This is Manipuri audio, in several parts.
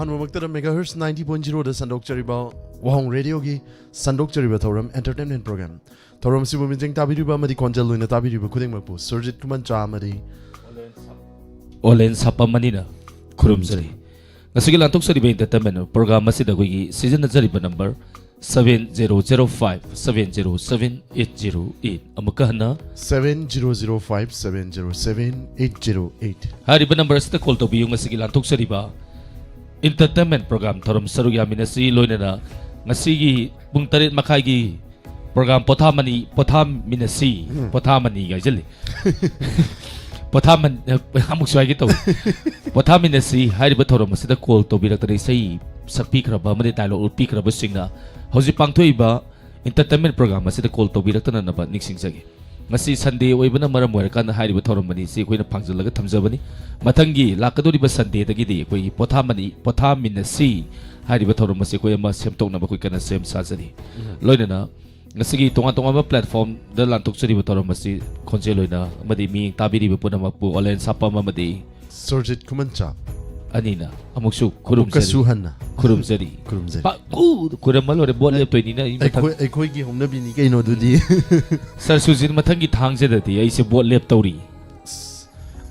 Hanwamacta Megahertz 90.0 the Sandok Chariba, Wahong Radio Gi, Sandok Chariba Thorum Entertainment Program. Thorum Sibu Mijing Tabiriba Madi Konjal in the Tabiriba Kuding Mapu, Surjit Kumancha Madi Olen Sapamanina, Kurumzari. Nasigil Antok Sariba Entertainment Program Masidagui, season Zariba number 7005 707 808. Amakahana 7005 707 808. Hariba number is the call to be Masigil Antok Sariba Entertainment Program Thorum Saruyaminasi Loinana Nasigi Buntarit Makagi Program Potamani Potaminasi Potamani Gajali Potaman Hamukswagito Potaminasi Hariba Thorum is the call to be the say Sapikra Mani Talo or Pikra Busina Hosi Pangtoiba Entertainment Program is the call to be written about Nixing Sagi. Masi Sunday, we been a Maramuerkan, the Hariba Toromani, see when a Pangzalaga Tamzabani, Matangi, Lakaduriba Sunday, the Gidi, we Potamani, Potam in the sea, Hariba Toromasi, must have told Nabakukan the same Sazari. Loinana, Nasigi Tonga platform, the Lantok Sariba Toromasi, Conceloina, Madimi, Tabiri Punamapu, Olen Sapa Mamadi, Surjit Kumancha. Anina, Amukshu, Kurumzari. Kurumzari. Kurumzari. But good, Kuramalo, the ball left to Nina. I quite give him the Binika no Dudi. Sir Susan Matangi Tangs at the I say ball left Tori.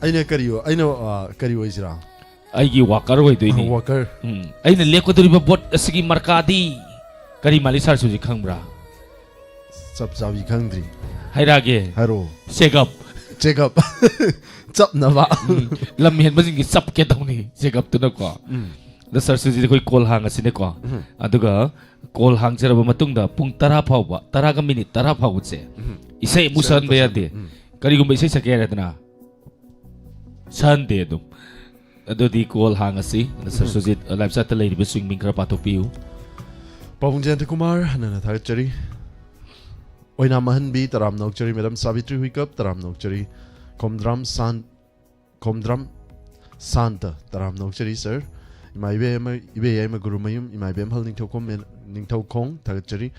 I know Kario Isra. I give Walker away to any Walker. I know Leko to river bot a Sigi Marcadi. Karimali Sar Suji Kangbra. Subsavi Kangri. Hairage. Haro. Shake up. Check up. Chop Nava. Lamian was in the sub get only. Shake up to the car. The Sir Suji call hang a Sinequa. Aduga call hangs over Matunda, Puntara Pava, Taraga minute, Tarapa would say. He say Musan Beade. Karigum is a carrotna. Sunday dum. Ado call hang a sea, and the Sir Suji, a live satellite with swimming crapato piu. Pavunjanta Kumar, Nana Thachari. Oina Mahan B, Taram Nokchari, Madam Savitri Wickup, Taram Nokchari, Comdram Santa, Taram Nokchari, sir. My way, I'm a Gurumayum, in my Bem holding Tokom and Kong, Tagachari,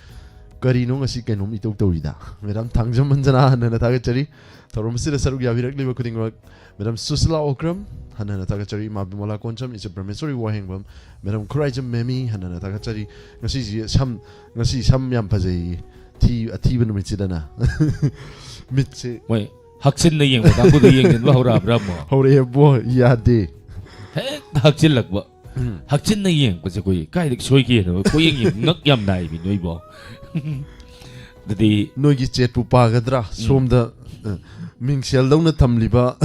Garino, a Sikanum, Itoida. Madam Tangjamanzana, and a Tagachari, Toromsida Sarugia, directly recording work, Madam Susila Okram, Hanana Tagachari, Mabimola Concham, is a promissory warhangum, Madam Kurajam Memi, Hanana Tagachari, Nasi some Yampaze. A Tiban Mitsidana. Mitsi. Wait, Huxin the Yang, Abu the Yang and Bahura Brahma. How they have boy, Yade. Huxin like what? Huxin the Yang was a way, kind of shoiki, going not yam knife in Weibo. The no git jet pupagadra, som the Ming Sheldona Tamliba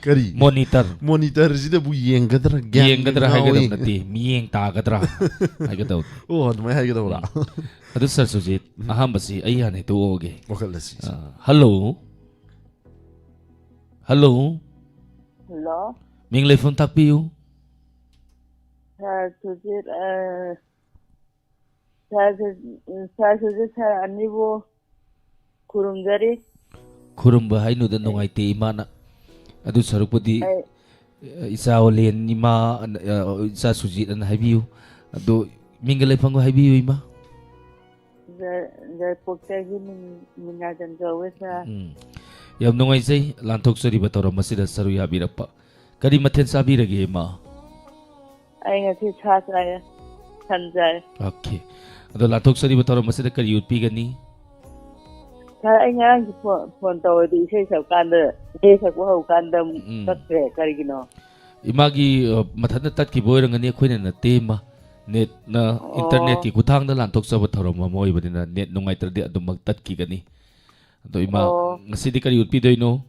Curry. Monitor is the Buyengadra, Gangadra, Hagadati, Ming Tagadra. I get out. Oh, my Hagadora. This is Sujit, Ahambasi, Ayane to Oge. Hello? Hello? Ming Lefon Tapiu? Sujit, Sujit, Anivo Kurumzari. Kurumba, I know the no idea, Mana. I do Sarupudi Isaoli and Nima and Sasujit and Habiu. Do Mingalefango Habiu Ima? The Pokegi Minajan Gowes. You have no idea, Lantok Saribator Masida Saruya Birapa. Karimaten Sabira Gema. I have his heart, I Sanjay. Okay. The Lantok Saribator Masida Kariut Pigani. I am Ponto, the Chase of Kanda, Chase of Kanda, Carigino. Imagi Matana Taki Boy and a queen and a tema. Net na internet ki kutang na lantok sa bataro mamoy ba din na net nung ay tradi adong magtatki gani. Ato ima ngasi di kari utpidoy no.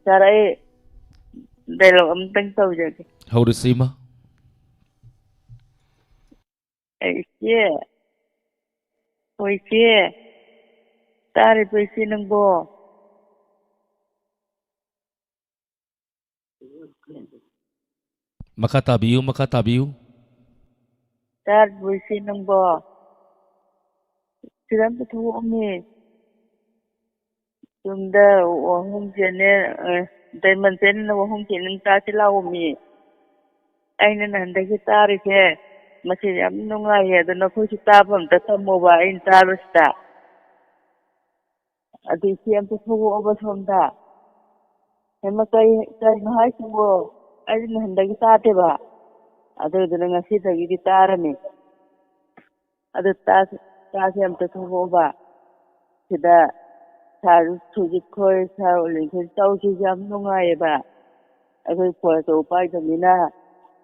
Saray delo amtang taw jake. How to say ma? Yeah. Oi yeah. Tari pwesi ng bo. Makatabiu. Tar pwesi ng bo. Silang patuwa kami. Sunda wahong jene diamond jen na wahong jeneng ta sila kami. Ay na nanda kita rin he. Masiyam nung nga he. Doon ako kita pang tatamo ba in tarasta. Adi siyam patuwa ba sonda. Hema kay mahay sumo. ꯑꯩꯅ ꯍꯟꯗꯛꯀꯤ ꯇꯥꯗꯦꯕ ꯑꯗꯨꯗꯨꯅ ꯉꯁꯤꯗꯒꯤꯗꯤ ꯇꯥꯔꯅꯤ ꯑꯗꯨ ꯇꯥꯁꯦ ꯑꯝꯇ ꯊꯣꯛꯂꯛꯑꯣꯕ ꯁꯤꯗ ꯁꯥꯔ ꯁꯨꯖꯤꯠ ꯈꯣꯏ ꯁꯥꯔ ꯑꯣꯂꯤꯟꯈꯣꯏ ꯇꯧꯁꯤꯁꯨ ꯌꯥꯝ ꯅꯨꯡꯉꯥꯏꯌꯦꯕ ꯑꯩꯈꯣꯏ ꯐꯣꯟ ꯑꯆꯧꯕ ꯄꯥꯏꯗꯕꯅꯤꯅ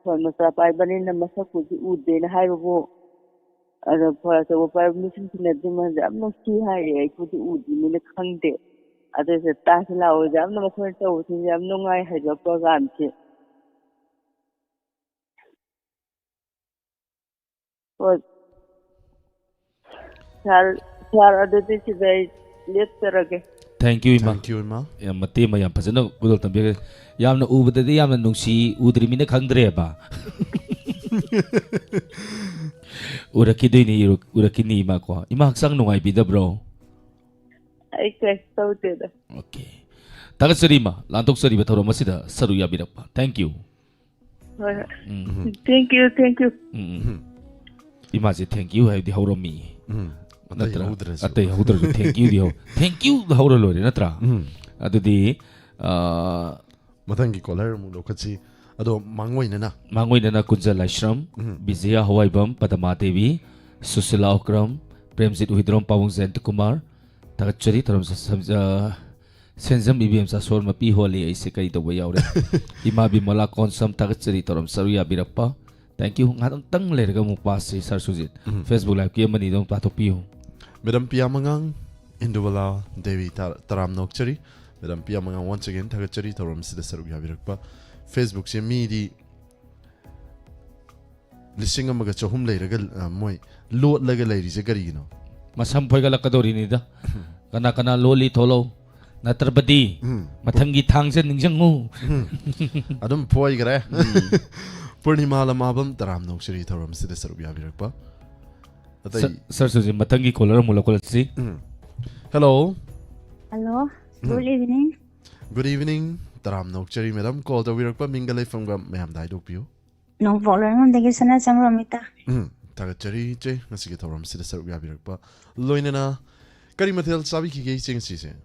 ꯐꯣꯟ ꯃꯆꯥ ꯄꯥꯏꯕꯅꯤꯅ ꯃꯁꯛꯄꯨꯗꯤ ꯎꯗꯦꯅ ꯍꯥꯏꯕꯕꯨ ꯑꯗꯣ ꯐꯣꯟ ꯑꯆꯧꯕ ꯄꯥꯏꯕ ꯃꯤꯁꯤꯡꯁꯤꯅꯗꯤ ꯃꯣꯏꯁꯦ ꯌꯥꯝ ꯅꯨꯡꯁꯤ ꯍꯥꯏꯌꯦ ꯑꯩꯈꯣꯏꯗꯤ ꯎꯗ꯭ꯔꯤꯕꯅꯤꯅ ꯈꯪꯗꯦ ꯑꯗꯨꯁꯨ ꯇꯥꯁꯤ ꯂꯥꯛꯑꯣ ꯌꯥꯝꯅ ꯃꯈꯣꯏꯅ ꯇꯧꯕꯁꯤꯡꯁꯦ ꯌꯥꯝ ꯅꯨꯡꯉꯥꯏ ꯍꯥꯏꯕ ꯄ꯭ꯔꯣꯒ꯭ꯔꯥꯝꯁꯦ ꯍꯣꯏ ꯁꯥꯔ ꯑꯗꯨꯗꯤ ꯁꯤꯗ ꯑꯩ ꯂꯦꯞꯆꯔꯒꯦ Thank you, Ima. Thank you, Ima. ꯌꯥꯝ ꯃꯇꯦꯡ ꯑꯃ ꯌꯥꯝ ꯐꯖꯅ ꯈꯨꯗꯣꯜ ꯇꯝꯕꯤꯔꯦ. ꯌꯥꯝꯅ ꯎꯕꯗꯗꯤ ꯌꯥꯝꯅ ꯅꯨꯡꯁꯤ, ꯎꯗ꯭ꯔꯤꯃꯤꯅ ꯈꯪꯗ꯭ꯔꯦꯕ. ꯎꯔꯛꯈꯤꯗꯣꯏꯅꯤ, ꯎꯔꯛꯈꯤꯅꯤ ꯏꯃꯥ ꯀꯣ. ꯏꯃꯥ ꯍꯛꯆꯥꯡ ꯅꯨꯡꯉꯥꯏꯕꯤꯗꯕ꯭ꯔꯣ? ꯑꯩ ꯀꯩꯁꯨ ꯇꯧꯗꯦꯗ. Okay. ꯊꯥꯒꯠꯆꯔꯤ ꯏꯃꯥ, ꯂꯥꯟꯊꯣꯛꯆꯔꯤꯕ ꯊꯧꯔꯝ ꯑꯁꯤꯗ ꯁꯔꯨꯛ ꯌꯥꯕꯤꯔꯛꯄ. Thank you. ꯍꯣꯏ ꯊꯦꯡꯛ ꯌꯨ 이마지 thank you 하이디 하우러미 ꯑꯇꯩ ꯍꯧꯗ꯭ꯔꯁꯨ. 어때 하우더라도 thank you 디오 thank you 하우러 로리 나트라 아두디 ꯃꯊꯪꯒꯤ ꯀꯣꯂꯔ ꯑꯃꯨꯛ ꯂꯧꯈꯠꯁꯤ ꯑꯗꯣ ꯃꯥꯡꯉꯣꯏꯅꯅ 망고이나나 군자 라이ශ්‍රꯝ 비지야 하와이밤 파다마 데비 수실라 오크람 프레임짓 우히드롬 파봉 젠트 쿠마르 타가처리 더럼 센점 이비엠 사솔 마피 홀리 아이세 카이 도 야우레 이마 비몰라 콘섬 타가처리 더럼 서루야 비라빠 Thank you. Ngatang tang lerga mo pa si Sir Sujit. Facebook live kiya mani dong patopiyo. Madam Pia Mangang Indubala Devi Taram Nokchari. Madam Pia Mangang once again Tagachari Taram Sida Sarug Yavirakpa. Facebook si midi lising amaga chahum leiraga moy load laga leiri se karino. Masampoy ka lakadori nida. Kana loli tolo. Natrabadi. Matangi thangsen ningjang mo. Adam poy gare. Purnima Lamabam Taram Nokchari Taram Sida Sarug Yavirakpa. Sir Sujit matangi kolar mula kolatsi. Hello. Hello. Good evening. Good evening. Taram Nokchari Madam call to Virakpa Mingale from Mayam Daidopiu. No problem. Thank you so much, Ramita. Tagachari che ngasige Taram Sida Sarug Yavirakpa. Loinana Kari Matel Sabi Kige Sing Sise.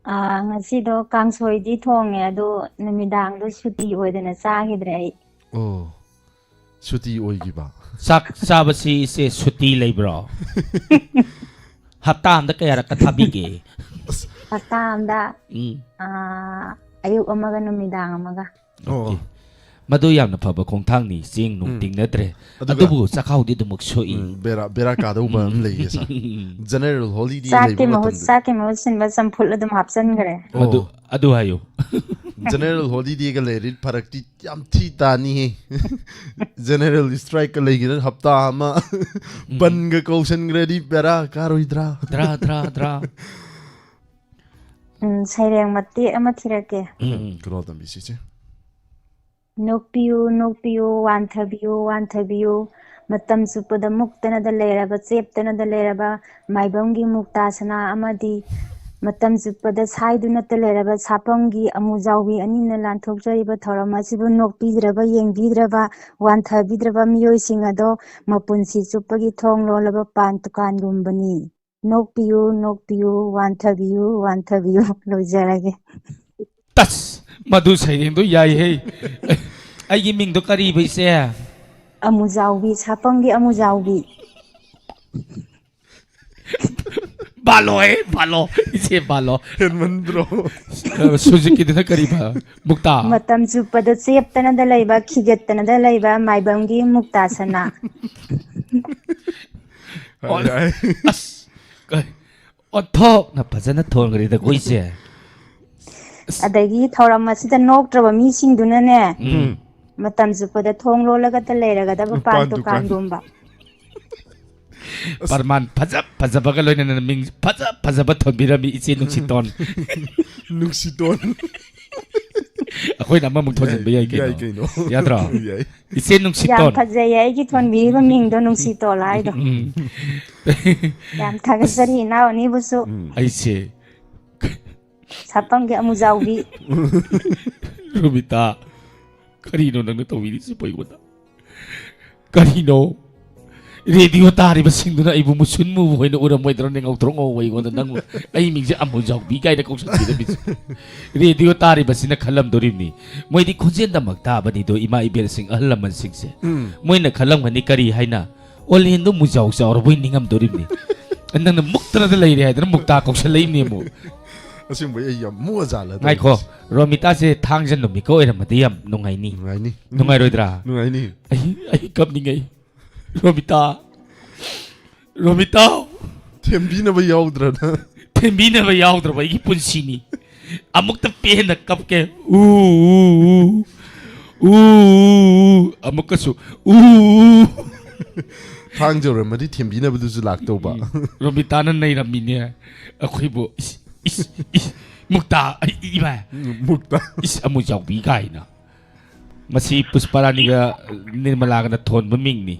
Ngasido kangsoi di thonge ado namidang do suti oidena chagidre ai. Oh. Suti oigiba. Sak sabasi se suti leibro. Hapta amda kaya ra kathabige. Hasta amda ayuk amaga namidang amaga. Oh. Madu yamna phaba khongthangni sing nung tingnadre. Adubu sakhaudi dumuk soi. Bera kada uba lei sa. General holiday Saki mahut sinba sampul adum hapsan gare. Adu hayo. General holiday ka lerit parakti yam thi tani he. General strike ka legira hafta ama ban ga kausan gredi bera karoidra. Dra. Saireng mati ama thirake. Kro tambi sise. Nokpiu wanthabiu matam supada muktana da leraba cheptana da leraba maibamgi muktasana amadi matam supada saiduna ta leraba sapamgi amujawbi anina lanthokjariba thorama sibu nokpidraba yengbidraba wanthabidraba miyoi singado mapunsi chupagi thong lolaba pan tukan gumbani nokpiu wanthabiu lojarage Tas madu sayendo yai hey. Aigi ming do kari baise. Amujawbi sapamgi amujawbi Balo ise balo Herman bro. Suzuki dina kari ba mukta matam chupada cheptana da leiba khigettana da leiba maibamgi muktasana as othok na phajana thongri da koise adagi thoram asida noktraba mi singdunane matam chupada thong lolaga ta leiraga da pan to kan gumba Parman phajaba ga loina na ming phajaba thobirami iche nuksiton akoi na mamuk thojin be yai kino yadra iche yam nuksiton phajai ai gi thon bi ba ming do nungsi to lai do yam thagasari na oni busu aise sapam gi amujawbi Rumita karino nang tawiri si Poy wata karino radio ꯇꯥꯔꯤꯕꯁꯤꯡꯗꯨꯅ ꯑꯩꯕꯨ ꯃꯨꯁꯨꯟ ꯃꯨꯕ ꯑꯣꯏꯅ ꯎꯔꯝꯃꯣꯏꯗ꯭ꯔꯅꯦ ꯉꯧꯊꯣꯛ ꯉꯧꯕ ꯑꯩꯉꯣꯟꯗ ꯅꯪ ꯑꯩ ꯃꯤꯡꯁꯦ ꯑꯃꯨꯖꯥꯎꯕꯤ ꯀꯥꯏꯅ ꯀꯧꯁꯟꯕꯤꯔꯝꯃꯤꯁꯦ ꯔꯦꯗꯤꯑꯣ ꯇꯥꯔꯤꯕꯁꯤꯅ ꯈꯜꯂꯝꯗꯣꯔꯤꯕꯅꯤ ꯃꯣꯏꯗꯤ ꯈꯣꯟꯖꯦꯜꯗꯃꯛ ꯇꯥꯕꯅꯤꯗꯣ ꯏꯃꯥ ꯏꯕꯦꯜꯁꯤꯡ ꯑꯍꯜ ꯂꯃꯟꯁꯤꯡꯁꯦ ꯃꯣꯏꯅ ꯈꯜꯂꯝꯒꯅꯤ ꯀꯔꯤ ꯍꯥꯏꯅ ꯑꯣꯂꯦꯟꯗꯣ ꯃꯨꯖꯥꯎ ꯆꯥꯎꯔꯕꯣꯏ ꯅꯤꯡꯉꯝꯗꯣꯔꯤꯕꯅꯤ ꯅꯪꯅ ꯃꯨꯛꯇꯅꯗ ꯂꯩꯔꯦ ꯍꯥꯏꯗꯅ ꯃꯨꯛꯇꯥ ꯀꯧꯁꯜꯂꯛꯏꯕꯅꯤ ꯑꯃꯨꯛ ꯑꯁꯦꯡꯕ ꯑꯩ ꯌꯥꯝ ꯃꯨꯑꯖꯥꯠꯂ ꯉꯥꯏꯈꯣ ꯔꯣꯃꯤꯇꯥꯁꯦ ꯊꯥꯡꯖ ꯅꯨꯃꯤꯠꯀ ꯑꯣꯏꯔꯝꯃꯗꯤ ꯌꯥꯝ ꯅꯨꯡꯉꯥꯏꯅꯤ ꯅꯨꯡꯉꯥꯏꯅꯤ ꯅꯨꯡꯉꯥꯏꯔꯣꯏꯗ꯭ꯔꯥ ꯅꯨꯡꯉꯥꯏꯅꯤ ꯑꯩ ꯀꯞꯅꯤꯡꯉꯩ ꯔꯣꯃꯤꯇꯥ ꯊꯦꯝꯕꯤꯅꯕ ꯌꯥꯎꯗ꯭ꯔꯅ ꯊꯦꯝꯕꯤꯅꯕ ꯌꯥꯎꯗ꯭ꯔꯕ ꯑꯩꯒꯤ ꯄꯨꯟꯁꯤꯅꯤ ꯑꯃꯨꯛꯇ ꯄꯦꯟꯅ ꯀꯞꯀꯦ ꯑꯃꯨꯛꯀꯁꯨ ꯊꯥꯡꯖꯧꯔꯝꯃꯗꯤ ꯊꯦꯝꯕꯤꯅꯕꯗꯨꯁꯨ ꯂꯥꯛꯇꯧꯕ ꯔꯣꯃꯤꯇꯥꯅ ꯅꯩꯔꯝꯃꯤꯅꯦ ꯑꯩꯈꯣꯏꯕꯨ ꯃꯨꯛꯇꯥ ꯏꯃꯥ ꯃꯨꯛꯇ ꯑꯃꯨꯛ ꯌꯥꯎꯕꯤ ꯀꯥꯏꯅ ꯃꯁꯤ ꯄꯨꯁꯄꯥꯔꯥꯅꯤꯒ ꯅꯤꯔꯃꯂꯥꯒꯅ ꯊꯣꯟꯕ ꯃꯤꯡꯅꯤ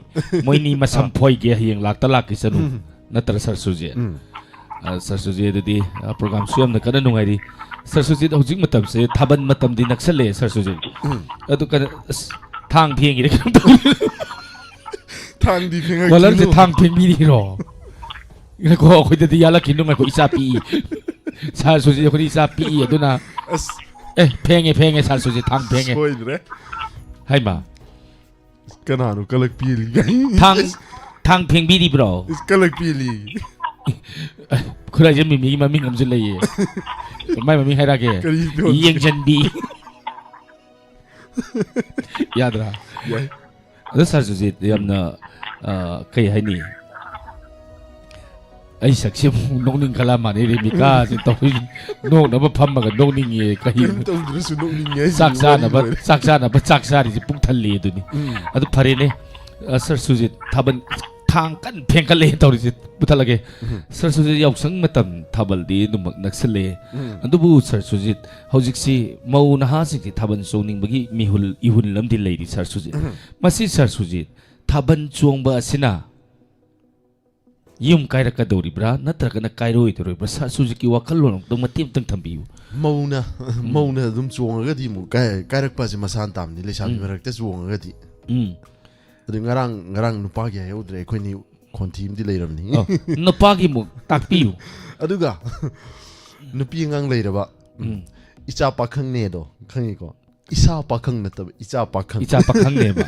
ꯃꯣꯏꯅꯤ ꯃꯁꯝ ꯐꯣꯏꯒꯦ ꯍꯌꯦꯡ ꯂꯥꯛꯈꯤꯁꯅꯨ ꯅꯠꯇ꯭ꯔ ꯁꯔ ꯁꯨꯖꯦꯠ ꯁꯔ ꯁꯨꯖꯦꯠ ꯑꯗꯨꯗꯤ ꯄ꯭ꯔꯣꯒꯥꯝꯁꯨ ꯌꯥꯝꯅ ꯀꯟꯅ ꯅꯨꯡꯉꯥꯏꯔꯤ ꯁꯔ ꯁꯨꯖꯦꯠ ꯍꯧꯖꯤꯛ ꯃꯇꯝꯁꯦ ꯊꯥꯕꯜ ꯃꯇꯝꯗꯤ ꯅꯛꯁꯜꯂꯛꯑꯦ ꯁꯔ ꯁꯨꯖꯦꯠ ꯑꯗꯨ ꯊꯥꯡ ꯊꯦꯡꯉꯤꯔ ꯀꯩꯅꯣ ꯇꯧ ꯊꯥꯡꯗꯤ ꯀꯣꯂꯔꯁꯦ ꯐꯦꯡꯉꯛꯈꯤꯅꯨ ꯊꯥꯡ ꯊꯦꯡꯕꯤꯔꯤꯔꯣ ꯉꯥꯏꯈꯣ ꯑꯩꯈꯣꯏꯗꯗꯤ ꯌꯥꯜꯂꯛꯈꯤꯅꯨ ꯉꯥꯏꯈꯣ ꯏꯆꯥ ꯄꯤꯛꯏ ꯁꯔ ꯁꯨꯖꯦꯠ ꯑꯩꯈꯣꯏꯗꯤ ꯏꯆꯥ ꯄꯤꯛꯏ ꯑꯗꯨꯅ ꯑꯁ ꯐꯦꯡꯉꯦ ꯁꯔ ꯁꯨꯖꯦꯠ ꯊꯥꯡ ꯐꯦꯡꯉꯦ ꯁꯣꯏꯗ꯭ꯔꯦ ꯍꯥꯏꯃ ꯀꯅꯥꯅꯣ ꯀꯂꯛꯄꯤꯔꯤ ꯊꯥꯡ ꯐꯦꯡꯕꯤꯔꯤꯕ꯭ꯔꯣ ꯀꯂꯛꯄꯤꯔꯤ ꯈꯨꯔꯥꯏꯖꯝ ꯃꯤꯃꯤꯒꯤ ꯃꯃꯤꯡ ꯑꯃꯁꯨ ꯂꯩꯌꯦ ꯃꯥꯏ ꯃꯃꯤꯡ ꯍꯥꯏꯔꯛꯑꯒꯦ ꯀꯔꯤ ꯂꯣꯟ ꯌꯦꯡꯖꯟꯕꯤ ꯌꯥꯗ꯭ꯔꯥ ꯌꯥꯏ ꯑꯗꯣ ꯁꯔ ꯁꯨꯖꯤꯠ ꯌꯥꯝꯅ ꯀꯩ ꯍꯥꯏꯅꯤ ꯑꯩ ꯁꯛꯁꯦ ꯅꯣꯛꯅꯤꯡ ꯈꯜꯂ ꯃꯥꯟꯅꯩ ꯔꯦꯃꯤꯀꯥꯁꯦ ꯇꯧꯔꯤ ꯅꯣꯛꯅꯕ ꯐꯝꯃꯒ ꯅꯣꯛꯅꯤꯡꯉꯦ ꯀꯔꯤꯝ ꯇꯧꯗ꯭ꯔꯁꯨ ꯅꯣꯛꯅꯤꯡꯉꯦ ꯆꯥꯛ ꯆꯥꯅꯕ ꯆꯥꯛ ꯆꯥꯔꯤꯁꯦ ꯄꯨꯛ ꯊꯜꯂꯤ ꯑꯗꯨꯅꯤ ꯑꯗꯨ ꯐꯔꯦꯅꯦ ꯁꯔ ꯁꯨꯖꯤꯠ ꯊꯥꯕꯜ ꯊꯥꯡ ꯀꯟ ꯐꯦꯡꯀꯠꯂꯦ ꯇꯧꯔꯤꯁꯦ ꯄꯨꯊꯠꯂꯒꯦ ꯁꯔ ꯁꯨꯖꯤꯠ ꯌꯥꯎꯁꯪ ꯃꯇꯝ ꯊꯥꯕꯜꯗꯤ ꯑꯗꯨꯃꯛ ꯅꯛꯁꯜꯂꯛꯑꯦ ꯑꯗꯨꯕꯨ ꯁꯔ ꯁꯨꯖꯤꯠ ꯍꯧꯖꯤꯛꯁꯤ ꯃꯧ ꯅꯍꯥꯁꯤꯡꯁꯤ ꯊꯥꯕꯜ ꯆꯣꯡꯅꯤꯡꯕꯒꯤ 이훈 ꯑꯃꯗꯤ ꯂꯩꯔꯤ ꯁꯔ ꯁꯨꯖꯤꯠ ꯃꯁꯤ ꯁꯔ ꯁꯨꯖꯤꯠ ꯊꯥꯕꯜ ꯆꯣꯡꯕ ꯑꯁꯤꯅ ꯌꯨꯝ ꯀꯥꯏꯔꯛꯀꯗꯧꯔꯤꯕ꯭ꯔꯥ ꯅꯠꯇ꯭ꯔꯒꯅ ꯀꯥꯏꯔꯣꯏꯗꯧꯔꯤꯕ꯭ꯔꯥ ꯁꯔ ꯁꯨꯖꯤꯠꯀꯤ ꯋꯥꯈꯜꯂꯣꯟ ꯑꯃꯨꯛꯇꯪ ꯃꯇꯦꯛ ꯑꯃꯇꯪ ꯊꯝꯕꯤꯌꯨ ꯃꯧꯅ ꯑꯗꯨꯝ ꯆꯣꯡꯉꯒꯗꯤ ꯑꯃꯨꯛ ꯀꯥꯏꯔꯛꯄꯁꯦ ꯃꯁꯥꯅ ꯇꯥꯕꯅꯤ ꯂꯩꯁꯥꯕꯤ ꯃꯔꯛꯇ ꯆꯣꯡꯉꯒꯗꯤ ꯑꯗꯨ ꯉꯔꯥꯡ ꯅꯨꯄꯥꯒꯤ ꯍꯥꯏꯍꯧꯗ꯭ꯔꯦ ꯑꯩꯈꯣꯏꯅꯤ ꯈꯣꯟꯊꯤ ꯑꯃꯗꯤ ꯂꯩꯔꯝꯅꯤ ꯅꯨꯄꯥꯒꯤ ꯑꯃꯨꯛ ꯇꯥꯛꯄꯤꯌꯨ ꯑꯗꯨꯒ ꯅꯨꯄꯤ ꯑꯉꯥꯡ ꯂꯩꯔꯕ ꯏꯆꯥ ꯄꯥꯈꯪꯅꯦꯗꯣ ꯈꯪꯉꯤꯀꯣ ꯏꯁꯥ ꯄꯥꯈꯪ ꯅꯠꯇꯕ ꯏꯆꯥ ꯄꯥꯈꯪꯅꯦꯕ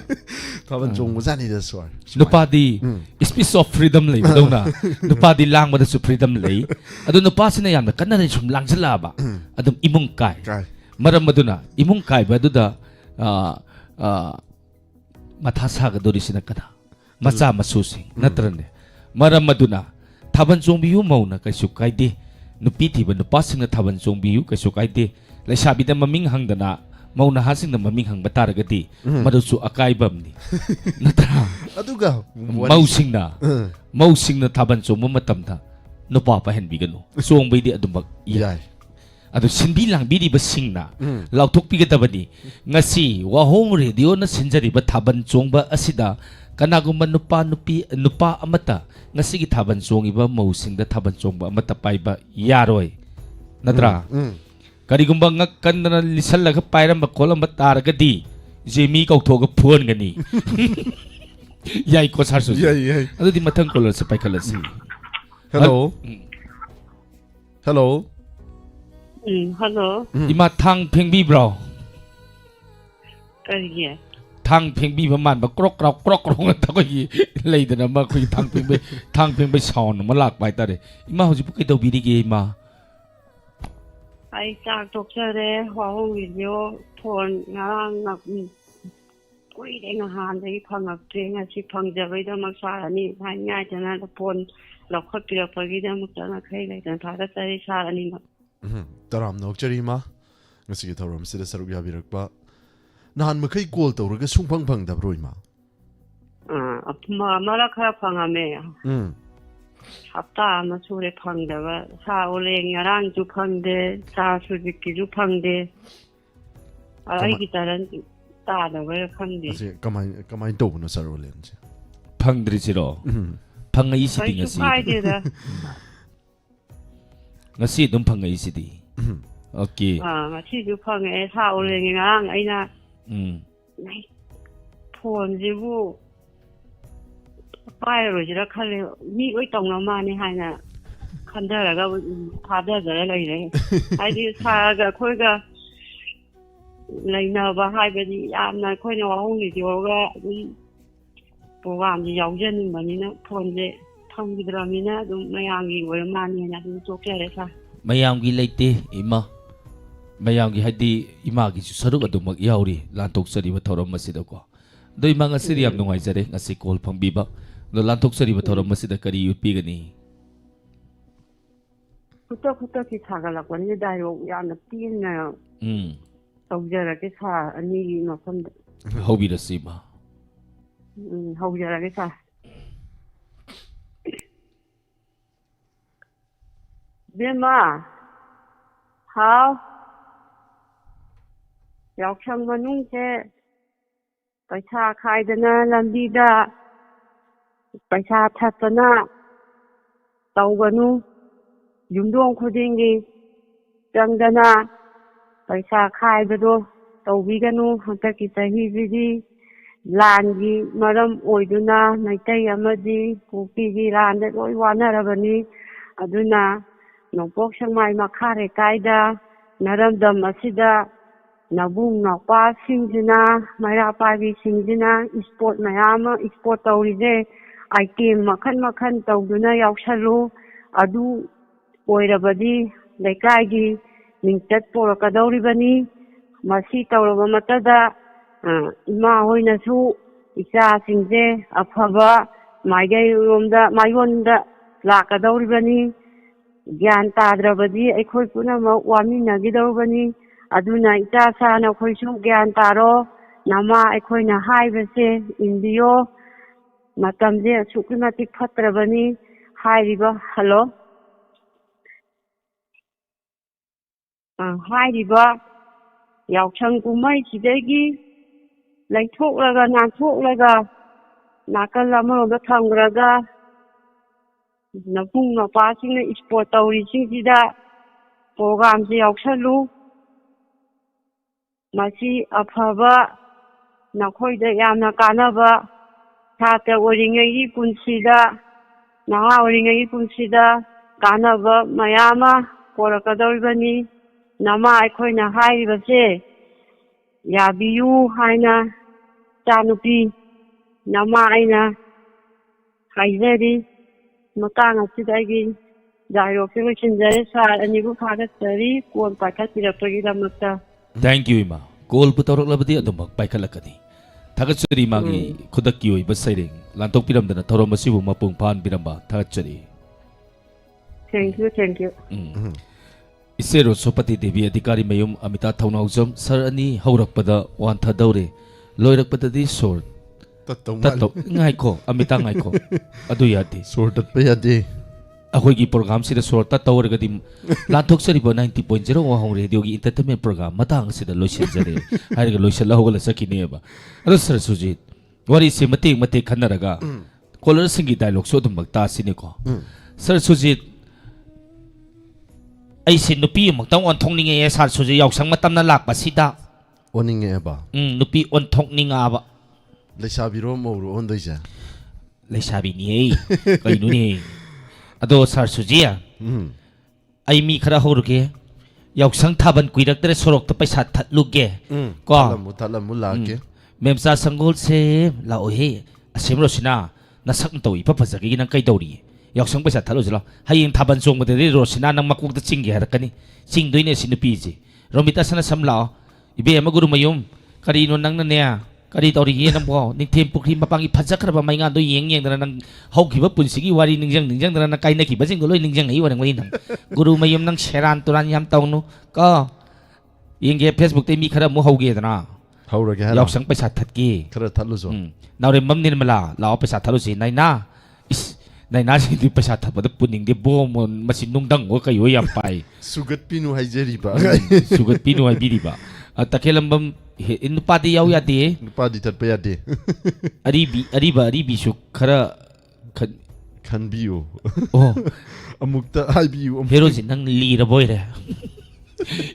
ꯊꯥꯕꯜ ꯆꯣꯡꯕꯖꯥꯠꯅꯤꯗ ꯁ꯭ꯋꯥꯔ ꯅꯨꯄꯥꯗꯤ ꯁ꯭ꯄꯤꯁ ꯑꯣꯐ ꯐ꯭रीडम ꯂꯩꯕꯗꯧꯅ ꯅꯨꯄꯥꯗꯤ ꯂꯥꯡꯕꯗꯁꯨ ꯐ꯭रीडम ꯂꯩ ꯑꯗꯨ ꯅꯨꯄꯥꯁꯤꯅ ꯌꯥꯝꯅ ꯀꯟꯅ ꯁꯨꯝ ꯂꯥꯡꯁꯤꯜꯂꯛꯑꯕ ꯑꯗꯨꯝ ꯏꯃꯨꯡ ꯀꯥꯏ ꯃꯔꯝ ꯑꯗꯨꯅ ꯏꯃꯨꯡ ꯀꯥꯏꯕ ꯑꯗꯨꯗ ꯃꯊꯥ ꯁꯥꯒꯗꯧꯔꯤꯁꯤꯅ ꯀꯅꯥ ꯃꯆꯥ ꯃꯁꯨꯁꯤꯡ ꯅꯠꯇ꯭ꯔꯅꯦ ꯃꯔꯝ ꯑꯗꯨꯅ ꯊꯥꯕꯜ ꯆꯣꯡꯕꯤꯌꯨ ꯃꯧꯅ ꯀꯩꯁꯨ ꯀꯥꯏꯗꯦ ꯅꯨꯄꯤ ꯊꯤꯕ ꯅꯨꯄꯥꯁꯤꯡꯅ ꯊꯥꯕꯜ ꯆꯣꯡꯕꯤꯌꯨ ꯀꯩꯁꯨ ꯀꯥꯏꯗꯦ ꯂꯩꯁꯥꯕꯤꯗ ꯃꯃꯤꯡ ꯍꯪꯗꯅ ꯃꯧ ꯅꯍꯥꯁꯤꯡꯅ ꯃꯃꯤꯡ ꯍꯪꯕ ꯇꯥꯔꯒꯗꯤ ꯃꯗꯨꯁꯨ ꯑꯀꯥꯏꯕ ꯑꯃꯅꯤ ꯅꯠꯇ꯭ꯔꯥ ꯑꯗꯨꯒ ꯃꯧꯁꯤꯡꯅ ꯊꯥꯕꯜ ꯆꯣꯡꯕ ꯃꯇꯝꯗ ꯅꯨꯄꯥ ꯄꯥꯏꯍꯟꯕꯤꯒꯅꯨ ꯆꯣꯡꯕꯩꯗꯤ ꯑꯗꯨꯃꯛ ꯌꯥꯏ ꯑꯗꯨ ꯁꯤꯟꯕꯤ ꯂꯥꯡꯕꯤꯔꯤꯕꯁꯤꯡꯅ ꯂꯥꯎꯊꯣꯛꯄꯤꯒꯗꯕꯅꯤ ꯉꯁꯤ ꯋꯥꯍꯣꯡ ꯔꯦꯗꯤꯑꯣꯅ ꯁꯤꯟꯖꯔꯤꯕ ꯊꯥꯕꯜ ꯆꯣꯡꯕ ꯑꯁꯤꯗ ꯀꯅꯥꯒꯨꯝꯕ ꯅꯨꯄꯥ ꯑꯃꯠꯇ ꯉꯁꯤꯒꯤ ꯊꯥꯕꯜ ꯆꯣꯡꯉꯤꯕ ꯃꯧꯁꯤꯡꯗ ꯊꯥꯕꯜ ꯆꯣꯡꯕ ꯑꯃꯠꯇ ꯄꯥꯏꯕ ꯌꯥꯔꯣꯏ ꯅꯠꯇ꯭ꯔꯥ ꯀꯔꯤꯒꯨꯝꯕ ꯉꯛ ꯀꯟꯗꯅ ꯂꯤꯁꯜꯂꯒ ꯄꯥꯏꯔꯝꯕ ꯈꯣꯠꯂꯝꯕ ꯇꯥꯔꯒꯗꯤ ꯖꯦꯃꯤ ꯀꯧꯊꯣꯛꯑꯒ ꯐꯨꯍꯟꯒꯅꯤ ꯌꯥꯏꯀꯣ ꯁꯥꯔꯁꯨ ꯌꯥꯏ ꯑꯗꯨꯗꯤ ꯃꯊꯪ ꯀꯣꯂꯔꯁꯦ ꯄꯥꯏꯈꯠꯂꯁꯤ ꯍꯜꯂꯣ ꯍꯜꯂꯣ ꯍꯜꯂꯣ 이마 탕 팽비브로 ꯀꯔꯤꯒꯤ ꯊꯥꯡ ꯐꯦꯡꯕꯤꯕ ꯃꯥꯟꯕ ꯀ꯭ꯔꯣꯛ ꯉꯥꯛꯇ ꯑꯩꯈꯣꯏꯒꯤ ꯂꯩꯗꯅ ꯑꯩꯈꯣꯏꯒꯤ ꯊꯥꯡ ꯐꯦꯡꯕꯩ ꯁꯥꯎꯟ ꯑꯃ ꯂꯥꯛꯄ ꯍꯥꯏꯇꯥꯔꯦ ꯏꯃꯥ ꯍꯧꯖꯤꯛꯄꯨ ꯀꯩꯗꯧꯕꯤꯔꯤꯒꯦ ꯏꯃꯥ ꯑꯩ ꯆꯥꯛ ꯇꯣꯛꯆꯔꯦ ꯋꯥꯍꯣꯡ ꯔꯦꯗꯤꯑꯣ ꯐꯣꯟ ꯉꯔꯥꯡ ꯀꯨꯏꯔꯦ ꯅꯍꯥꯟꯗꯒꯤ ꯐꯪꯉꯛꯇ꯭ꯔꯦ ꯉꯁꯤ ꯐꯪꯖꯕꯩꯗꯃꯛ ꯁꯥꯔ ꯑꯅꯤ ꯍꯥꯏꯉꯥꯏꯗꯅ ꯐꯣꯟ ꯂꯧꯈꯠꯄꯤꯔꯛꯄꯒꯤꯗꯃꯛꯇ ꯉꯈꯩ ꯂꯩꯇꯅ ꯊꯥꯒꯠꯆꯔꯤ ꯁꯥꯔ ꯑꯅꯤꯃꯛ ꯇꯔꯥꯝꯅ ꯑꯣꯛꯆꯔꯤ ꯏꯃꯥ ꯉꯁꯤꯒꯤ ꯊꯧꯔꯝꯁꯤꯗ ꯁꯔꯨꯛ ꯌꯥꯕꯤꯔꯛꯄ ꯅꯍꯥꯟ ꯃꯈꯩ ꯀꯣꯜ ꯇꯧꯔꯒ ꯁꯨꯡꯐꯪ ꯐꯪꯗꯕ꯭ꯔꯣ ꯏꯃꯥ ꯃꯔꯛ ꯈꯔ ꯐꯪꯉꯝꯃꯦ ꯍꯞꯇꯥ ꯑꯃ ꯁꯨꯔꯦ ꯐꯪꯗꯕ ꯁꯥ ꯑꯣꯂꯦꯡ ꯉꯔꯥꯡꯁꯨ ꯐꯪꯗꯦ ꯁꯥ ꯁꯨꯖꯤꯛꯀꯤꯁꯨ ꯐꯪꯗꯦ ꯑꯩꯒꯤ ꯇꯔꯟ ꯇꯥꯗꯕꯩꯔ ꯈꯪꯗꯦ ꯀꯃꯥꯏꯅ ꯇꯧꯕꯅꯣ ꯁꯥꯔ ꯑꯣꯂꯦꯟꯁꯦ ꯐꯪꯗ꯭ꯔꯤꯁꯤꯔꯣ ꯐꯪꯉꯛꯏꯁꯤꯗꯤ ꯀꯩꯁꯨ ꯉꯁꯤ ꯀꯥꯏꯗꯦꯗ ꯉꯁꯤ ꯑꯗꯨꯝ ꯐꯪꯉꯛꯏꯁꯤꯗꯤ ꯑꯣꯀꯦ ꯉꯁꯤꯁꯨ ꯐꯪꯉꯛꯑꯦ ꯁꯥ ꯑꯣꯂꯦꯡ ꯉꯔꯥꯡ ꯑꯩꯅ ꯐꯣꯟꯁꯤꯕꯨ ꯄꯥꯏꯔꯔꯣꯏꯁꯤꯔ ꯈꯜꯂꯦ ꯃꯤ ꯂꯣꯏ ꯇꯧꯅ ꯃꯥꯅꯤ ꯍꯥꯏꯅ ꯈꯟꯊꯔꯒ ꯊꯥꯗꯖꯔ ꯂꯩꯔꯦ ꯍꯥꯏꯗꯤ ꯁꯥꯔꯒ ꯑꯩꯈꯣꯏꯒ ꯂꯩꯅꯕ ꯍꯥꯏꯕꯗꯤ ꯌꯥꯝꯅ ꯑꯩꯈꯣꯏꯅ ꯋꯥꯍꯣꯡ ꯂꯤꯖꯣꯔꯒ ꯑꯗꯨꯝ ꯄ꯭ꯔꯣꯒꯥꯝꯁꯦ ꯌꯥꯎꯖꯅꯤꯡꯕꯅꯤꯅ ꯐꯣꯟꯁꯦ ꯊꯝꯈꯤꯗ꯭ꯔꯕꯅꯤꯅ ꯑꯗꯨꯝ ꯃꯌꯥꯝꯒꯤ ꯑꯣꯏꯔ ꯃꯥꯅꯦꯅ ꯑꯗꯨꯝ ꯇꯣꯛꯆꯔꯦ ꯁꯥꯔ ꯃꯌꯥꯝꯒꯤ ꯂꯩꯇꯦ ꯏꯃꯥ ꯃꯌꯥꯝꯒꯤ ꯍꯥꯏꯗꯤ ꯏꯃꯥꯒꯤꯁꯨ ꯁꯔꯨꯛ ꯑꯗꯨꯃꯛ ꯌꯥꯎꯔꯤ ꯂꯥꯟꯊꯣꯛꯆꯔꯤꯕ ꯊꯧꯔꯝ ꯑꯁꯤꯗꯀꯣ ꯑꯗꯣ ꯏꯃꯥ ꯉꯁꯤꯗꯤ ꯌꯥꯝ ꯅꯨꯡꯉꯥꯏꯖꯔꯦ ꯉꯁꯤ ꯀꯣꯜ ꯐꯪꯕꯤꯕ ꯑꯗꯣ ꯂꯥꯟꯊꯣꯛꯆꯔꯤꯕ ꯊꯧꯔꯝ ꯑꯁꯤꯗ ꯀꯔꯤ ꯎꯠꯄꯤꯒꯅꯤ ꯈꯨꯠꯇꯛꯀꯤ ꯁꯥꯒꯠꯂꯛꯄꯅꯤꯅ ꯗꯥꯏꯂꯣꯛ ꯌꯥꯝꯅ ꯄꯦꯟꯅ ꯇꯧꯖꯔꯒꯦ ꯁꯥꯔ ꯑꯅꯤꯒꯤ ꯃꯐꯝꯗ ꯍꯧꯕꯤꯔꯁꯤ ꯏꯃꯥ ꯍꯧꯖꯔꯒꯦ ꯁꯥꯔ ꯕꯦꯝꯃ ꯍꯥꯎ ꯌꯥꯎꯁꯪ ꯃꯅꯨꯡꯁꯦ ꯄꯩꯁꯥ ꯈꯥꯏꯗꯅ ꯂꯝꯕꯤꯗ ꯄꯩꯁꯥ ꯊꯠꯇꯅ ꯇꯧꯒꯅꯨ ꯌꯨꯝꯊꯣꯡ ꯈꯨꯗꯤꯡꯒꯤ ꯆꯪꯗꯅ ꯄꯩꯁꯥ ꯈꯥꯏꯕꯗꯣ ꯇꯧꯕꯤꯒꯅꯨ ꯍꯟꯗꯛꯀꯤ ꯆꯍꯤꯁꯤꯗꯤ ꯂꯥꯟꯒꯤ ꯃꯔꯝ ꯑꯣꯏꯗꯨꯅ ꯃꯩꯇꯩ ꯑꯃꯗꯤ ꯀꯨꯀꯤꯒꯤ ꯂꯥꯟꯗ ꯂꯣꯏ ꯋꯥꯅꯔꯕꯅꯤ ꯑꯗꯨꯅ ꯅꯣꯡꯄꯣꯛ ꯁꯦꯛꯃꯥꯏ ꯃꯈꯥ ꯂꯩꯀꯥꯏꯗ ꯅꯔꯝꯗꯝ ꯑꯁꯤꯗ ꯅꯕꯨꯡ ꯅꯧꯄꯥꯁꯤꯡꯁꯤꯅ ꯃꯩꯔꯥ ꯄꯥꯏꯕꯤꯁꯤꯡꯁꯤꯅ ꯏꯁꯄꯣꯔꯠ ꯃꯌꯥꯝ ꯑꯃ ꯏꯁꯄꯣꯔꯠ ꯇꯧꯔꯤꯁꯦ ꯑꯥꯏꯇꯦꯝ ꯃꯈꯟ ꯃꯈꯟ ꯇꯧꯗꯨꯅ ꯌꯥꯎꯁꯜꯂꯨ ꯑꯗꯨ ꯑꯣꯏꯔꯕꯗꯤ ꯂꯩꯀꯥꯏꯒꯤ ꯃꯤꯡꯆꯠ ꯄꯣꯔꯛꯀꯗꯧꯔꯤꯕꯅꯤ ꯃꯁꯤ ꯇꯧꯔꯕ ꯃꯇꯨꯡꯗ ꯏꯃꯥ ꯍꯣꯏꯅꯁꯨ ꯏꯆꯥꯁꯤꯡꯁꯦ ꯑꯐꯕ ꯃꯥꯏꯌꯣꯟꯗ ꯂꯥꯛꯀꯗꯧꯔꯤꯕꯅꯤ ꯒ꯭ꯌꯥꯟ ꯇꯥꯗ꯭ꯔꯕꯗꯤ ꯑꯩꯈꯣই ꯄꯨꯝꯅꯃꯛ ꯋꯥꯃꯤꯟꯅꯈꯤꯗꯧꯔꯤꯕꯅꯤ ꯑꯗꯨꯅ ꯏꯆꯥꯁꯥꯅ ꯑꯩꯈꯣꯏꯁꯨ ꯒ꯭ꯌꯥꯟ ꯇꯥꯔꯣ ꯅꯃꯥ ꯑꯩꯈꯣꯏꯅ ꯍꯥꯏꯕꯁꯦ ꯏꯟꯕꯤꯌꯣ ꯃꯇꯝꯁꯦ ꯑꯁꯨꯛꯀꯤ ꯃꯇꯤꯛ ꯐꯠꯇ꯭ꯔꯕꯅꯤ ꯍꯥꯏꯔꯤꯕ ꯍꯜꯂꯣ ꯍꯥꯏꯔꯤꯕ ꯌꯥꯎꯁꯪ ꯀꯨꯝꯍꯩꯁꯤꯗꯒꯤ ꯂꯩꯊꯣꯛꯂꯒ ꯅꯥꯟꯊꯣꯛꯂꯒ ꯅꯥꯀꯜ ꯑꯃꯔꯣꯝꯗ ꯊꯝꯈ꯭ꯔꯒ ꯅꯕꯨꯡ ꯅꯧꯄꯥꯁꯤꯡꯅ ꯏꯁꯄꯣꯔꯠ ꯇꯧꯔꯤꯁꯤꯡꯁꯤꯗ ꯄ꯭ꯔꯣꯒꯥꯝꯁꯦ ꯌꯥꯎꯁꯜꯂꯨ ꯃꯁꯤ ꯑꯐꯕ ꯅꯈꯣꯏꯗ ꯌꯥꯝꯅ ꯀꯥꯟꯅꯕ ꯁꯥꯇ꯭ꯔ ꯑꯣꯏꯔꯤꯉꯩꯒꯤ ꯄꯨꯟꯁꯤꯗ ꯅꯍꯥ ꯑꯣꯏꯔꯤꯉꯩꯒꯤ ꯄꯨꯟꯁꯤꯗ ꯀꯥꯟꯅꯕ ꯃꯌꯥꯝ ꯑꯃ ꯄꯣꯔꯛꯀꯗꯧꯔꯤꯕꯅꯤ ꯅꯃꯥ ꯑꯩꯈꯣꯏꯅ ꯍꯥꯏꯔꯤꯕꯁꯦ ꯌꯥꯕꯤꯌꯨ ꯍꯥꯏꯅ ꯏꯆꯥꯅꯨꯄꯤ ꯅꯃꯥ ꯑꯩꯅ ꯍꯥꯏꯖꯔꯤ ꯃꯇꯥꯡ ꯑꯁꯤꯗ ꯑꯩꯒꯤ ꯗꯥꯏꯂꯣꯒꯁꯦ ꯂꯣꯏꯁꯤꯟꯖꯔꯦ ꯁꯥꯔ ꯑꯅꯤꯕꯨ ꯊꯥꯒꯠꯆꯔꯤ ꯀꯣꯜ ꯄꯥꯏꯈꯠꯄꯤꯔꯛꯄꯒꯤꯗꯃꯛꯇ ꯊꯦꯡꯛ ꯌꯨ ꯏꯃꯥ ꯀꯣꯜꯕꯨ ꯇꯧꯔꯛꯂꯕꯗꯤ ꯑꯗꯨꯃꯛ ꯄꯥꯏꯈꯠꯂꯛꯀꯅꯤ ꯊꯥꯒꯠꯆꯔꯤ ꯃꯥꯒꯤ ꯈꯨꯗꯛꯀꯤ ꯑꯣꯏꯕ ꯁꯩꯔꯦꯡ ꯂꯥꯟꯊꯣꯛꯄꯤꯔꯝꯗꯅ ꯊꯧꯔꯝ ꯑꯁꯤꯕꯨ ꯃꯄꯨꯡ ꯐꯥꯍꯟꯕꯤꯔꯝꯕ ꯊꯥꯒꯠꯆꯔꯤ ꯊꯦꯡꯛ ꯌꯨ ꯏꯆꯦ ꯔꯣꯁꯣꯄꯇꯤ ꯗꯦꯕꯤ ꯑꯙꯤꯀꯥꯔꯤ ꯃꯌꯨꯝ ꯑꯃꯤꯇꯥ ꯊꯧꯅꯥꯎꯖꯝ ꯁꯔ ꯑꯅꯤ ꯍꯧꯔꯛꯄꯗ ꯋꯥꯟꯊꯗꯧꯔꯦ ꯂꯣꯏꯔꯛꯄꯗꯗꯤ ꯁꯣꯔ ꯇꯠꯇꯧ ꯉꯥꯏꯈꯣ ꯑꯃꯤꯇꯥ ꯉꯥꯏꯈꯣ ꯑꯗꯨ ꯌꯥꯗꯦ ꯁꯣꯔ ꯇꯠꯄ ꯌꯥꯗꯦ ꯑꯩꯈꯣꯏꯒꯤ ꯄ꯭ꯔꯣꯒꯥꯝꯁꯤꯗ ꯁꯣꯔ ꯇꯠꯇꯧꯔꯒꯗꯤ ꯂꯥꯟꯊꯣꯛꯆꯔꯤꯕ 90.0 ꯋꯥꯍꯣꯡ ꯔꯦꯗꯤꯑꯣꯒꯤ इंटरटेनमेंट प्रोग्राम ꯃꯇꯥꯡ ꯑꯁꯤꯗ ꯂꯣꯏꯁꯤꯟꯖꯔꯦ ꯍꯥꯏꯔꯒ ꯂꯣꯏꯁꯤꯜꯂ ꯍꯧꯒꯠꯂ ꯆꯠꯈꯤꯅꯦꯕ ꯑꯗꯣ ꯁꯔ ꯁꯨꯖꯤꯠ ꯋꯥꯔꯤꯁꯦ ꯃꯇꯦꯛ ꯈꯟꯅꯔꯒ ꯀꯣꯂꯔꯁꯤꯡꯒꯤ ꯗꯥꯏꯂꯣꯒꯁꯨ ꯑꯗꯨꯃꯛ ꯇꯥꯁꯤꯅꯦꯀꯣ ꯁꯔ ꯁꯨꯖꯤꯠ ꯑꯩꯁꯦ ꯅꯨꯄꯤ ꯑꯃꯨꯛꯇꯪ ꯑꯣꯟꯊꯣꯛꯅꯤꯡꯉꯦ ꯁꯔ ꯁꯨꯖꯤꯠ ꯌꯥꯎꯁꯪ ꯃꯇꯝꯅ ꯂꯥꯛꯄꯁꯤꯗ ꯑꯣꯟꯅꯤꯡꯉꯦꯕ ꯅꯨꯄꯤ ꯑꯣꯟꯊꯣꯛꯅꯤꯡꯉꯛꯑꯕ ꯂꯩꯁꯥꯕꯤꯔꯣ ꯃꯧꯔꯣ ꯑꯣꯟꯗꯣꯏꯁꯦ ꯂꯩꯁꯥꯕꯤꯅꯤꯍꯦ ꯀꯩꯅꯣꯅꯦ ꯑꯗꯣ ꯁꯔ ꯁꯨꯖꯤꯠ ꯑꯩ ꯃꯤ ꯈꯔ ꯍꯧꯔꯒꯦ ꯌꯥꯎꯁꯪ ꯊꯥꯕꯜ ꯀꯨꯏꯔꯛꯇ꯭ꯔꯦ ꯁꯣꯔꯣꯛꯇ ꯄꯩꯁꯥ ꯊꯠꯂꯨꯒꯦ ꯀꯣ ꯊꯠꯂꯝꯃꯨ ꯂꯥꯛꯀꯦ ꯃꯦꯝꯆꯥ ꯁꯪꯒꯣꯜꯁꯦ ꯂꯥꯛꯑꯣꯍꯦ ꯑꯁꯦꯝ ꯅꯁꯛ ꯅꯇꯧ ꯏꯐ ꯐꯖꯒꯦ ꯅꯪ ꯀꯩꯗꯧꯔꯤꯌꯦ ꯌꯥꯎꯁꯪ ꯄꯩꯁꯥ ꯊꯠꯂꯨꯁꯤ ꯂꯥꯎ ꯍꯌꯦꯡ ꯊꯥꯕꯜ ꯆꯣꯡꯕꯗꯗꯤ ꯔꯣꯁꯤꯅꯥ ꯅꯪ ꯃꯀꯣꯛꯇ ꯆꯤꯡꯒꯦ ꯍꯥꯏꯔꯛꯀꯅꯤ ꯆꯤꯡꯗꯣꯏꯅꯦ ꯁꯤ ꯅꯨꯄꯤꯁꯦ ꯔꯣꯃꯤꯇꯥ ꯁꯅꯥꯁꯝ ꯂꯥꯛꯑꯣ ꯏꯕꯦꯝꯃ ꯒꯨꯔꯨꯃꯌꯨꯝ ꯀꯔꯤꯅꯣ ꯅꯪꯅꯅꯦ ꯀꯔꯤ ꯇꯧꯔꯤꯒꯦ ꯅꯪꯕꯣ ꯅꯤꯡꯊꯦꯝ ꯄꯨꯈ꯭ꯔꯤ ꯃꯄꯥꯟꯒꯤ ꯐꯖꯈ꯭ꯔꯕ ꯃꯩꯉꯥꯟꯗꯣ ꯌꯦꯡꯗꯅ ꯅꯪ ꯍꯧꯈꯤꯕ ꯄꯨꯟꯁꯤꯒꯤ ꯋꯥꯔꯤ ꯅꯤꯡꯁꯤꯡꯗꯅ ꯅꯪ ꯀꯥꯏꯅꯈꯤꯕꯁꯤꯡꯗꯣ ꯂꯣꯏ ꯅꯤꯡꯁꯤꯡꯉꯛꯏ ꯑꯣꯏꯔꯝꯒꯅꯤ ꯅꯪ ꯒꯨꯔꯨꯃꯌꯨꯝ ꯅꯪ ꯁꯦꯔꯥꯟ ꯇꯨꯔꯥꯟ ꯌꯥꯝ ꯇꯧꯅꯨ ꯀꯣ ꯌꯦꯡꯒꯦ ꯐꯦꯁꯕꯨꯛꯇꯩ ꯃꯤ ꯈꯔ ꯑꯃꯨꯛ ꯍꯧꯒꯦꯗꯅ ꯍꯧꯔꯒꯦ ꯍꯥꯏꯔꯣ ꯌꯥꯎꯁꯪ ꯄꯩꯁꯥ ꯊꯠꯀꯦ ꯈꯔ ꯊꯠꯂꯨꯁꯨ ꯅꯥꯎꯔꯦꯝꯕꯝ ꯅꯤꯔꯃꯂꯥ ꯂꯥꯛꯑꯣ ꯄꯩꯁꯥ ꯊꯠꯂꯨꯁꯤ ꯅꯥꯏꯅꯥ ꯏꯁ ꯅꯥꯏꯅꯥꯁꯤꯡꯗꯤ ꯄꯩꯁꯥ ꯊꯠꯄꯗ ꯄꯨꯅꯤꯡꯗꯦ ꯕꯣꯝ ꯃꯁꯤ ꯅꯨꯡꯗꯪꯉꯣ ꯀꯩꯌꯣ ꯌꯥꯝ ꯄꯥꯏ ꯁꯨꯒꯠꯄꯤꯅꯨ ꯍꯥꯏꯖꯔꯤꯕ ꯁꯨꯒꯠꯄꯤꯅꯨ ꯍꯥꯏꯕꯤꯔꯤꯕ ꯇꯈꯦꯜꯂꯝꯕꯝ ꯅꯨꯄꯥꯗꯤ ꯌꯥꯎ ꯌꯥꯗꯦ ꯅꯨꯄꯥꯗꯤ ꯊꯠꯄ ꯌꯥꯗꯦ ꯑꯔꯤꯕꯤꯁꯨ ꯈꯔ ꯈꯟꯕꯤꯌꯨ ꯑꯣ ꯑꯃꯨꯛꯇ ꯍꯥꯏꯕꯤꯌꯨ ꯍꯦꯔꯣꯖꯤꯠ ꯅꯪ ꯂꯤꯔꯕ ꯑꯣꯏꯔꯦ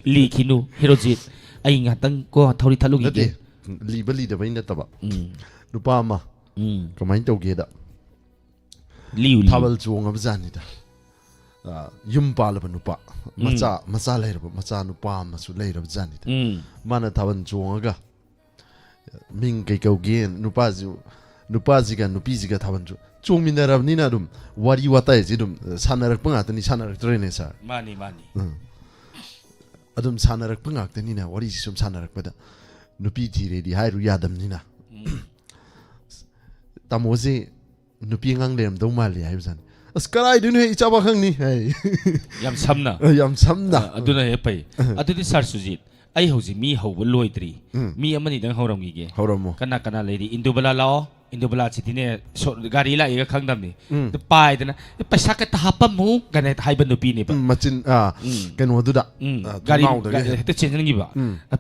ꯂꯤꯈꯤꯅꯨ ꯍꯦꯔꯣꯖꯤꯠ ꯑꯩ ꯉꯥꯛꯇꯪ ꯀꯣ ꯊꯧꯔꯤ ꯊꯠꯂꯨꯈꯤꯒꯦ ꯂꯤꯕ ꯂꯤꯗꯕꯩ ꯅꯠꯇꯕ ꯅꯨꯄꯥ ꯑꯃ ꯀꯃꯥꯏꯅ ꯇꯧꯒꯦꯗ liu ꯊꯥꯕꯜ ꯆꯣꯡꯉꯕ ꯖꯥꯠꯅꯤꯗ ꯌꯨꯝ ꯄꯥꯜꯂꯕ ꯅꯨꯄꯥ ꯃꯆꯥ ꯂꯩꯔꯕ ꯃꯆꯥ ꯅꯨꯄꯥ ꯑꯃꯁꯨ ꯂꯩꯔꯕ ꯖꯥꯠꯅꯤꯗ ꯃꯥꯅ ꯊꯥꯕꯜ ꯆꯣꯡꯉꯒ ꯃꯤꯡ ꯀꯩ ꯀꯧꯒꯦ ꯅꯨꯄꯥꯁꯤꯒ ꯅꯨꯄꯤꯁꯤga ꯊꯥꯕꯜ ꯆꯣꯡꯃꯤꯟꯅꯔꯕꯅꯤꯅ ꯑꯗꯨꯝ ꯋꯥꯔꯤ ꯋꯥꯇꯥꯏꯁꯤ ꯑꯗꯨꯝ ꯁꯥꯟꯅꯔꯛꯄ ꯉꯥꯛꯇꯅꯤ ꯁꯥꯟꯅꯔꯛꯇ꯭ꯔꯦꯅꯦ ꯁꯥꯔ ꯃꯥꯅꯤ ꯑꯗꯨꯝ ꯁꯥꯟꯅꯔꯛꯄ ꯉꯥꯛꯇꯅꯤꯅ ꯋꯥꯔꯤꯁꯤ ꯁꯨꯝ ꯁꯥꯟꯅꯔꯛꯄꯗ ꯅꯨꯄꯤ ꯊꯤꯔꯦꯗꯤ ꯍꯥꯏꯔꯨ ꯌꯥꯗꯕꯅꯤꯅ ꯇꯥꯃꯣꯁꯦ ꯅꯨꯄꯤ ꯑꯉꯥꯡ ꯂꯩꯔꯝꯗꯧ ꯃꯥꯜꯂꯤ ꯍꯥꯏꯕꯖꯥꯠꯅꯤ ꯑꯁ ꯀꯔꯥꯏꯗꯩꯅꯣ ꯍꯦ ꯏꯆꯥ ꯄꯥꯈꯪꯅꯤ ꯍꯥꯏ ꯌꯥꯝ ꯁꯝꯅ ꯑꯗꯨꯅ ꯍꯦꯛ ꯐꯩ ꯑꯗꯨꯗꯤ ꯁꯥꯔ ꯁꯨꯖꯤꯠ ꯑꯩ ꯍꯧꯖꯤꯛ ꯃꯤ ꯍꯧꯕ ꯂꯣꯏꯗ꯭ꯔꯤ ꯃꯤ ꯑꯃꯅꯤꯗꯪ ꯍꯧꯔꯝꯈꯤꯒꯦ ꯍꯧꯔꯝꯃꯣ ꯀꯅꯥ ꯂꯩꯔꯤ ꯏꯟꯗꯨꯕꯂꯥ ꯂꯥꯛꯑꯣ ꯏꯟꯗꯨꯕꯂꯥ ꯁꯤꯗꯤꯅꯦ ꯒꯥꯔꯤ ꯂꯥꯛꯏꯒ ꯈꯪꯗꯕꯅꯤ ꯄꯥꯏꯗꯅ ꯄꯩꯁꯥ ꯈꯛꯇ ꯍꯥꯞꯄꯝꯃꯨ ꯀꯅ ꯍꯥꯏꯕ ꯅꯨꯄꯤꯅꯦꯕ ꯃꯆꯤꯟ ꯀꯩꯅꯣꯗꯨꯗ ꯒꯥꯔꯤ ꯍꯦꯛꯇ ꯆꯦꯟꯖꯟꯈꯤꯕ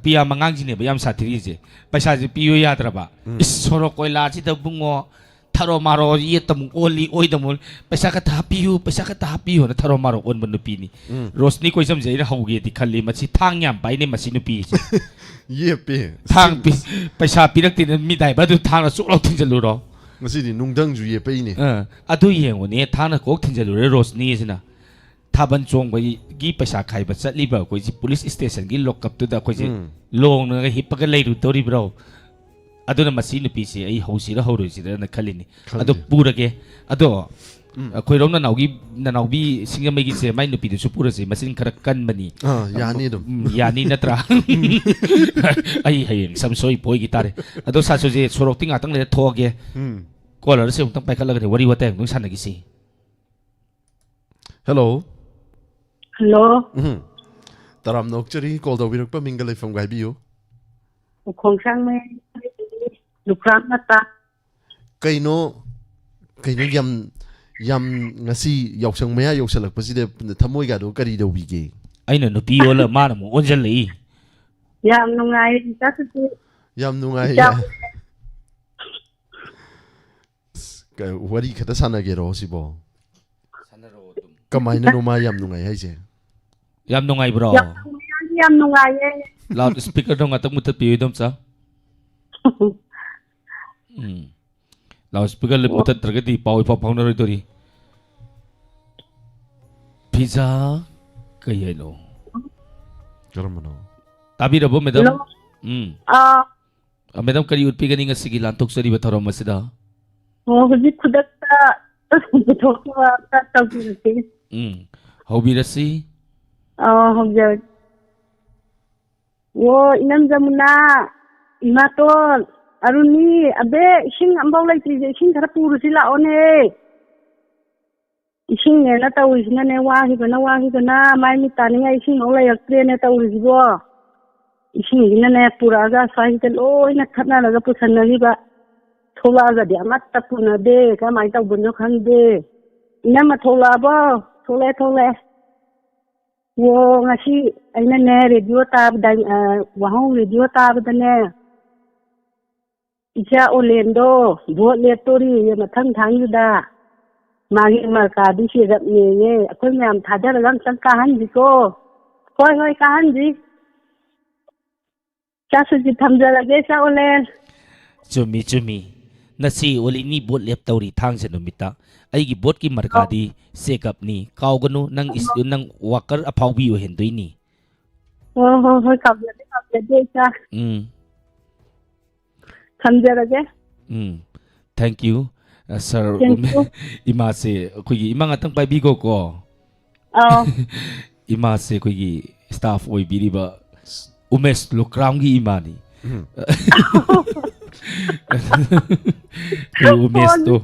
ꯄꯤꯌꯥ ꯃꯉꯥꯡꯁꯤꯅꯦꯕ ꯌꯥꯝ ꯁꯥꯊꯤꯔꯤꯁꯦ ꯄꯩꯁꯥꯁꯦ ꯄꯤꯌꯨ ꯌꯥꯗ꯭ꯔꯕ ꯁꯣꯔꯣꯛ ꯀꯣꯏꯂꯥꯁꯤꯗ ꯕꯨꯡꯉꯣ ꯊꯔꯣ ꯃꯥꯔꯣ ꯌꯦꯠꯇꯃꯨꯛ ꯑꯣꯜꯂꯤ ꯑꯣꯏꯗꯃꯨꯛ ꯄꯩꯁꯥ ꯈꯛꯇ ꯍꯥꯞꯄꯤꯌꯨꯅ ꯊꯔꯣ ꯃꯥꯔꯣ ꯑꯣꯟꯕ ꯅꯨꯄꯤꯅꯤ ꯔꯣꯁꯅꯤ ꯀꯣꯏꯖꯝꯁꯦ ꯑꯩꯅ ꯍꯧꯒꯦꯗꯤ ꯈꯜꯂꯤ ꯃꯁꯤ ꯊꯥꯡ ꯌꯥꯝ ꯄꯥꯏꯅꯦ ꯃꯁꯤ ꯅꯨꯄꯤꯁꯦ ꯌꯦꯞꯄꯦ ꯊꯥꯡ ꯄꯩꯁꯥ ꯄꯤꯔꯛꯇꯦꯅ ꯃꯤ ꯗ꯭ꯔꯥꯏꯚꯔꯗꯨ ꯊꯥꯡꯅ ꯆꯨꯛꯂꯥꯎ ꯊꯤꯟꯖꯜꯂꯨꯔꯣ ꯉꯁꯤꯗꯤ ꯅꯨꯡꯗꯪꯁꯨ ꯌꯦꯞꯄꯩꯅꯦ ꯑꯗꯨ ꯌꯦꯡꯉꯨꯅꯦ ꯊꯥꯡꯅ ꯀꯣꯛ ꯊꯤꯟꯖꯜꯂꯨꯔꯦ ꯔꯣꯁꯅꯤꯁꯤꯅ ꯊꯥꯕꯜ ꯆꯣꯡꯕꯒꯤ ꯄꯩꯁꯥ ꯈꯥꯏꯕ ꯆꯠꯂꯤꯕ ꯑꯩꯈꯣꯏꯁꯤ ꯄꯨꯂꯤꯁ ꯏꯁꯇꯦꯁꯟꯒꯤ ꯂꯣꯛꯀꯞꯇꯨꯗ ꯑꯩꯈꯣꯏꯁꯦ ꯂꯣꯡꯅꯒ ꯍꯤꯞꯄꯒ ꯂꯩꯔꯨꯗꯧꯔꯤꯕ꯭ꯔꯣ ꯑꯗꯨꯅ ꯃꯁꯤ ꯅꯨꯄꯤꯁꯦ ꯑꯩ ꯍꯧꯁꯤꯔ ꯍꯧꯔꯣꯏꯁꯤꯔꯅ ꯈꯜꯂꯤꯅꯤ ꯑꯗꯣ ꯄꯨꯔꯒꯦ ꯑꯗꯣ ꯑꯩꯈꯣꯏꯔꯣꯝ ꯅꯅꯥꯎꯕꯤ ꯁꯤꯡꯖꯃꯩꯒꯤꯁꯦ ꯃꯥꯏ ꯅꯨꯄꯤꯗꯨꯁꯨ ꯄꯨꯔꯁꯦ ꯃꯆꯤꯟ ꯈꯔ ꯀꯟꯕꯅꯤ ꯌꯥꯅꯤ ꯑꯗꯨꯝ ꯌꯥꯅꯤ ꯅꯠꯇ꯭ꯔꯥ ꯑꯩ ꯍꯌꯦꯡ ꯁꯝꯁꯣꯏ ꯄꯣꯏꯒꯤ ꯇꯥꯔꯦ ꯑꯗꯣ ꯁꯥꯁꯨꯁꯦ ꯁꯣꯔꯣꯛꯇꯤ ꯉꯥꯛꯇꯪ ꯂꯩꯔ ꯊꯣꯛꯑꯒꯦ ꯀꯣꯂꯔꯁꯦ ꯑꯃꯨꯛꯇꯪ ꯄꯥꯏꯈꯠꯂꯒꯅꯤ ꯋꯥꯔꯤ ꯋꯥꯇꯥꯏ ꯑꯃꯨꯛꯇꯪ ꯁꯥꯟꯅꯈꯤꯁꯤ ꯍꯦꯜꯂꯣ ꯇꯔꯥꯝꯅ ꯑꯣꯛꯆꯔꯤ ꯀꯣꯜ ꯇꯧꯕꯤꯔꯛꯄ ꯃꯤꯡꯒ ꯂꯩꯐꯝꯒ ꯍꯥꯏꯕꯤꯌꯨ ꯈꯣꯡꯁꯥꯡꯃꯩ ꯂꯨꯈ꯭ꯔꯥꯝ ꯃꯇꯥ ꯀꯩꯅꯣ ꯌꯥꯝ ꯉꯁꯤ ꯌꯥꯎꯁꯪ ꯃꯌꯥ ꯌꯧꯁꯜꯂꯛꯄꯁꯤꯗ ꯊꯃꯣꯏꯒꯗꯣ ꯀꯔꯤ ꯇꯧꯕꯤꯒꯦ ꯑꯩꯅ ꯅꯨꯄꯤ ꯑꯣꯜꯂ ꯃꯥꯅ ꯑꯃꯨꯛ ꯑꯣꯟꯁꯤꯜꯂꯛꯏ ꯌꯥꯝ ꯅꯨꯡꯉꯥꯏ ꯏꯆꯥꯁꯨ ꯌꯥꯝ ꯅꯨꯡꯉꯥꯏ ꯋꯥꯔꯤ ꯈꯛꯇ ꯁꯥꯟꯅꯒꯦꯔꯣ ꯁꯤꯕꯣ ꯀꯃꯥꯏꯅꯅꯣ ꯃꯥ ꯌꯥꯝ ꯅꯨꯡꯉꯥꯏ ꯍꯥꯏꯁꯦ ꯌꯥꯝ ꯅꯨꯡꯉꯥꯏꯕ꯭ꯔꯣ ꯌꯥꯝ ꯅꯨꯡꯉꯥꯏꯌꯦ ꯂꯥꯎꯗ ꯁ꯭ꯄꯤꯀꯔꯗꯣ ꯉꯥꯛꯇꯪ ꯃꯨꯠꯊꯠꯄꯤꯌꯨ ꯏꯗꯣꯝꯆꯥ ꯂꯥꯎꯗ ꯁ꯭ꯄꯤꯀꯔ ꯃꯨꯠꯊꯠꯇ꯭ꯔꯒꯗꯤ ꯄꯥꯎ ꯏꯐꯥꯎ ꯐꯥꯎꯅꯔꯣꯏꯗꯣꯔꯤ ꯄꯤꯖꯥ ꯀꯩ ꯍꯥꯏꯅꯣ ꯀꯔꯝꯕꯅꯣ ꯇꯥꯕꯤꯔꯕꯣ ꯃꯦꯗꯥꯝ ꯃꯦꯗꯥꯝ ꯀꯔꯤ ꯎꯠꯄꯤꯒꯅꯤ ꯉꯁꯤꯒꯤ ꯂꯥꯟꯊꯣꯛꯆꯔꯤꯕ ꯊꯧꯔꯝ ꯑꯁꯤꯗ ꯍꯧꯖꯤꯛ ꯈꯨꯗꯛꯇ ꯄꯨꯊꯣꯛꯄ ꯇꯧꯕꯤꯔꯁꯤ ꯍꯧꯕꯤꯔꯁꯤ ꯍꯧꯖꯔꯒꯦ ꯑꯣ ꯏꯅꯝ ꯖꯃꯨꯅꯥ ꯏꯃꯥꯇꯣꯟ ꯑꯔꯨꯅꯤ ꯑꯕꯦ ꯏꯁꯤꯡ ꯑꯝꯐꯥꯎ ꯂꯩꯇ꯭ꯔꯤꯁꯦ ꯏꯁꯤꯡ ꯈꯔ ꯄꯨꯔꯨꯁꯤ ꯂꯥꯛꯑꯣꯅꯦ ꯏꯁꯤꯡꯅꯦꯅ ꯇꯧꯔꯤꯁꯤꯅꯅꯦ ꯋꯥꯈꯤꯕꯅ ꯃꯥꯏ ꯃꯤꯠ ꯇꯥꯅꯤꯡꯉꯥꯏ ꯏꯁꯤꯡꯐꯥꯎ ꯂꯩꯔꯛꯇ꯭ꯔꯦꯅꯦ ꯇꯧꯔꯤꯁꯤꯕꯣ ꯏꯁꯤꯡꯁꯤꯅꯅꯦ ꯄꯨꯔꯛꯑꯒ ꯁ꯭ꯋꯥꯏꯁꯤꯗ ꯂꯣꯏꯅ ꯊꯠꯅꯔꯒ ꯄꯨꯁꯟꯅꯈꯤꯕ ꯊꯣꯛꯂꯛꯑꯒꯗꯤ ꯑꯃꯠꯇ ꯄꯨꯅꯗꯦ ꯀꯃꯥꯏꯅ ꯇꯧꯕꯅꯣ ꯈꯪꯗꯦ ꯏꯅꯝꯃ ꯊꯣꯛꯂꯛꯑꯕꯣ ꯊꯣꯛꯂꯛꯑꯦ ꯑꯣ ꯉꯁꯤ ꯑꯩꯅꯅꯦ ꯔꯦꯗꯤꯑꯣ ꯇꯥꯕꯗ ꯋꯥꯍꯧ ꯔꯦꯗꯤꯑꯣ ꯇꯥꯕꯗꯅꯦ ꯏꯆꯥ ꯑꯣꯂꯦꯟꯗꯣ ꯚꯣꯠ ꯂꯦꯞꯇꯣꯔꯤꯌꯦ ꯃꯊꯪ ꯊꯥꯡꯗꯨꯗ ꯃꯥꯒꯤ ꯃꯔꯀꯥꯗꯤ ꯁꯤꯔꯞꯅꯦꯌꯦ ꯑꯩꯈꯣꯏ ꯃꯌꯥꯝ ꯊꯥꯗꯔꯒ ꯑꯝꯇꯪ ꯀꯥꯍꯟꯁꯤꯀꯣ ꯍꯣꯏ ꯀꯥꯍꯟꯁꯤ ꯆꯥꯛꯁꯨ ꯊꯝꯖꯔꯒꯦ ꯏꯆꯥ ꯑꯣꯂꯦꯟ ꯆꯨꯝꯃꯤ ꯅꯁꯤ ꯑꯣꯂꯤꯅꯤ ꯕꯣꯠ ꯂꯦꯞꯇꯧꯔꯤ ꯊꯥꯡꯖ ꯅꯨꯃꯤꯠꯇ ꯑꯩꯒꯤ ꯕꯣꯠꯀꯤ ꯃꯔꯀꯥꯗꯤ ꯆꯦꯀꯞꯅꯤ ꯀꯥꯎꯒꯅꯨ ꯅꯪ ꯋꯥꯀꯔ ꯑꯐꯥꯎꯕꯤ ꯑꯣꯏꯍꯟꯗꯣꯏꯅꯤ ꯍꯣꯏ ꯀꯥꯎꯖꯗꯦ ꯏꯆꯥ ꯊꯝꯖꯔꯒꯦ ꯊꯦꯡꯛ ꯌꯨ ꯁꯥꯔ ꯏꯃꯥꯁꯦ ꯑꯩꯈꯣꯏꯒꯤ ꯏꯃꯥ ꯉꯥꯛꯇꯪ ꯄꯥꯏꯕꯤꯈꯣꯀꯣ ꯏꯃꯥꯁꯦ ꯑꯩꯈꯣꯏꯒꯤ ꯁ꯭ꯇꯥꯐ ꯑꯣꯏꯕꯤꯔꯤꯕ ꯎꯃꯦꯁ ꯂꯨꯀ꯭ꯔꯥꯝꯒꯤ ꯏꯃꯥꯅꯤ ꯎꯃꯦꯁꯇꯣ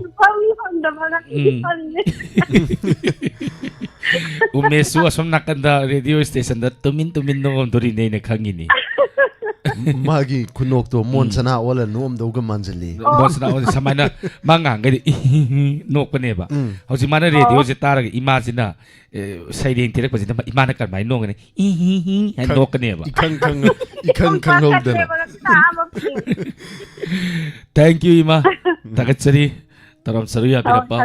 ꯎꯃꯦꯁꯁꯨ ꯑꯁꯣꯝ ꯅꯥꯀꯟꯗ ꯔꯦꯗꯤꯑꯣ ꯏꯁꯇꯦꯁꯟꯗ ꯇꯨꯃꯤꯟ ꯅꯣꯝꯗꯣꯔꯤꯅꯦ ꯑꯩꯅ ꯈꯪꯉꯤꯅꯤ ꯃꯥꯒꯤ ꯈꯨꯅꯣꯛꯇꯣ ꯃꯣꯟ ꯁꯅꯥ ꯑꯣꯜꯂ ꯅꯣꯛꯑꯝꯗꯧꯒ ꯃꯥꯟꯁꯤꯜꯂꯤ ꯃꯣꯟ ꯁꯅꯥ ꯑꯣꯜꯂ ꯁꯨꯃꯥꯏꯅ ꯃꯥ ꯉꯥꯡꯒꯗꯤ ꯅꯣꯛꯄꯅꯦꯕ ꯍꯧꯖꯤꯛ ꯃꯥꯅ ꯔꯦꯗꯤꯑꯣꯁꯦ ꯇꯥꯔꯒ ꯏꯃꯥꯁꯤꯅ ꯁꯩꯔꯦꯡ ꯊꯤꯔꯛꯄꯁꯤꯗ ꯏꯃꯥꯅ ꯀꯔꯝꯍꯥꯏꯅ ꯅꯣꯛꯒꯅꯤ ꯍꯥꯏꯅ ꯅꯣꯛꯀꯅꯦꯕ ꯏꯈꯪ ꯈꯪꯍꯧꯗꯅ ꯊꯦꯡꯛ ꯌꯨ ꯏꯃꯥ ꯊꯥꯒꯠꯆꯔꯤ ꯇꯔꯥꯝ ꯁꯔꯨ ꯌꯥꯕꯤꯔꯛꯄ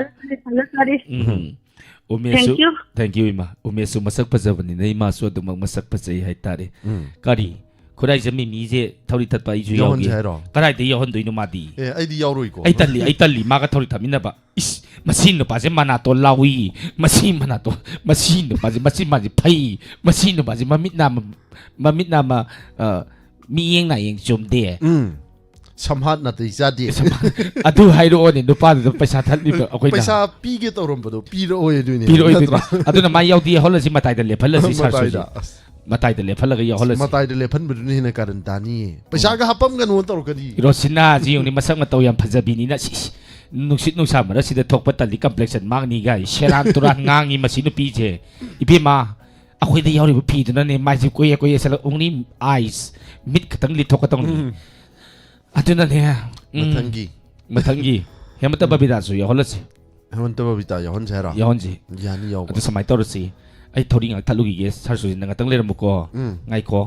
ꯎꯃꯦꯁꯁꯨ ꯊꯦꯡꯛ ꯌꯨ ꯏꯃꯥ ꯎꯃꯦꯁꯁꯨ ꯃꯁꯛ ꯐꯖꯕꯅꯤꯅ ꯏꯃꯥꯁꯨ ꯑꯗꯨꯃꯛ ꯃꯁꯛ ꯐꯖꯩ ꯍꯥꯏꯇꯥꯔꯦ ꯀꯔꯤ คนใดจะไม่มีเจเท่าที่ทัดไปช่วย ย้ ยา อ วน ใช่หรอ ก็ได้แต่ย้อนโดยนุมาดี ไอ้ดียาวรุ่ยก็ ไอ้ตันลีมาก็เท่าที่ทำนี่นะปะอิสมาซินเนปะเจมานาตัวลาวีมาซินมานาตัวมาซินเนปะเจมาซินมาเจไพ่มาซินเนปะเจมามิดนามามีเองไหนเองจมเดะ สัมผัสนาทีจะดี อะดูไฮโดเนี่ยดูป้าดูไปชาทัดนี่เอาคุย ไป นะ ซาปีเกตอรมปดูปีโรโอเยดูนี่ ปีโรยดูอะดูน่ะมาเยาวดีเขาเลยสิมาตายแต่เล็บพันเลยสิชาสุดมาตายแต่เล็บพันเลยก็เยาวเขาเลย มาตายเดลพันบดูนี่ในการันตานี่ไปซากะฮับปั๊มกันวันตลอดกันดี โรสินาจีอยู่นี่มาสักมาตัวยามพันจะบินีนะสินุกนุกสามารถสิเดทกปัตตาลิคัมเพล็กซ์มากนี่ไงเชรันตุรันงางนี่มาสินุปีเจอีพีมาเอาคุยได้ยาวเลยพี่ตัวนั้นเนี่ยมาสิกุยสละองนี้ไอซ์มิดกระตั้งลิทกกระตั้งนี่อะดูนั่นเนี่ย มาทั้งกี มาทั้งยี่เฮ้ยมันต้องไปบิดาสุยเขาเลยสิ มันตัวบิตายอนใช่หรอย อนจี ยานี่ยาว อะดูสมัยต่อสิไอ้ทอดิ้งทัดลูกยี่ชาสุดนั่งตั้งเล่นมุกก็ไงก็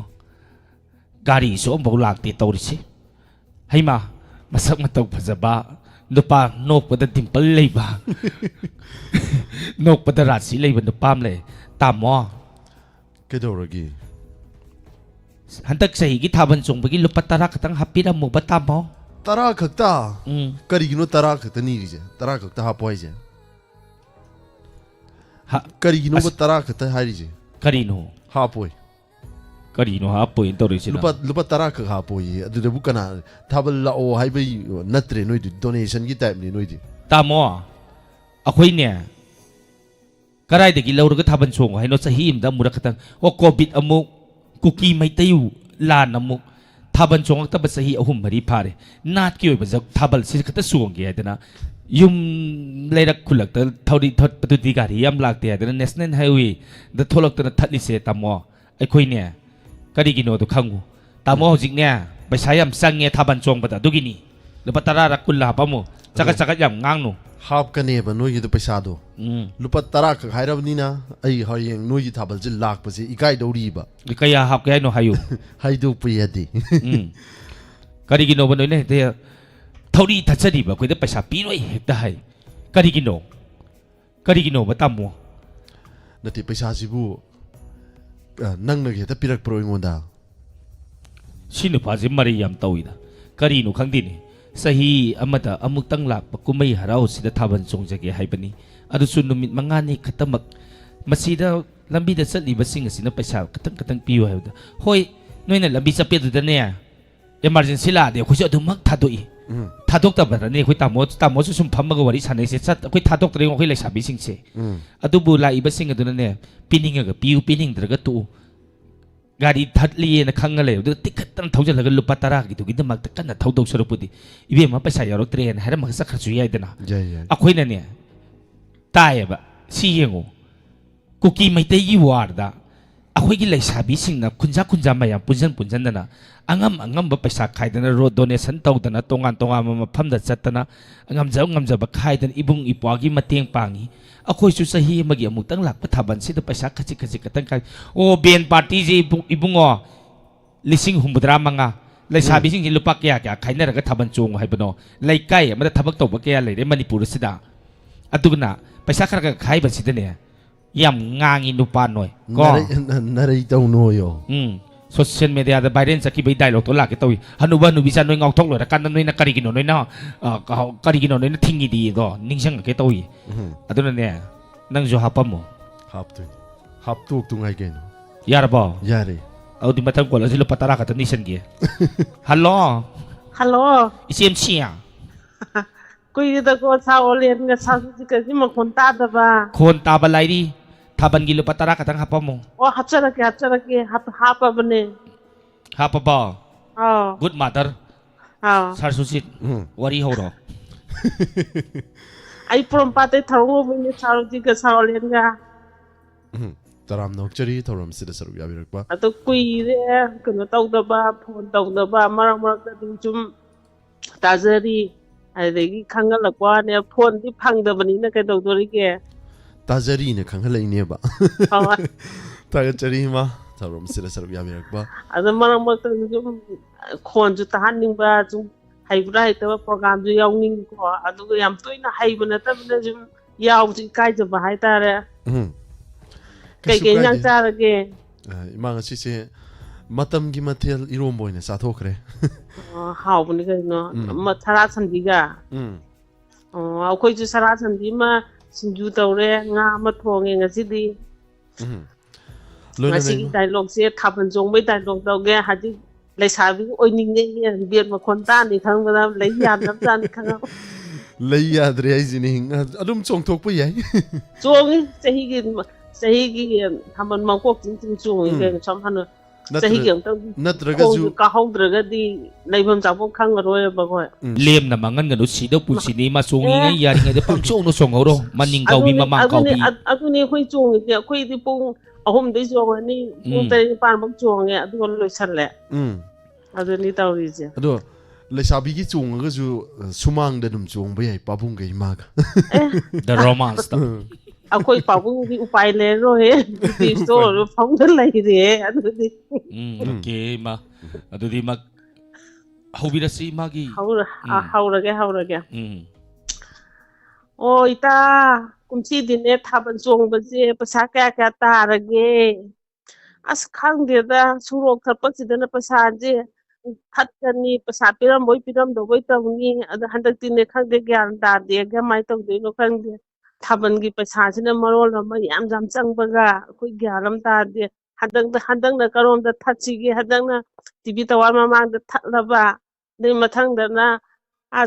การีส่วนบุหลักตีตัวสิให้มาสักมาตัวพันจะบ้านุปานกปัตติมเปเลยบ้านกปัตตราสีเลยบันนุปามเลยตามว่า ก็ดูรกี ฮันตักใส่กิทาบันส่งไปกิลุปัตตระกตั้งฮับปี้ดามุบัตตามว่า ตาราขักตาการีกินตาราขักตานี่ดิเจตาราขักตาฮาปอยเจการีกินก็ตาราขักตาหายดิเจ การีโน ฮาปอย การีโนฮะปุ่ยตัวริสิ ลุปตาราขักฮาปอยดูเดบุกันนะถ้าเวลาโอ้ให้ไปนัดเรนหน่อยดิดอเนชั่นกี่แต่นี่หน่อยดิ ตามว่าอะคุยเนี่ยก็ได้แต่กินเราก็ทำบัญชงให้นสหิมดามุรักตังว่าโควิดอมุกกุกีไม่เตี้ยวลานอมุกทำบัญชงก็บัญสหิอาหุ่มมาดีพาร์นาดเกี่ยวกับทำบัญสิก็ต้องส่งเกี่ยแต่นะยุมเลยรักคุลักแต่เท่าที่ทดประตูดีการียามหลักเตี้ยแต่นั้นเนสเนนไฮเวย์แต่ทลักแต่นั้นทัดลิเซตามว่าไอ้คุยเนี่ยก็ได้กินโนตุขังกูตามว่าจริงเนี่ยไปใช้ยามสังเงทำบัญชงปะแต่ดูกินี่หรือปะตาระรักคุลลาปะโมจักยามงางนู ฮาปกันเนี่ยมันหน่อยดิไปซาโดลุปตาราขักหายรับนี่นะไอ้หอยยังหน่อยดิทับบัลจิลลักไปสิอีกไอ้ดอรีบะ ก็ยาหับแกโนหายุ ให้ดูไปยัดี ก็ได้กินโนบันนู้นเนี่ยเดียเท่าที่ทัศนีแบบคุยได้ไปชาปีน้อยได้ก็ได้กินโนมาตั้มมัว นาทีไปซาซิบูนั่งนึกเห็นแต่ปีรักโปรยงวนดา ชินุพาซิมาริยามเตาอีนะก็ได้โนครั้งดินสหีอมตะอมุกตั้งหลักปกุไม่หาเราสิดาทาบันทรงจากให้ปนีอดุสุนุมิตมังงานนี่ขัดมักมาสิดาลำบีดาสัตลีบัสิงสินะไปชาวขัดปิวให้ด้วยเฮ้ยน้อยนั่นลำบีสับเปียตัวเนี่ยemergency ละเดี๋ยวคุยจะดูมักทัดด้วยทัดดอกแต่แบบนี้คุยตามมดสุ่มพัมมากกว่าที่ฉันเองเสร็จคุยทัดดอกแต่เรื่องคุยเลยสาบิสิงเสอดุบุลาอีบัสิงกันตัวนั้นเนี่ยปีนิ่งกับปีนิ่งแต่ก็ตัวการีทัดลีนะขังอะไรดูติ๊กตั้งเท่าจะแล้วก็ลุปัตตารากิตุกินมักตะกันนะเท่าดอกสรุปดิอีเบี้ยมาไปใส่ยารถเทรนให้เรามาสักขจุยได้นะอะคุยนั่นเนี่ยตายแบบซีเองกูกี้ไม่ได้ยี่วาร์ดะอะคุยกินเลยสาบิสิงนะคุณจ้ามาอย่างปุ่นจันนะangam ba paisa khai dana ro donation tau dana tongan ma pham da chatana angam ja ba khai dan ibung ipwagi mateng pangi akhoi su sahi magi amuk tang lak pathaban si da paisa khachi katang kai o ben party ji ibungo lising humdra manga lai sabi sing lupa kya khaina ra ka thaban chung hai bano lai kai ma da thabak to ba kya lai re manipur sida adugna paisa khara ka khai ba si dane yam ngangi nupa noi ko narai tau no yo social media da Biden sa kibay dialogue to laki tawi hanuba nubisan noy ngautok lo kan noy na karigino noy na thingi di do ningsang ke tawi aduna ne nang jo hapam mo hap tu ngai ke no yar ba yare au di matang ko la silo patara ka nisan ge hello isim sia kuy da ko sa olen nga sa ka si ma konta da ba kon ta ba lai di taban gilo patara katang hapa mo o hachara ke hapa bane hapa ba oh good mother sar susit wari horo ai prom pate tharongo bine saru ji ka sa olen ga taram nok chari thoram sida saru ya birak ba ato kuy re kono taw da ba phone taw da ba marak da ding chum tajari ai de gi khangal kwa ne phone di phang da bani na ka do ri ke ताजरी ने खंगल इने बा तागा चरी मा थारोम सिरा सर या बिरक बा अद मरम मत जो खोन जो तहान निंग बा जो हाइब्रा हाइते बा प्रोग्राम जो याव निंग को अदु याम तोइना हाइब न तब न जो याव जी काय जो बाहाय तारे के न्यां चारगे इमा ngasi se matam gi mathel irom boy ne sathokre ꯍꯥꯎꯕꯅꯤ ꯀꯩꯅꯣ ꯁꯔꯥ ꯁꯟꯗꯤꯒ ꯑꯩꯈꯣꯏꯁꯨ ꯁꯔꯥ ꯁꯟꯗꯤ ꯑꯃ ꯁꯤꯡꯖꯨ ꯇꯧꯔꯦ ꯉꯥ ꯑꯃ ꯊꯣꯡꯉꯦ ꯉꯁꯤꯗꯤ ꯉꯁꯤꯒꯤ ꯗꯥꯏꯂꯣꯒꯁꯦ ꯊꯥꯕꯜ ꯆꯣꯡꯕꯩ ꯗꯥꯏꯂꯣग ꯇꯧꯒꯦ ꯍꯧꯖꯤꯛ ꯂꯩꯁꯥꯕꯤ ꯑꯣꯏꯅꯤꯡꯉꯦ ꯕꯦꯠ ꯃꯈꯣꯟ ꯇꯥꯅꯤ ꯈꯪꯕꯗ ꯂꯩ ꯌꯥꯗ꯭ꯔꯕꯖꯥꯠꯅꯤ ꯈꯪꯉꯕ lei yadre aizini adum chongthokpa yai ꯆꯣꯡꯉꯤ ꯆꯍꯤꯒꯤ ꯊꯥꯕꯜ ꯃꯀꯣꯛ ꯆꯤꯡ ꯆꯣꯡꯉꯤ ꯀꯩꯅꯣ ꯁꯝ ꯍꯥꯟꯅ ꯆꯍꯤꯒꯤ ꯑꯃꯨꯛꯇꯪ natragaju ꯀꯥꯍꯧꯗ꯭ꯔꯒꯗꯤ ꯂꯩꯐꯝ ꯆꯥꯐꯝ ꯈꯪꯉꯔꯣꯏꯕ ꯑꯩꯈꯣꯏ ꯂꯦꯝꯅ ꯃꯥꯡꯍꯟꯒꯅꯨ ꯁꯤꯗ ꯄꯨꯟꯁꯤꯅꯤ ꯃꯥ ꯆꯣꯡꯉꯤꯉꯩ ꯌꯥꯔꯤꯉꯩꯗ ꯄꯪꯆꯣꯡꯗ ꯆꯣꯡꯍꯧꯔꯣ ꯃꯅꯤꯡ ꯀꯥꯎꯕꯤ ꯃꯃꯥꯡ ꯀꯥꯎꯕꯤ ꯑꯗꯨꯅꯤ ꯑꯩꯈꯣꯏ ꯆꯣꯡꯉꯤꯁꯦ ꯑꯩꯈꯣꯏꯗꯤ ꯄꯨꯡ 3ꯗꯩ ꯆꯣꯡꯉꯅꯤ ꯄꯨꯡ 3 4ꯐꯥꯎ ꯆꯣꯡꯉꯦ ꯑꯗꯨꯒ ꯂꯣꯏꯁꯜꯂꯦ ꯑꯗꯨꯅꯤ ꯇꯧꯔꯤꯁꯦ ado leisabi gi chongagaju sumangda dum chongba yai pabung ga imaga the romance ꯑꯩꯈꯣꯏ ꯄꯥꯕꯨꯡꯗꯤ ꯎꯄꯥꯏ ꯂꯩꯔꯔꯣꯏꯍꯦ ꯏꯁꯇꯣꯔ ꯐꯝꯗ ꯂꯩꯔꯦ ꯑꯗꯨꯗꯤ okay ma adudi ma hobirasi magi ꯍꯧꯔꯒꯦ ꯑꯣ ꯏꯇꯥ ꯀꯨꯝꯁꯤꯗꯤꯅꯦ ꯊꯥꯕꯜ ꯆꯣꯡꯕꯁꯦ ꯄꯩꯁꯥ ꯀꯌꯥ ꯇꯥꯔꯒꯦ ꯑꯁ ꯈꯪꯗꯦꯗ ꯁꯨꯔꯣꯛ ꯊꯠꯄꯁꯤꯗꯅ ꯄꯩꯁꯥꯁꯦ ꯊꯠꯀꯅꯤ ꯄꯩꯁꯥ ꯄꯤꯔꯝꯕꯣꯏ ꯄꯤꯔꯝꯗꯕꯣꯏ ꯇꯧꯅꯤ ꯑꯗꯣ ꯍꯟꯗꯛꯇꯤꯅꯦ ꯈꯪꯗꯦ ꯒ꯭ꯌꯥꯟ ꯇꯥꯗꯦ ꯀꯃꯥꯏꯅ ꯇꯧꯗꯣꯏꯅꯣ ꯈꯪꯗꯦ ꯊꯥꯕꯜꯒꯤ ꯄꯩꯁꯥꯁꯤꯅ ꯃꯔꯣꯜ ꯑꯃ ꯌꯥꯝ ꯆꯪꯕꯒ ꯑꯩꯈꯣꯏ ꯒ꯭ꯌꯥꯟ ꯑꯃ ꯇꯥꯗꯦ ꯍꯟꯗꯛꯅ ꯀꯔꯣꯝꯗ ꯊꯠꯁꯤꯒꯦ ꯍꯟꯗꯛꯅ ꯇꯤꯚꯤ ꯇꯋꯥꯔ ꯃꯃꯥꯡꯗ ꯊꯠꯂꯕ ꯑꯗꯩ ꯃꯊꯪꯗꯅ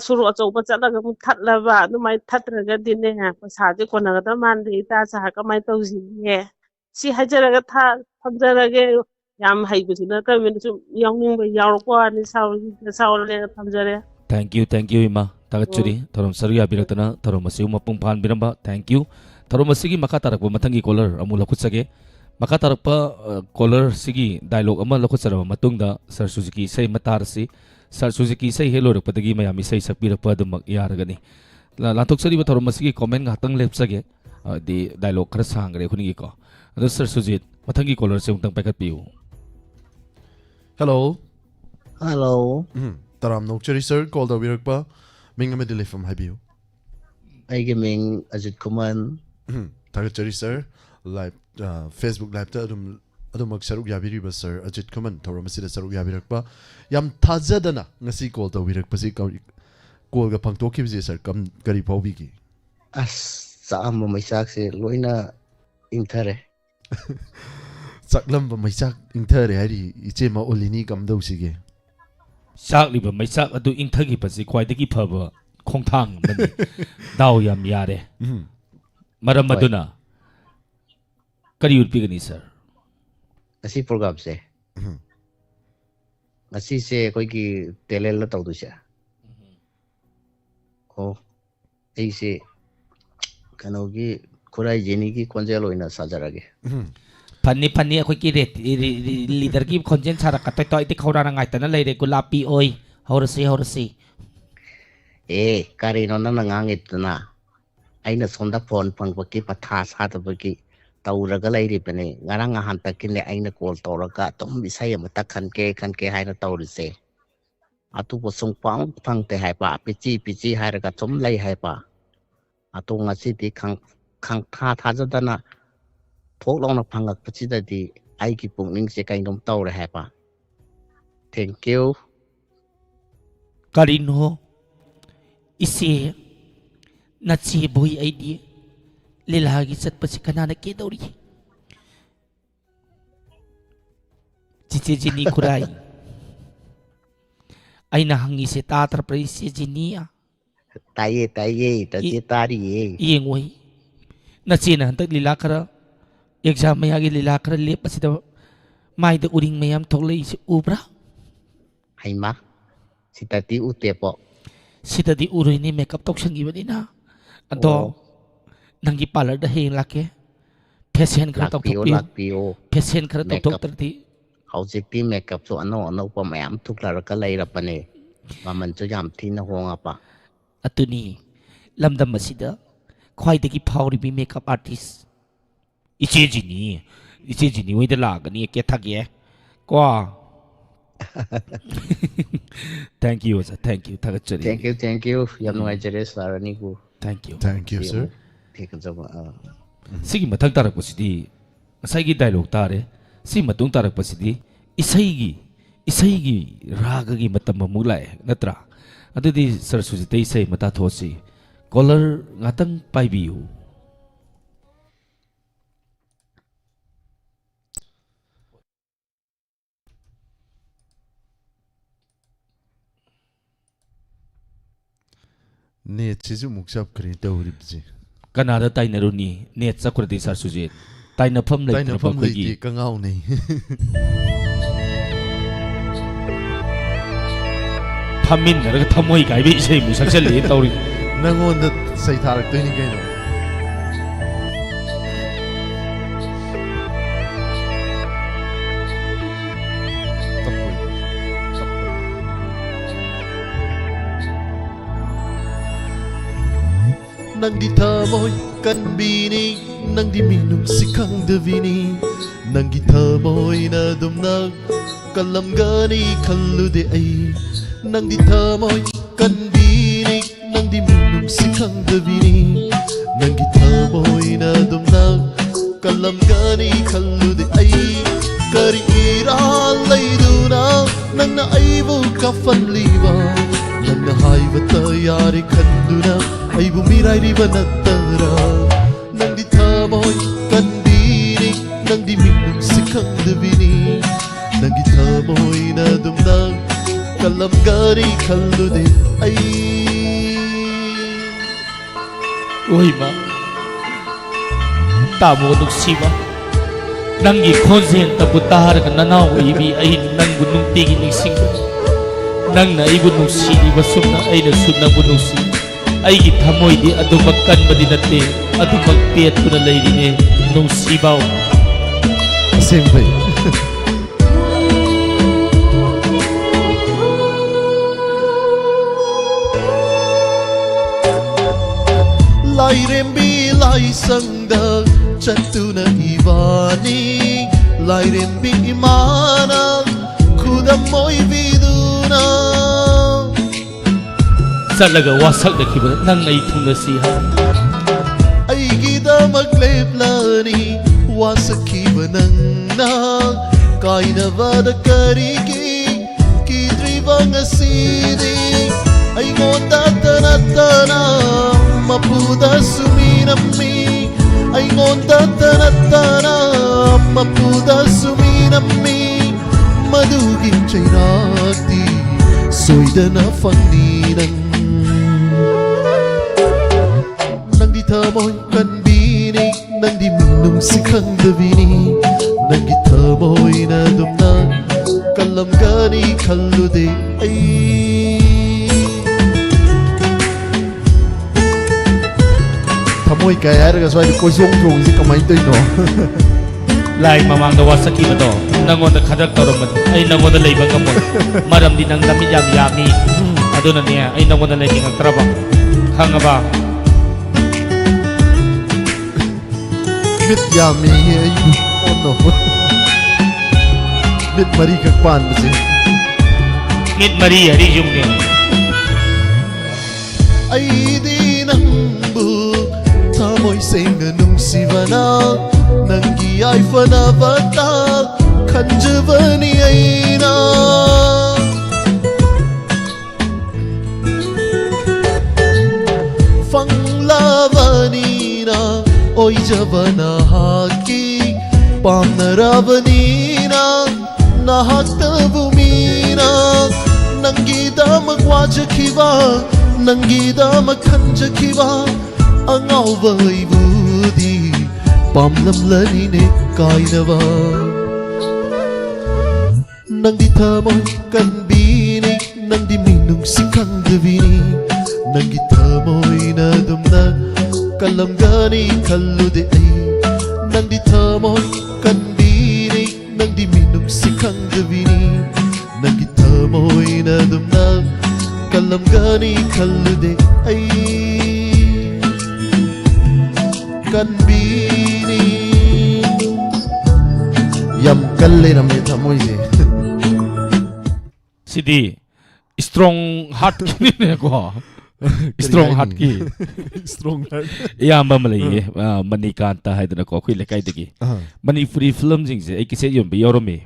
ꯁꯣꯔꯣꯛ ꯑꯆꯧꯕ ꯆꯠꯂꯒ ꯑꯃꯨꯛ ꯊꯠꯂꯕ ꯑꯗꯨꯃꯥꯏꯅ ꯊꯠꯇ꯭ꯔꯒꯗꯤꯅꯦ ꯄꯩꯁꯥꯁꯦ ꯀꯣꯟꯅꯒꯗꯕ ꯃꯥꯟꯗꯦ ꯏꯇꯥ ꯁꯥ ꯀꯃꯥꯏꯅ ꯇꯧꯁꯤꯒꯦ ꯁꯤ ꯍꯥꯏꯖꯔꯒ ꯊꯝꯖꯔꯒꯦ ꯌꯥꯝ ꯍꯩꯕꯁꯨ ꯅꯠꯇꯕꯅꯤꯅ ꯁꯨꯝ ꯌꯥꯎꯅꯤꯡꯕ ꯌꯥꯎꯔꯛꯄ ꯋꯥꯅꯤ ꯁꯥꯎꯔꯦꯅ ꯊꯝꯖꯔꯦ thank you ima tagachuri thorom saru yabiratana thorom asiu mapung phan biramba thank you thorom asigi makha tarakpa mathangi caller amu lakutsage makha tarakpa caller sigi dialogue ama lakutsara matungda sir suzuki sei matarsi sir suzuki sei hello rakpadagi mayami sei sakpirakpa adumak yaragani lantok sari thorom asigi comment ngatang lepsage di dialogue khara sangre khuni ko adu sir sujit mathangi caller se ungtang paikat piu hello taram nokchari sir call da wirakpa minga medile from habiu aige ming Ajit Kuman tagachari sir live Facebook live ta adum saruk yabiri ba sir Ajit Kuman thorom asida saruk yabirakpa yam thajadana ngasi call da wirakpa si call ga pangtokhi bje sir kam kari phaubi gi as saam maisak se loina inthare saklam ba maisak inthare hari iche ma olini kam dau sige sakliba maisak adu ingthagi pasi khwaidagi phaba khongthang mani daw yam yare maram maduna kari urpigani sir asi program se asi se koi ki telel la tawdu cha ko ei se kanogi khurai jeni ki konjel oina sajarage Pani akhoi ki leader ki khonjen sara ka toy ti khawra ngai tan leire gulapi oi horasi kari no na ngangit na aina sonda phone pangpaki patha sa ta baki tauraga lairi pene ngarang han takin le aina call toraga tom bisai amata khanke haina taurise atu posung pang te hai pa pichi hairaga tom lai hai pa atu ngasi ti khang tha jadana thok long na phangak pachidadi ai ki pungning se kainom taure hai pa thank you karino isi nachi boy idea lilagi sat pasi kanana ke dori chiche jini kurai aina hangi se tatar praise jinia taye taje tari yengoi nachi na hantak lila khara exam mayagi lila khara lep pasida mai da uring mayam thoklei se ubra haima sitati utepo sitadi uroini makeup toksangi banina ado nangi parlor da heng lake fashion khara lakpio fashion khara tok tarti hojikti makeup so ano pa mayam thuklar ka leirapane maman chu yam thina honga pa atuni lamdam masida khwaidagi phawri bi makeup artist ichejini oida lagani ke thage kwa thank you sir thank you tagachari thank you yam noi jere sarani ku thank you sir thik jaba sigi mathak tarak pasidi asai gi dialogue tare si matung tarak pasidi isaygi ragagi matam amuk lae natra adudi Sir Sujitay isay mata thosi caller ngatang paibiu net chisu muksap kri tawribji kanada tainaruni net sakurati Sir Sujit tainafam tai lei na pham lei ki kangau nei phamin naraga thamoi gaibe isay musak le tawri nangon da sai tharak toi ni kaino nang di thamoy kan bini nang di minum sikhang devini nang di thamoy na dumna kalam gani khallu de ai nang di thamoy kan bini nang di minum sikhang devini nang di thamoy na dumna kalam gani khallu de ai kari ira laiduna nang na aibu kafan liwa nang na haiba tayari khanduna aibu mirai riba nattara nang di thamoy kan bini nang di minum sikhang devini nang di thamoy na dumna kalam gari khallu de ai oi ma tamo nuksiba nangi khonsen taputar ka nanaw ibi ay nang bunung tigi ningsing nang na ibu nungsi iba sumna ay na sumna bunungsi ay githamoy di adu magkan badinate adu magpiat ko na layrine nungsibaw sempre lai rembi lai sangda chatuna ibani lai rembi imana khudam moi viduna salaga wasak da kiba nang ay thungna siha ai gida magleblani wasakiba nang na kaina vada kariki ki drivanga sidi ai ngonda tanatana mapuda suminammi ai ngonda tanatana mapuda suminammi madugi chainati soidana fanninang nang di thamoy kan bini nang di minum sikhang devini nang di thamoy na dumna kalam gani khallu de ai thamoy kay araga swai ko song song si kamay toy no lai mamang da wasaki ba to nangon da khadak tawram ay nangon da leibang kamon maram di nang damit yam yami aduna niya ay nangon da leibang ang trabang hanga ba mit yami ay oh no mit mari kakpan basi ngit maria ri yung niya ay di nang bu thamoy senga nung sivana nangi ay fanavata kanjavani ay na fanglavani na oy javana haki pamnaravani na nahaktavumina nangida magwajakiva nangida makhanjakiva angauva ibudi pamlamlani ne kainava nangdi thamoy kan bini nangdi minung sikhang devini nangdi thamoy na dumna kalam gani khallu de ai nangdi thamoy kan bini nangdi minung sikhang devini nangdi thamoy na dumna kalam gani khallu de ai kan bini yam kalle na me thamoy je sidi strong heart kini ne ko strong heart ki strong heart iyamba malay manikanta haidana ko khoi lekai degi manipuri film jing je ai kise yom bi yorome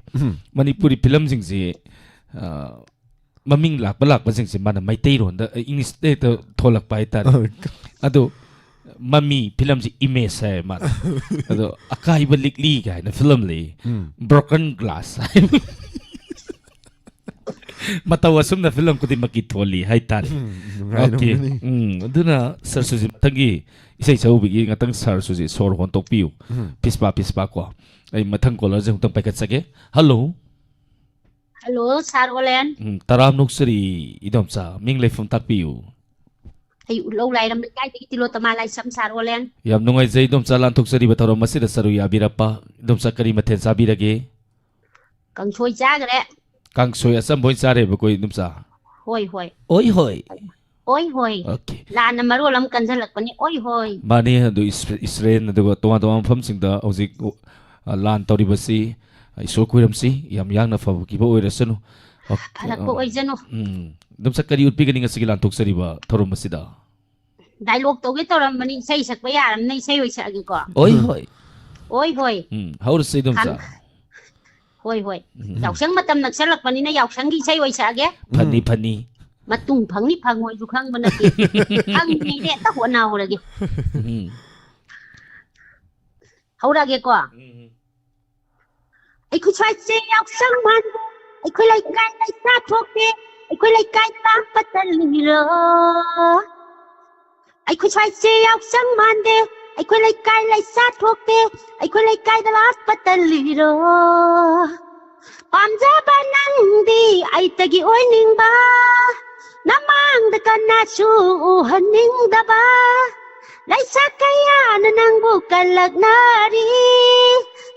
manipuri film jing je maming lak balak ba jing je mana maitei ron da english te to tholak pai tar ado mami film ji image hai mana ado akai ba likli ga na film le broken glass matawa sum na film ko di makitholi hai tar okay aduna sir suji tangi isai chau bi ngatang sir suji sor hon tok piu pispa ko ai mathang caller jeng tang paikat sake hello sir Olen taram nuksari idom cha ming le phum tak piu ai lo lai ram kai ti lo tama lai sam sir Olen yam nungai jai dom cha lan thuksari batharo masida saru ya birapa dom cha kari mathen sa birage kang choi cha gre kang soy asam boy sare ba koi dum sa hoi hoi okay la na maru lam kan jalak pani oi hoi mani do israel do to pham sing da ojik lan tori basi iso kuiram si yam yang na fa ki bo oi resanu ala ko oi jano dum sa kari utpi gani ngasi lan thuksari ba thorum masida dialogue to ge to ram mani sei sak ba yaram nei sei oi sa gi ko oi hoi how to say dum sa hoi yaw sang matam nak salak pani na yaw sang gi sei oi sa ge phani matung phang ni phang hoi ju khang ban na ki ang ni de ta ho na ho la ge hau ra ge ko ai ku chai se yaw sang man ai ku lai kai lai sa thok te ai ku lai kai ta patal ni ro ai ku chai se yaw sang man de ai ku lai kai lai sa thok te ai ku lai kai da las patal ni ro pamjaba nangdi ai tagi oi ning ba namang da kana su haning da ba lai sa kaya na nang bukalak nari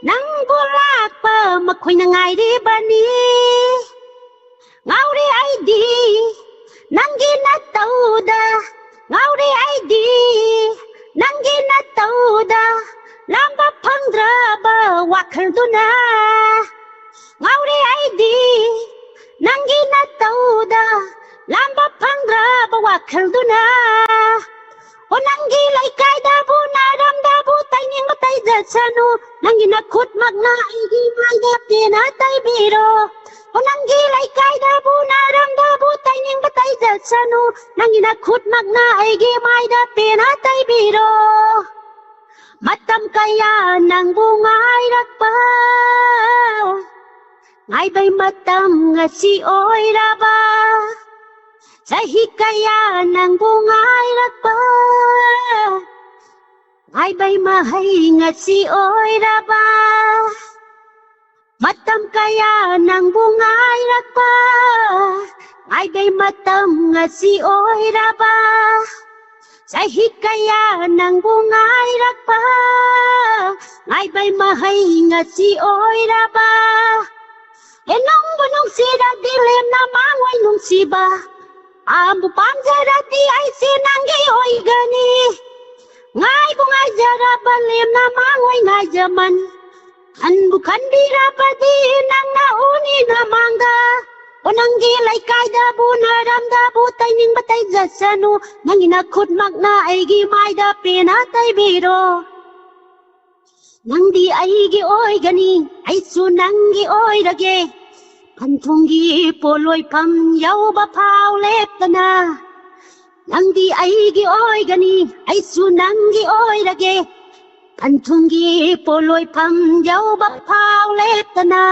nang bulak pa makoy na ngai di bani ngauri ai di nang ginataw da ngauri ai di nang ginataw da lamba pangdra ba wakal duna ngauri ai di nang ginataw da lamba pangdra ba wakal duna o nangi lai kai da bu na ram da bu tai ning ba tai da chanu nangi na khut mak na ai gi mai da pe na tai biro o nangi lai kai da bu na ram da bu tai ning ba tai da chanu nangi na khut mak na ai gi mai da pe na tai biro matam kaya nang bu ngai rak pa ngai bai matam ngasi oi ra ba sahi kaya nang bungai rakpa ngai bai mahai ngasi oi ra ba matam kaya nang bungai rakpa ngai bai matam ngasi oi ra ba sahi kaya nang bungai rakpa ngai bai mahai ngasi oi ra ba enong bunong sida dilem na mangwai nung siba ambu panjara ti ai sinanggi oi gani ngai bungai jara balem na mangoi ngai jaman an bukan dira pati nang na uni na mangga onanggi lai kai da bu na ram da bu tai ning batai jasanu nangi na khut mak na ai gi mai da pe na tai biro nang di ai gi oi gani ai su nangi oi rage Pantungi poloi pam yau ba pau lep tana Nangdi ai gi oi gani ai su nangi oi rage Pantungi poloi pam yau ba pau lep tana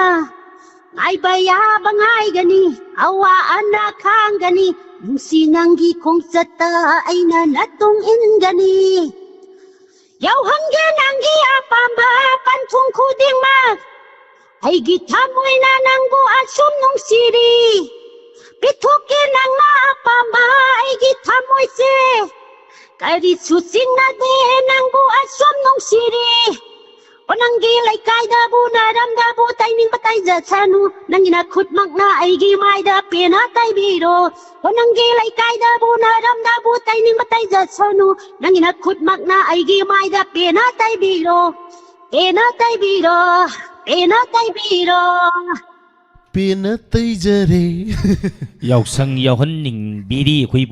Ngai ba ya ba ngai gani awa ana khang gani Musi nangi kong sata ai na natung in gani Yau hange nangi apamba pantung kuding mak ai gi thamoy na nang bu asum nung siri pituki nang na apamba ai gi thamoy se kari susing na de nang bu asum nung siri onang gi lai kai da bu na ram da bu tai ning patai ja chanu nang ina khut mak na ai gi mai da pe na tai biro onang gi lai kai da bu na ram da bu tai ning patai ja chanu nang ina khut mak na ai gi mai da pe na tai biro pe na tai biro पेना तैजरे yausang yauhanning biri akhoi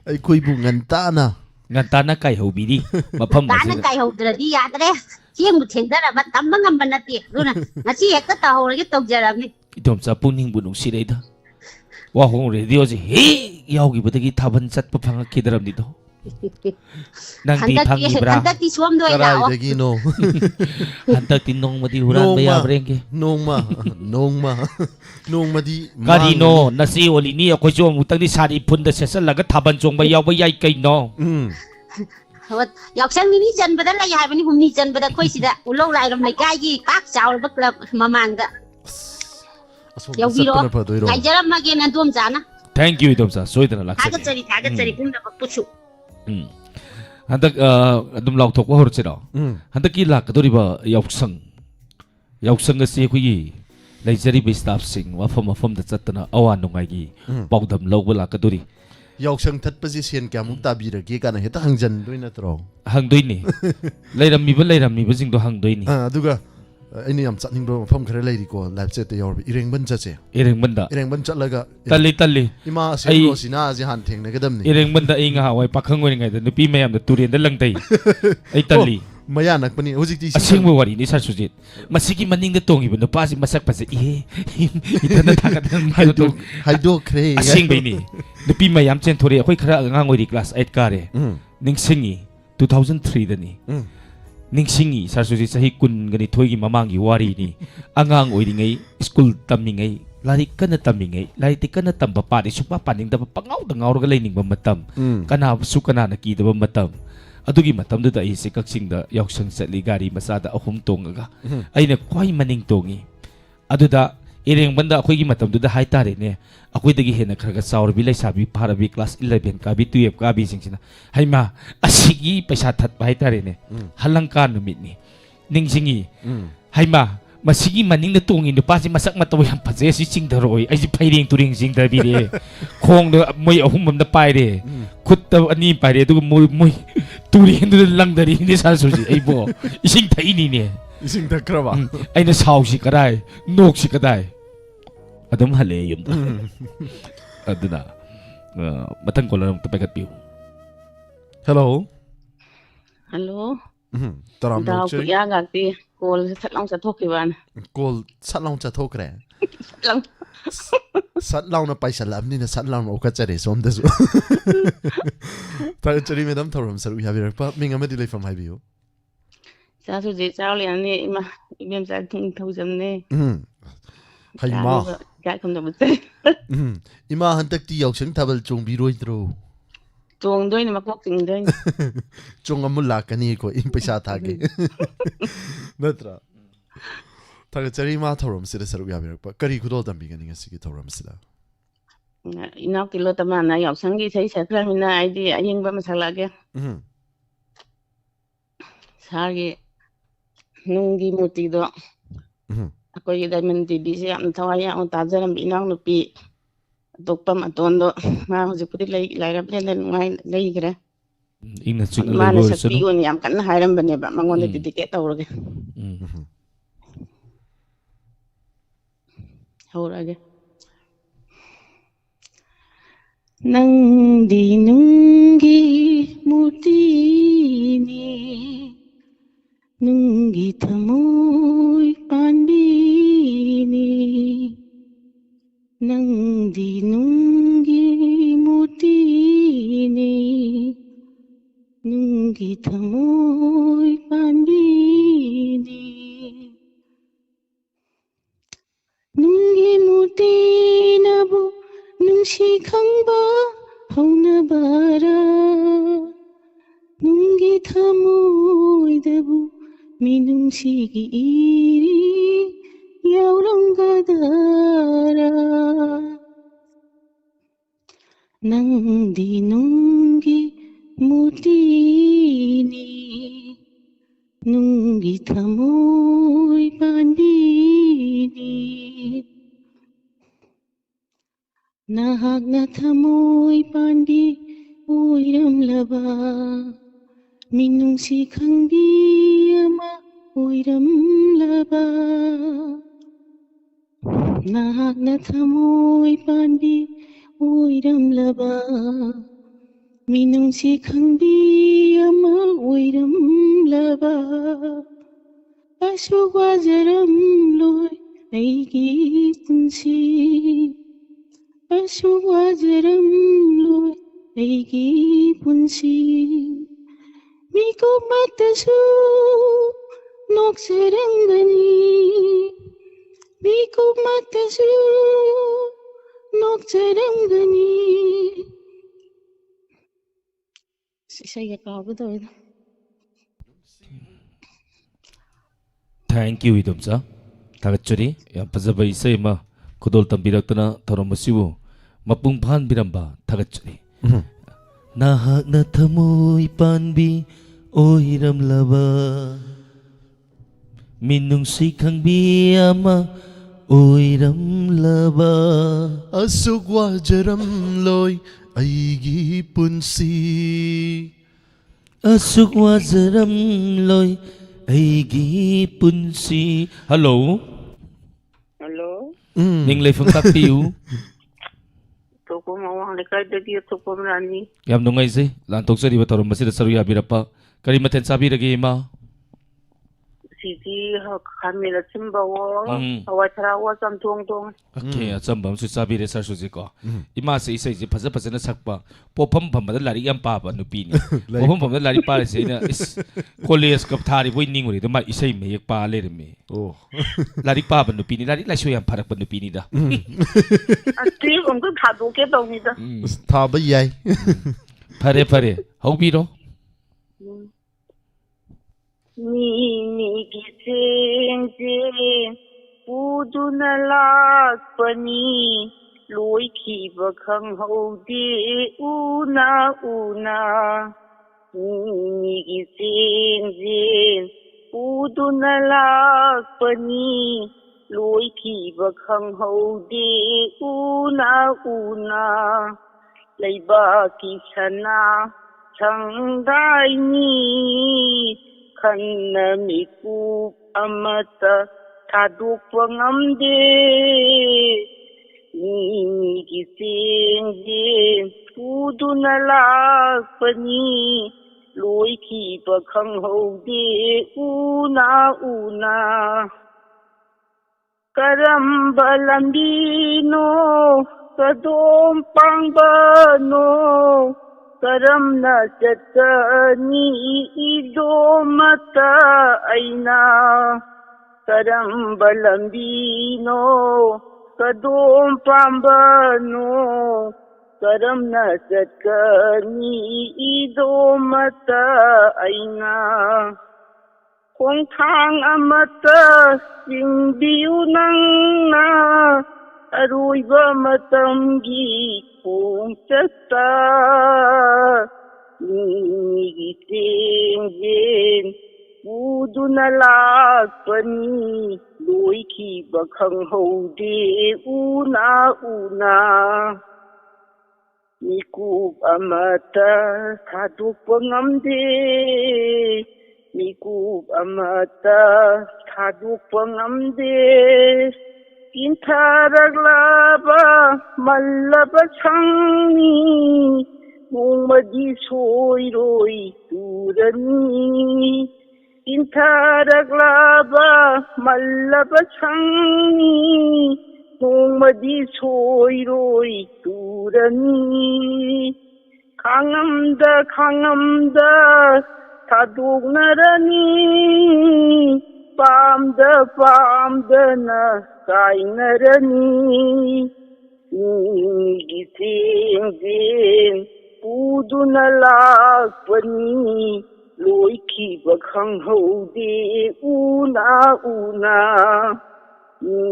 ꯑꯩꯈꯣꯏꯕꯨ ꯉꯟꯇꯥꯅ ngantana kai ho biri mafam Tana kai hꯧꯗ꯭ꯔꯗꯤ ꯌꯥꯗ꯭ꯔꯦ ꯆꯦꯡꯕꯨ ꯊꯦꯡꯗꯔꯕ ꯇꯝꯕ ꯉꯝꯕ ꯅꯠꯇꯦ ꯑꯗꯨꯅ ꯉꯁꯤ ꯍꯦꯛꯇ ꯇꯧꯍꯧꯔꯒꯦ ꯇꯧꯖꯔꯕꯅꯤ idomcha puningbu nungsireida wahong radio je he yaugibadagi thaban chatpa phangakhidaramni do nangdi phangibra ꯍꯟꯗꯛꯇꯤ ꯁꯣꯝꯗ ꯑꯣꯏꯅ ꯂꯥꯛꯑꯣ ꯀꯔꯥꯏꯗꯒꯤꯅꯣ hantakti nongmadi huranba yabrenge ꯅꯣꯡꯃꯗꯤ karino nasi olini akhoi jo mutangni sari phunda sesalaga thaban chongba yawba yai kaino ꯌꯥꯎꯁꯪ ꯅꯤꯅꯤ ꯆꯟꯕꯗ ꯂꯩ ꯍꯥꯏꯕꯅꯤ ꯍꯨꯝꯅꯤ ꯆꯟꯕꯗ ꯑꯩꯈꯣꯏ ꯁꯤꯗ ꯎꯂꯧ ꯂꯥꯏꯔꯝ ꯂꯩꯀꯥꯏꯒꯤ ꯄꯥꯛ ꯆꯥꯎꯔꯕ ꯀ꯭ꯂꯕ ꯃꯃꯥꯡꯗ ꯌꯧꯕꯤꯔꯛꯑꯣ ꯉꯥꯏꯖꯔꯝꯃꯒꯦ ꯅꯟꯗꯣꯝꯆꯥꯅ thank you idomcha soidana laksani ꯊꯥꯒꯠꯆꯔꯤ ꯄꯨꯝꯅꯃꯛꯄꯨꯁꯨ handak adum lauthokwa horchira handaki lakadoriba yausang asi khoi leijari be staff sing wafam da chatana awan nungai gi paudam lawba lakadori ꯌꯥꯎꯁꯪ ꯊꯠꯄꯁꯤ ꯁꯦꯟ ꯀꯌꯥꯃꯨꯛ ꯇꯥꯕꯤꯔꯒꯦ ꯀꯥꯏꯅ ꯍꯦꯛꯇ ꯍꯪꯖꯟꯗꯣꯏ ꯅꯠꯇ꯭ꯔꯣ hangdoini leirammiba jingdo hangdoini ꯑꯗꯨꯒ ꯑꯩꯅ ꯌꯥꯝ ꯆꯠꯅꯤꯡꯕ ꯃꯐꯝ ꯈꯔ ꯂꯩꯔꯤꯀꯣ ꯂꯥꯏꯐ ꯆꯦꯠꯇ ꯌꯥꯎꯔꯕ ꯏꯔꯦꯡꯕꯟ ꯆꯠꯁꯦ ꯏꯔꯦꯡꯕꯟ ꯆꯠꯂꯒ talli ꯏꯃꯥ ꯁꯦꯡꯔꯣꯁꯤꯅꯥꯁꯦ ꯍꯥꯟꯅ ꯊꯦꯡꯅꯒꯗꯕꯅꯤ irengbanda ai nga hawai pakhang oringai da nupi mayam da turenda langtai ai talli ꯃꯌꯥ ꯅꯛꯄꯅꯤ ꯍꯧꯖꯤꯛꯇꯤ asingba wari ni sar sujit masigi maningda tongiba nupa si masak pase itana thakadan ꯍꯥꯏꯗꯣꯛꯈ꯭ꯔꯦ asingbai nupi mayam chen thori akhoi khara angang ori class 8 kare ningsingi 2003 dani ningsingi sar sujit sahi kun gani thoigi mamangi wari ni angang oringai school tamningai lari kana tamingai lari ti kana tamba pari supa paningda pangau da ngaurga leiningba matam kana su kana na kidaba matam adugi matamda ai se kaksingda yausang satli gari masada ahum tongaga aina khwai maning tongi aduda irengbanda akhoi matamda haitare ne akhoi dagi hena kharaga saurbi laisabi pharabi class 11 ka bi 12 ka bi singsina haima asigi paisa that haitare ne halangka numit ni ningsingi haima masigi maning na tongi nupa si masak mataw yang paje si chingdaroi ai si phairing turing chingdabire khong da moi ahum da paire khutta ani paire du moi turing du langdari ni sa suji ai bo ising thai ni ne ising takraba ai na sau si kadai nok si kadai adum hale yum da aduna matang kolam ta pakat piu hello taram Daw chei ya ngakti kol sa long sa thokiban kol sat laung chathokre sat laung na paisa lamni na sat laung oka chare somda su ta chari madam thoram saru yabirakpa minga madi lai from haibiu sa su je chaw lian ni ma ibem sa thung thousand ne haima ga kham da bute ima hantakti yausang thabal chongbiroi tong doi ni makok ting doi chong amul lakani ko in paisa thage natra taga chari ma thoram sida saru yabirakpa kari khudol tambi gani ngasi ki thoram sida inau kilo tamana yaw sangi sei sa kramina ai di ayeng ba masala ge sargi nungi muti do akoi diamond tv se am thawaya on tajaram inau nupi tokpa matondo ma hoji pudi lai ra pen ngai lai gra ina chung ma le na go sakti so on yam kan hairam bane ba mangon de dedicate tawrage hawrage nangdi nungi mutini nungi thamoi pandini nangdi nungi mutini nungi thamoi pandini nungi mutinabu nungsi khangba haunabara nungi thamoi dabu minungsi gi iri yauranggadara nangdi nungi mutini nungi thamoi pandini nahak na thamoi pandi oiram laba minungsi khangbi ama oiram laba ꯅꯍꯥꯛꯅ ꯊꯃꯣꯏ ꯄꯥꯟꯕꯤ ꯑꯣꯏꯔꯝꯂꯕ ꯃꯤꯅꯨꯡꯁꯤ ꯈꯪꯕꯤ ꯑꯃ ꯑꯣꯏꯔꯝꯂꯕ ꯑꯁꯨꯛ ꯋꯥꯖꯔꯝꯂꯣꯏ ꯑꯩꯒꯤ ꯄꯨꯟꯁꯤ ꯑꯁꯨꯛ ꯋꯥꯖꯔꯝꯂꯣꯏ ꯑꯩꯒꯤ ꯄꯨꯟꯁꯤ 미고마다수 녹슬은거니 미고마다수 녹슬은거니 이사이가 까부더이다 Thank you idumsa thagachari yam fazaba isai ma khudol tambiraktana thoramasibu mapung phan biramba thagachari nahakna thamoi panbi oiramlaba minungsi khangbi ama oiramlaba asuk wajaram loi aigi punsi asuk wajaram loi aigi punsi. Hello. Hello? Ning leifang tapiu. Tukum awang likay tukum rani. Yam nungay say lantok sa riba tarum masida saru yabira pa kari maten sabi ragi ma Siti kamila simbawo. Awatarawa samtong. okay achambam su sabi re sar suji ko ima se isai ji phaja phaja na sakpa popham pham da lari yam pa ba nupi ni popham pham da lari pa se na is college kap thari boi ning uri da ma isai me yak pa le re me oh lari pa ba nupi ni lari la so yam pharak pa nupi ni da Ati umko thado ke tawni da. thaba yai phare haubiro Ni giseng puduna lakpani loi khiba khanghaude una ni giseng puduna lakpani loi khiba khanghaude una leibaki sana changdaini Kanna miku amata thadukpa ngamde ni gisengje puduna lakpani loi khiba khanghaude una karamba lambino kadom pangbano karamna chatani idomata aina karamba lambino kadom pambano karamna chatani idomata aina khongthang amata singbiu nangna aruiba matamgi khongchata ni gisengjen puduna lakpani loi khiba khanghaude una mikub amata thadukpa ngamde mikub amata thadukpa ngamde Intaraglaba mallaba changni Mumadi soiroi turani Intaraglaba mallaba changni Mumadi soiroi turani Khangamda thaduknarani Pamdana kainarani ni gisengjen puduna lakpani loi khiba khanghaude una ni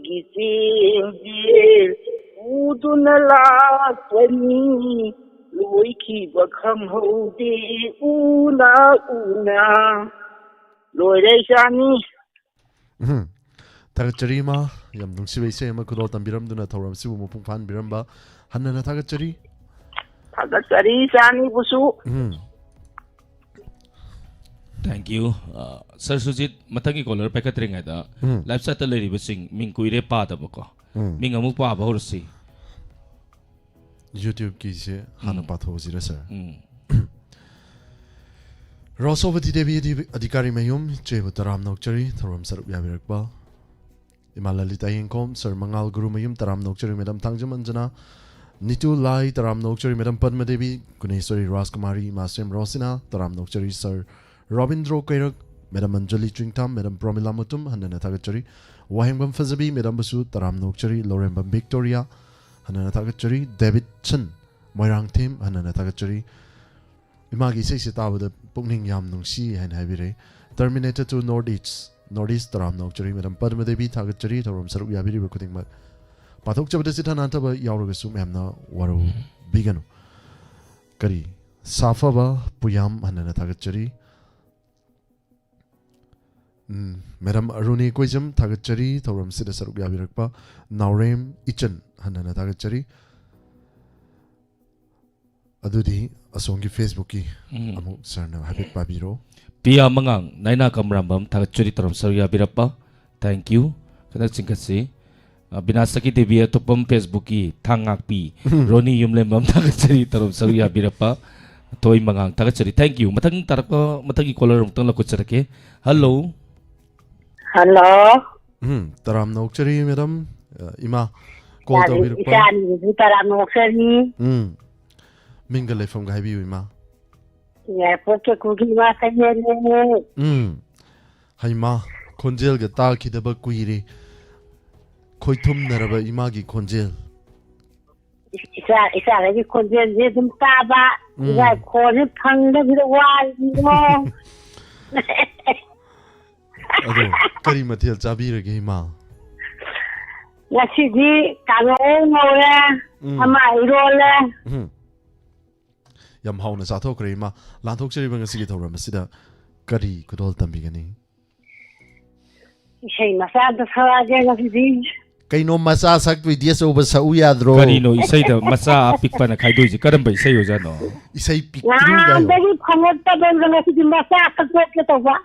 gisengjen puduna lakpani loi khiba khanghaude una Loire Shani. thagachari ma yam nungsibai se ma kudol tambiram duna thoram sibu mapung phan biramba hanna thagachari Shani busu. Thank you. Sir Sujit, matagi caller paikatring ada. Live chat le ribasing ming kuire pa da bako. Ming amu pa ba horsi. YouTube की से हाना पाथो जिरा सर रॉसोवती देवी अधिकारी मयूम चेबु तराम नौकचरी थोरम सरुप याबिरकबा इमाललिता यंकोम सर मंगाल गुरु मयूम तराम नौकचरी मैडम थांगजम अंजना नितु लाई तराम नौकचरी मैडम पद्मा देवी गुनेश्वरी राजकुमारी मास्टम रोसिना तराम नौकचरी सर रविंद्रो कैरक मैडम अंजलि चिंगथाम मैडम प्रोमिला मुतुम हनना थागचरी वाहेंगबम फजबी मैडम बसु तराम नौकचरी लोरेंबम विक्टोरिया हनना थागचरी डेविड सन मोइरांग थीम हनना थागचरी इमागी से ताबद पुनिंग याम नुंसी हैन हाइबिरे टर्मिनेटर टू नॉर्थ ईस्ट तराम नौकचरी मैडम पद्मा देवी थागचरी थोरम सरुक याबिरि बकुदिंग मत पाथोक चबदे सिथा नातब यावरगसु मैमना वरो बिगनु करी साफाबा पुयाम हनना थागचरी मैडम अरुणी कोइजम थागचरी थोरम सिदा सरुक याबिरकपा नावरेम इचन हनना थागचरी अदुदी असोंगी फेसबुक की अमुक सरना हाबिट पाबिरो Pia mangang naina kamrambam थागचरी तरम सर याबिरप्पा. Thank you. Kana chingkasi. Binasaki TV atopam Facebook ki thangakpi Roni yumlembam थागचरी तरम सर याबिरप्पा. Toy mangang थागचरी. Thank you. Matang tarako matagi caller tang la kucharake. Hello. Hello. तराम नौकचरी मैडम इमा कॉल तबिरकपा Isan taram noksari. मिंगल लेफम गाइबी इमा Ya poke kugi ma kayene. Haima खोंजेल ग ता खिदब कुइरे खोइथुम नरब इमा की खोंजेल Isa lagi konjen je dum taba. Isa kone phangda bida wai mo. अदो करी मथियल चाबीरगे इमा Ngasidi kangong ngore. Ama irole. यम हाउना साथोक्रे इमा लांथोक्चरी बंगसिगे थोरम सिदा करी कुदोल तंबिगनी Isay masada sawaje ngasidi. कइनो मसा सक विडियो सो बस उ याद्रो Karino isai da masa apikpa na khaidoi ji karam bai isai hoja no. इसै पिक्रू Nah, गायो dari phangota ben ngasidi masa kakot ke toba.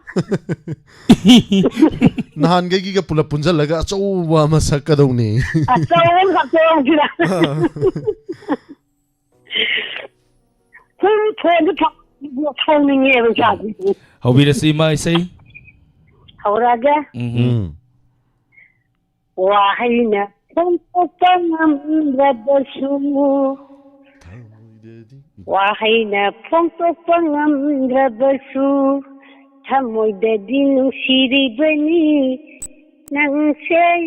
नहान गई का पुला पुंजल लगा अचौवा मसा कदौनी Asawan kakot kira. Thon thon ni ye jadi. Hobirasi ma isai. Hauraga. Wahina pangpangam rabasu. Wahina pangpangam rabasu. Thamoy dadinu siri bani nang say.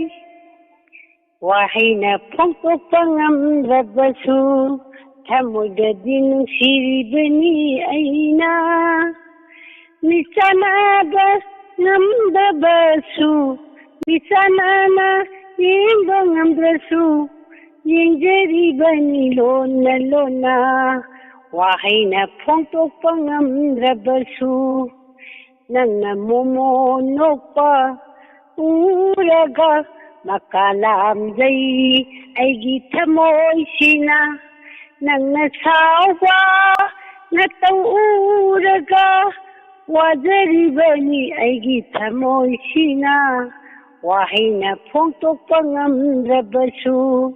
Wahina pangpangam rabasu. Thamoy dadinu siri bani aina. Misanada namdabasu. Misanana yingang amdrasu yingjeri bani lona lona wahina phongtok pangam rabasu nangna momo nokpa uraga makalam jai aigi thamoy sina nangna sawa natau uraga wajeri bani aigi thamoy sina Wahina phongtok pangam rabasu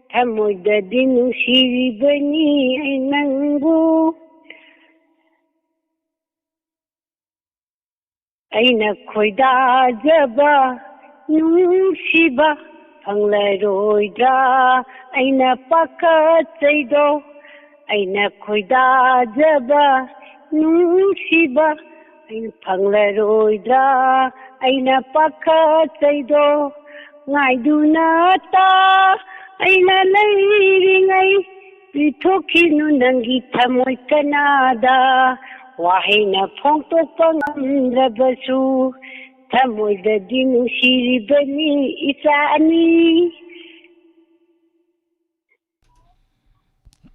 thamoy dadinu siri bani ainangbu aina khoida jaba nungsiba phanglaroidra aina pakachaido aina khoida jaba nungsiba aina phanglaroidra aina pakachaido ngaiduna ta aina leiringai pithokinu nangi thamoy kanada wahina phongtok pangam rabasu thamoy dadinu siri bani isani.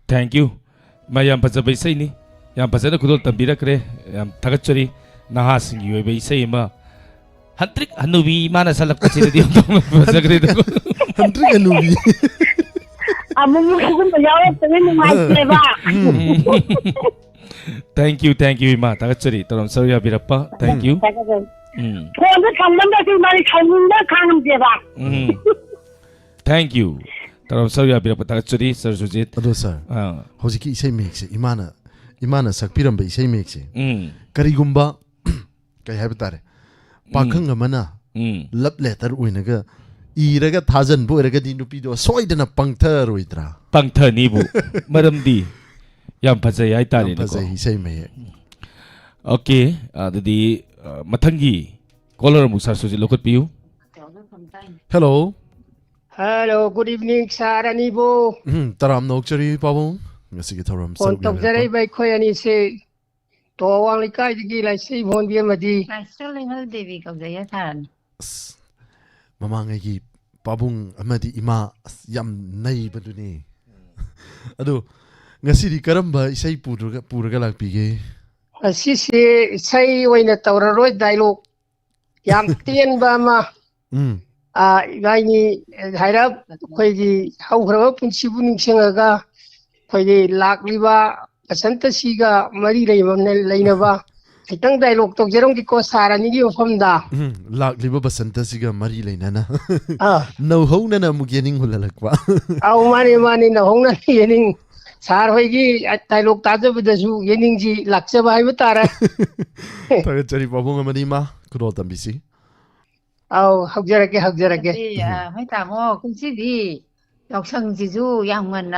Thank you. Mayam pajabay isai ni. Yam pajana kudol tambirakre. Yam थागचरी naha singi oiba isai ma. Hantrik hanubi mana salak kasi di pajagre do. हंड्री अनुबी Amu mo sigun bayaw tawin ng mga Thank you ima tagachari taram sarya birappa. Thank you. 폰도 강남다시 말이 강남다 강남제바. Thank you. taram sarya birappa tagachari Sir Sujit. ado sir hojiki isai mek se imana sakpiram ba isai mek se kari gumba kai ha batare pakhang amana love letter uinaga iraga thajan bo iraga di nupi do soidana pangthar oidra Pangtha ni bu maramdi yam phajai ai tari ko. phajai isai me Okay, adadi mathangi caller mu Sir Sujit lokot piu. hello Hello, good evening, Saranibo. taram nokchari pabong ngasi gi thoram On top Jaray by Koyani say, to Wang Likai the Gila say, won't be a Madi. Sterling Hall Devi of the Yatan. mamanga gi pabong amadi ima yam nai baduni ado ngasi di karamba isai puraga lakpige Sisi say when a Taura Roy dialogue. Yam Tien Bama. Gani Hirap, Quay how in Shibuning Sangaga, Quay Lak Liva, a Santa Siga, Marie Lainava. I think dialogue to Jerome because Sarani from da. lak liba basanta siga mari lainana no ho na na mugening hulalakwa Our money in the home yening. Sarwegi at dialogue Taza with the zoo, Yening Laksa by Vitara. tagachari pabong amadi ma kurotam bisi Oh, Huggerake. Mấy tạm ô cũng chỉ đi học sinh chỉ du yang mình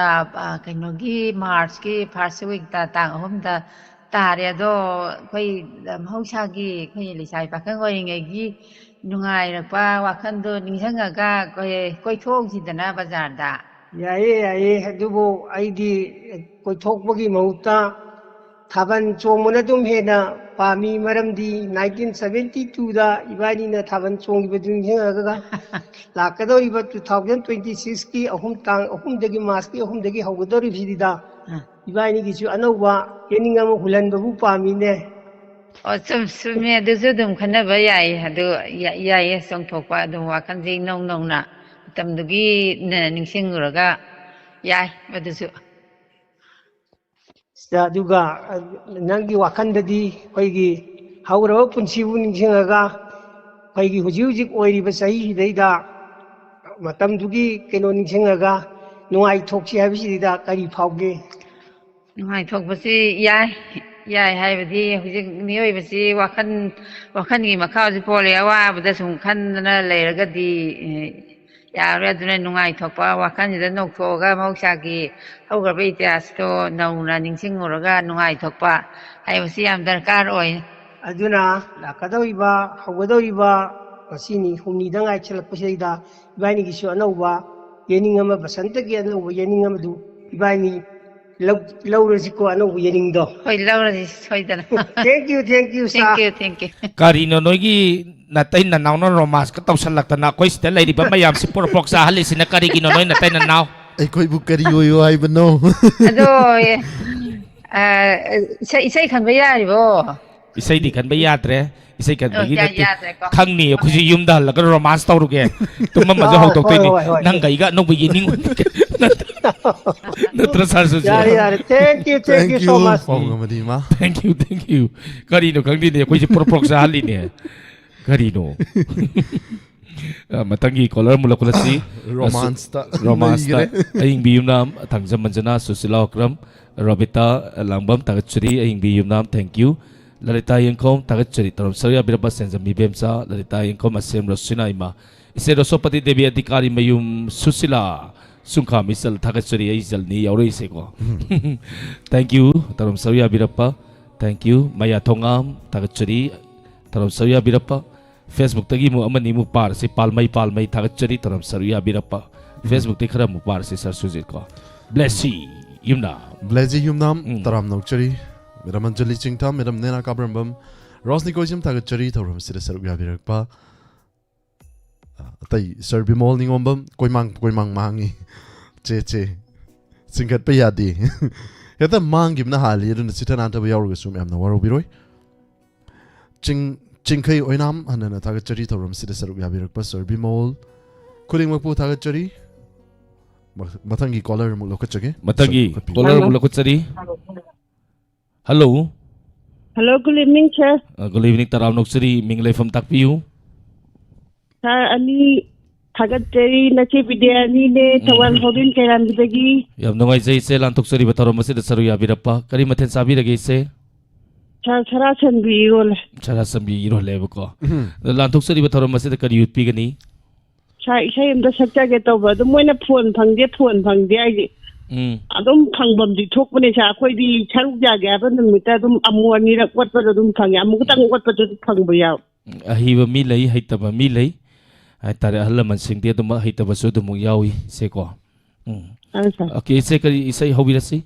cái nó ghi Mars cái first week ta tặng hôm ta ra đó quay hậu sa ghi quay lịch sai phải cái ngày ghi nungai rồi pa wakan do ning sang ga quay thong gì na bazar da. Yae, Dubo, ID, Kotok Mauta, Taban Chomonadum Hena, Pami Maramdi, 1972, the Ivanina Taban Chong between Hinaga, Lakado, but 2026, a hometown, a home degi maski, a home degi Hogodori Vida, Ivani gives you Anova, Yeningam Hulando Pamine. Or some me do them can never yai do yai song talk about the wakan zing no na. Tam dugi ning singuraga yai what is it? Duga Nangi Wakandadi, Pagi, however, Punsibu Singaga, Pagi Hujuzik Oiri Basai, Deda, Matam Dugi, Kenon Singaga, no I talk she have Sida, Kari Pauge. No, I talk with yai have the new see wakan gi Macau Poliawa, but there's some can later the ya ra dune nungai thokpa wakan da nok thoga mausagi hauga be jasto nauna ningsing uraga nungai thokpa haibasi yam darkar oi Aduna Lakadoiba, Hogodoiba, Masini, whom need I tell Pusida, Bani Gishanova, Yeningama Basanta again over Yeningam, Bani Laurasico and over Yeningo. Oi Laura is hoidan. Thank you, sir. Thank you. Karino noigi natay na naw no romas ka taw salak na ko istel lady ba mayam si puro pok sa halis na kari gino noy natay na naw. ay koy bukari yo ay bano Ado isay kan ba yari bo? Isay di kan ba yatre? Isay kan ba yatre ko. Kang ni ko si yum dal ka romance taw ruge. Tumam ma jo tok ni nang gaiga no bi ning. Natrasar so. Thank you so much. Thank you. Karino kang di ne ko si puro pok sa halin ni. Karino. Matangi caller mula ko si romance ta aying biyum nam thangjam manjana susila okram Robita langbam tagachuri aying biyum nam thank you lalita yengkom tagachuri taram sarya biraba senjam bibemsa lalita yengkom asem rosina ima ise rosopati devi adhikari mayum susila sungkha misal tagachuri ay jalni yaure ise ko thank you taram sarya biraba thank you maya thongam tagachuri taram sarya biraba Facebook tagi mu amani mu par si palmai tagachari taram saruya birappa Facebook te khara mu par si Sir Sujit ko blessy yumna taram nokchari meramanjali chingta meram nena kabrambam rosni koijam tagachari taram sira saruya birakpa tai Sir Bimol ningombam koimang mangi che singkat pe yadi yata mangim na hali yadun sitana ta yaru sum am na waro biroi Chingkai oinam hanana tagachari thoram sida saruk yabirakpa Sir Bimol kuling magpu tagachari matangi caller mu lokachage matangi caller mu lokachari hello Hello, good evening, sir. Good evening Taram Noksari Minglay from Takpiu. Sir, ani Tagateri Nachi Bidiani ne Tawan Hodin Keram Bidagi. Yam Nongay Zay Se Lantoksari Bataromasid Saruya Birapa, Karimaten Sabi the Gase. Sir, Sarasan Biol. Charasam Yiro Levoco. The Lantoksari Bataromasid Kari Pigani. Sir, I am the sector get over the Moina Pun Panget Pun Pangi. Adum Pangbam di Tokmanisha, Quidi Charuja Gavin, and with Adam Amwani, what for the Dumpang, Amutan, what for the Pangboya. A heave Milay, Hitaba Milay. I thought a Halaman sing the Duma Hitaba Sudamu Yawi, Seco. Okay, Sekari, say how we see?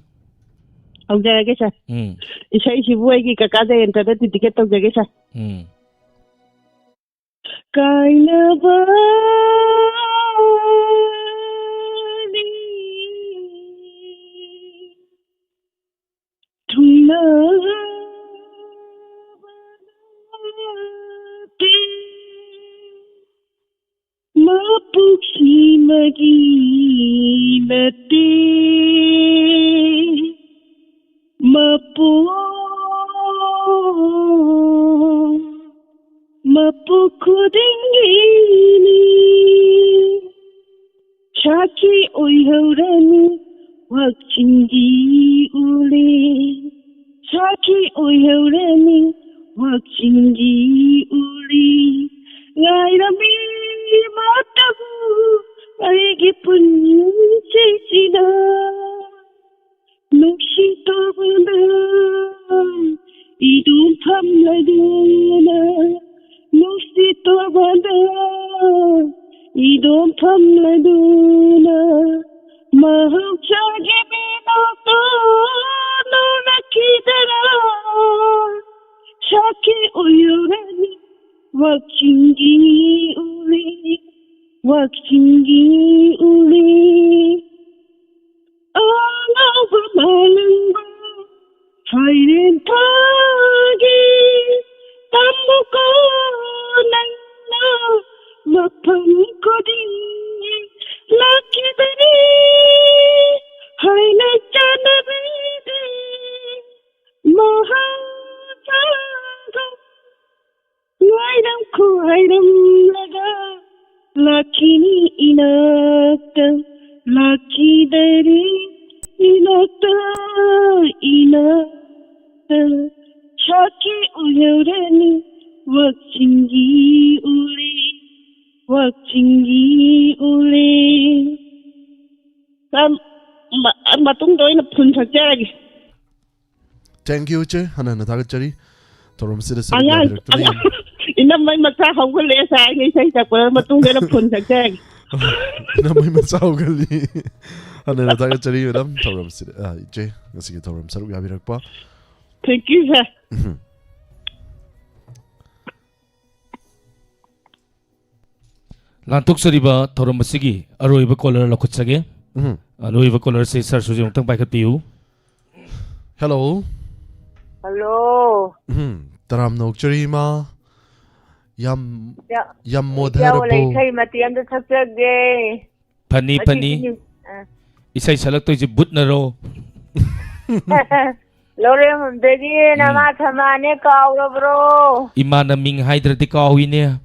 Oh, there I guess. It's a way Kakade and Tadati to get of the Gesa. Kainaba. Mapuksi maginate mapukudingini chaki oihaurani wakchingi ule chaki oihaurani wakchingi uli ngairami matagu aigi punchina nushito bana idum phamladuna nushito bana idum phamladuna mahauchagi binoto nunakidara chaki uyurani wakchingi uli all over Malango fighting pagi tamuko nangna mapangko din lucky bani haina janabidi mahajago Item laga lakini inakta laki dari inakta chaki uyurani wakchingi uli matung doi na pun sakjagi. Thank you che hana na tagachari torom sida sa Ina may magsahog ko le sa akin sa isa ko matung doi na pun sakjagi. Ina may magsahog gali hana na tagachari madam torom sida che sige torom saru yabi rakpa. Thank you sir. Lantuk sariba thorom masigi aroiba caller lakutsage. Aroiba caller se sir sujung tang baikat piu. Hello. Hello. Taram nokchari ma yam Ya modharbo. wala isay matiyam da saksage. Pani. Isay salak to but na ro. Lore mundegi nama thamane kaawro bro. Imana ming hydra di kawi niya.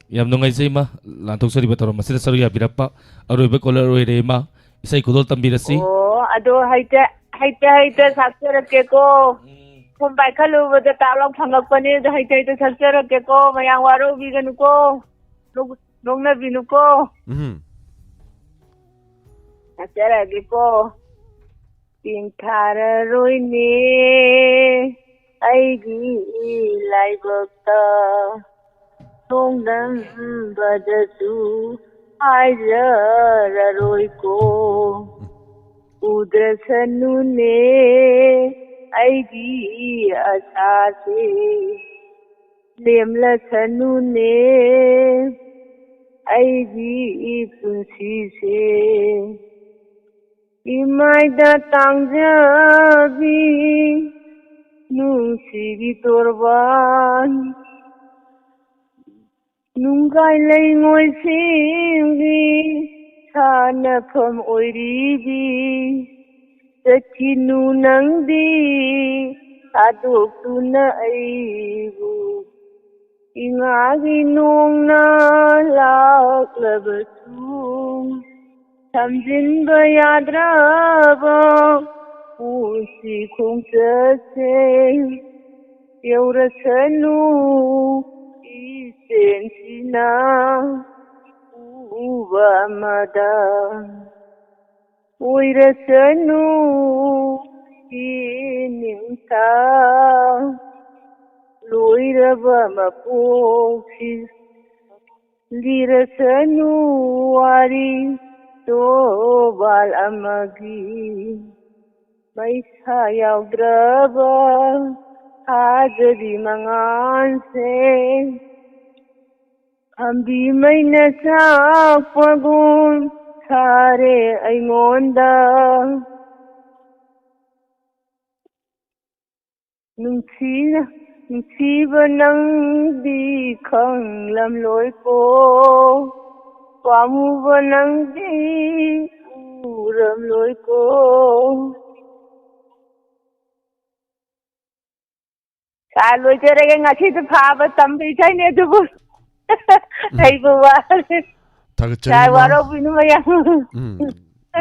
Yam nungay say ma lantuk sariba thorom masida saru ya birapa aroiba caller aroire ma isay kudol tambirasi. Oh, ado haite saksarake ko. Kung baikalu wada talong phangakpani da haite saksarake ko mayang waro biganu ko. Nongna binu ko. Saksarake ko. Pinthara roine aigi laibakta tongdan badasu aira roiko udrasanu ne aigi asase lemlasanu ne aigi punsi se imaida tangjabi nungsibi torban nungai lei ngoi singi sanafam oiribi Chakinu nangdi adukuna aibu ingagi nung na laklabatu tamjin bayadraba usi kung jase yaurasanu isen sina uba mada uirasanu ininta loiraba mapoksi lirasanu wari tobal amagi maisa yaudra hajadi manganse ambi maina sakpagun sare aingonda nungsiba nangdi khanglam loi ko pamuba nangdi uram loi ko loi jere ngasi de phaba tambi chaine dubu ai buwa Tagachari waro binu maya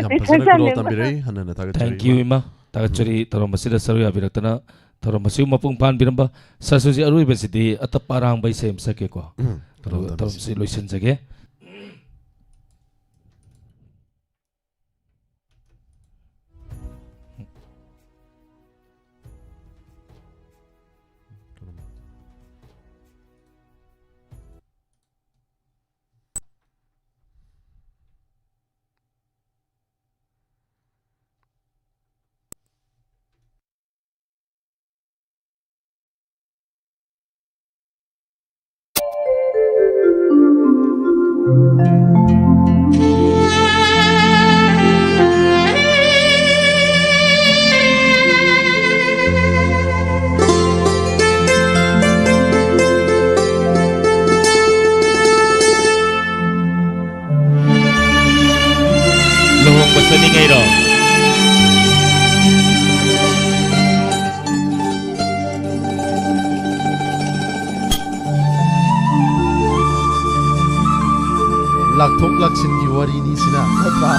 yam pasana kulo tambirai hanana tagachari Thank you ima tagachari taro masida saru yabiratana taro masiu mapung pan biramba sasuji arui besidi ataparang bai sem sake ko taro masi loisin jage Lohong pasani ngay ro lakthok laksin ki wari ni sina khatra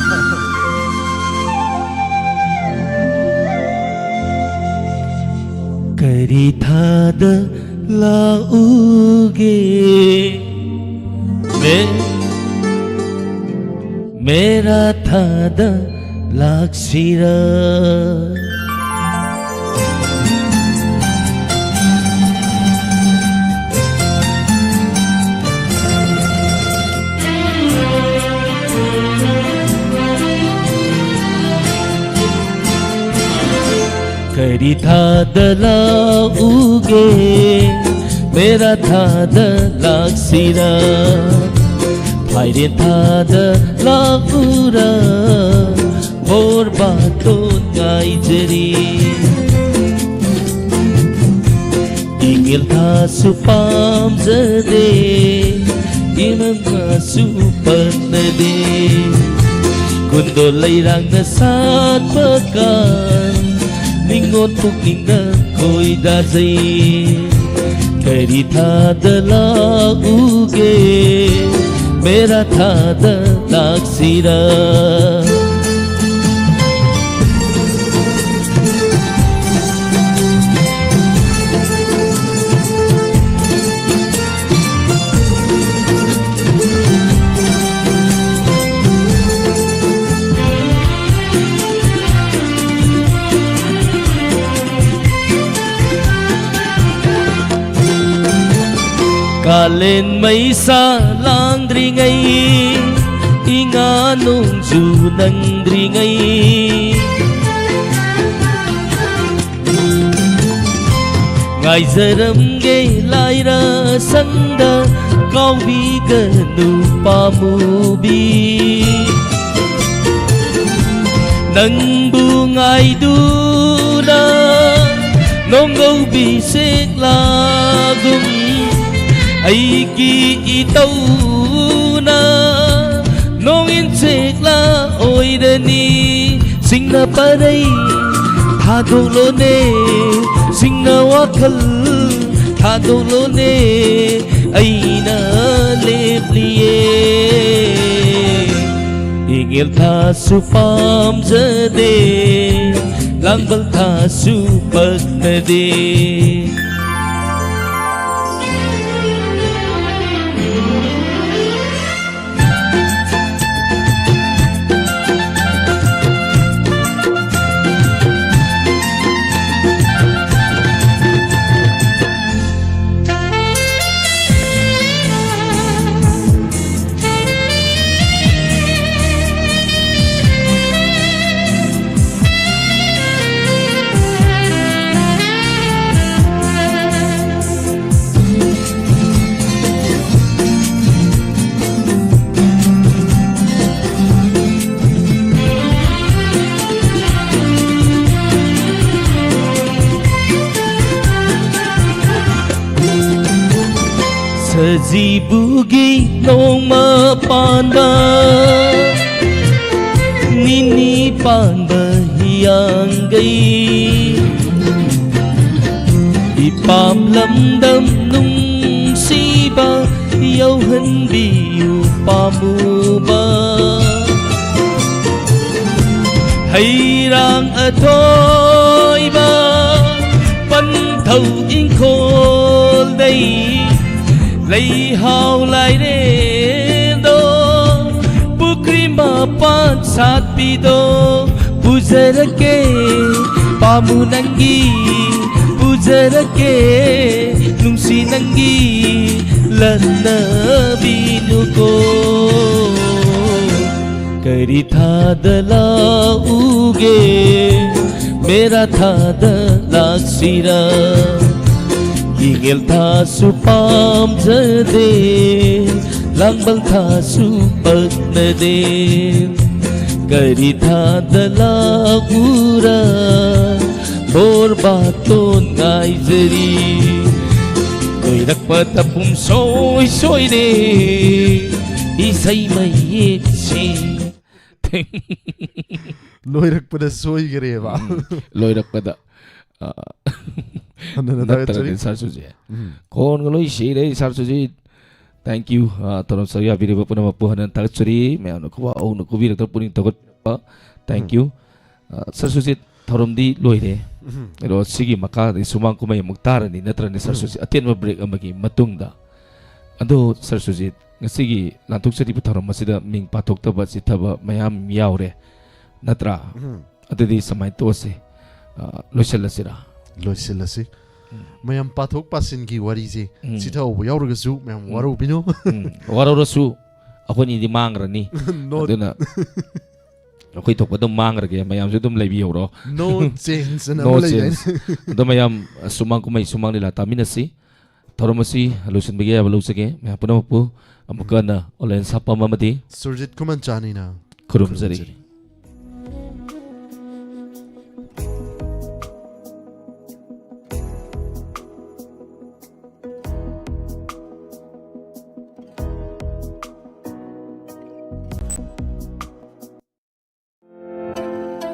kari thada lauge mera thada laksira करी था दलाऊगे मेरा था दलाक्सिरा फायरे था दलाऊरा मोर बातों गाई जरी इंगिल था सुपाम जदे इमंगा सुपन दे कुंदो लैरंग सात pekan Ningon pukina koi dazai Kari thada lauge Mera thada laksira Kalen may sa langdringay Inga nung junang dringay Ngay zaram gay laira sanda Kau biganu pamubi Nang bungay duna Nonggaw bisik lagum ai ki itau na nong in chek la oi de ni sing na paray thadong lo ne singna wakal thadong lo ne ay na lebliye ingil tha su pam jade langbal tha su pagnade Sajibugi noma panda nini panda hiyangai ipam lamdam nung siba yauhan biyu pamuba hayrang atoy ba panthau ingkol day lấy hào lại đê đô bukri ma pan sát pi đô pujara ke pamu nangi pujara ke nungsi nangi lana binu ko kari tha dala uge mera tha dala sira ingil tha su pam jade langbal tha su pagnade kari tha dala gura bor baton ngai jari koirak patapum soi soi de isai mai che loirak pada soi gare ba loirak pada nattarani sarsuji kon galoi shire sarsuji thank you torom saya biri puna mapuhanan tagachuri me anu ko au nu ko birak puning tagot thank you sarsuji torom di loire ro sigi maka di sumang kumay muktarani natrani sarsuji atin ma break amagi matungda ado sarsuji ngasigi lantuk sari torom masida ming patok taba si taba mayam yaure natra adidi samai tose loisalasira loisilasi mayam pathok pasin gi wari je sithau yaurga su mayam waru bino waru rasu akoni di mangrani aduna akoi thok padum mangrage mayam su dum lebi yoro no change na no change do mayam sumang kumai sumang lila taminasi thoromasi halusin bege abalusage mayam punapu amukana olen sapamamati surjit kuman chani na kurumjari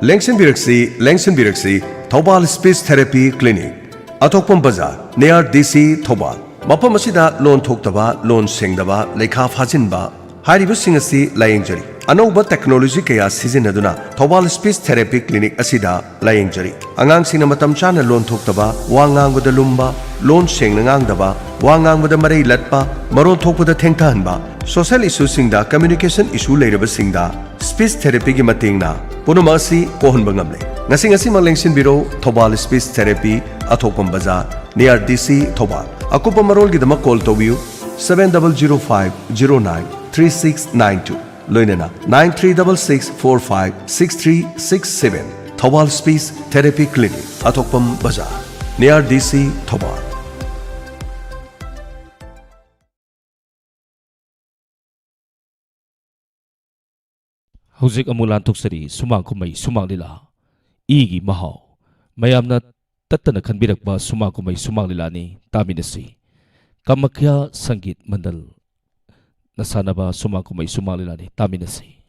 Lengsenbiraksi Thobal Speech Therapy Clinic Atokpam Bazaar near DC Thobal Mapam asida loan thoktaba loan sengdaba lekha phajinba hariba singasi layengjari anauba technology kaya sizinaduna Thobal Speech Therapy Clinic asida layengjari angang singna matam chana loan thoktaba wangang bada lumba loan sengna ngangdaba wangang bada marai latpa maron thokpada thengthanba social issue singda communication issue leiraba singda speech therapy gi matingna punamasi kohon bangamle ngasi malengsin biro Thobal Speech Therapy Athokpam Bazaar near DC Thobal akupa marol gi dama call tobiu 7005093692 loinena 9366456367 Thobal Speech Therapy Clinic Athokpam Bazaar near DC Thobal Hujik amulan tuksari sumang kumay sumang lila igi mahaw mayamna tattana khanbirakba sumang kumay sumang lila ni taminasi Kamakya Sangeet Mandal nasanaba sumang kumay sumang lila ni taminasi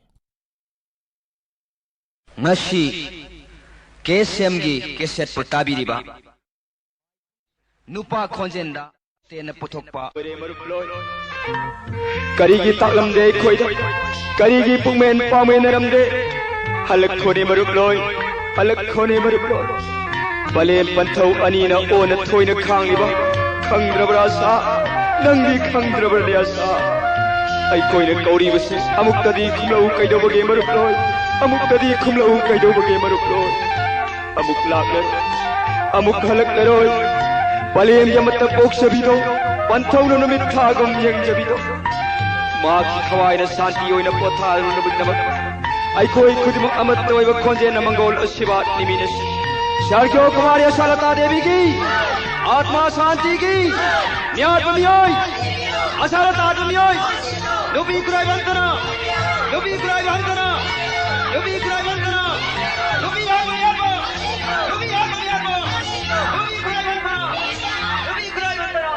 ngasi KSM-gi keset putabiriba nupa khonjenda tena puthokpa karigi taklamde khoida karigi pungmen pamenaramde halak khone marup loi balen panthau anina ona thoina khangiba khangrabra sa nangi khangrabra sa ai koina kauri basi amuktadi khumlau kaidobage marup loi amuktadi khumlau kaidobage marup loi amuk lakler amuk halak leroi balen yamata poksabido panthau no numit thagum yang jabido ma khawaina santi oina potharu nabudnamak ai koi khudimuk amat toiba khonjena mangol asiba niminas शारक्यों कुमारी शारदा देवी की आत्मा शांति की न्यायपमियोय अशारदा आत्मियोय लोभी कुराई बंधना लोभी कुराई बंधना लोभी कुराई बंधना लोभी आत्मयात्मा लोभी आत्मयात्मा लोभी कुराई बंधना लोभी कुराई बंधना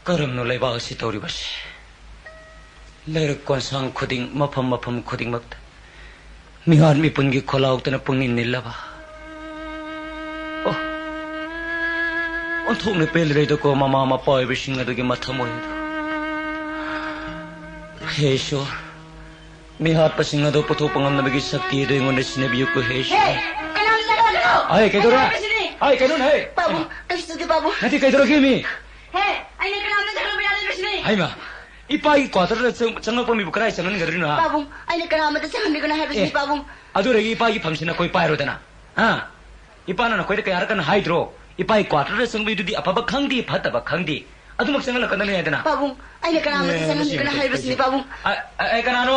करुम नो लेबा असि तौरिबस लेरक कोनसांग खुदिंग मफम मफम खुदिंग मक्त मिहार मिपुनगी खोलाउतना पुंगनि निलबा ओ ओंथोंने पेलरेदो को मामा मपाय बिसिंग अदुगी मथमोय हेशो मिहार पसिंग अदो पुथो पंगम नबगी शक्ति दे ngone सिनेबियो को हेशो आय केदोरा आय केदोन हे बाबू कइसुगे बाबू नति केदोरा किमी हे आइने कनामने झगड़ा बिना ले बसने हाइमा इपाई क्वार्टर चंगप मी बुकराय चंगन गरिनो हा बाबू आइने कनामते चंगन बिगना है बसने बाबू अदुरेगी इपाई फंक्शन कोई पायरो देना हां इपाना न कोई कयार कन हाइड्रो इपाई क्वार्टर चंगबि दुदी अपबा खंगदी फतबा खंगदी अदुमक चंगल कन ने देना बाबू आइने कनामते चंगन बिगना है बसने बाबू ए कनानो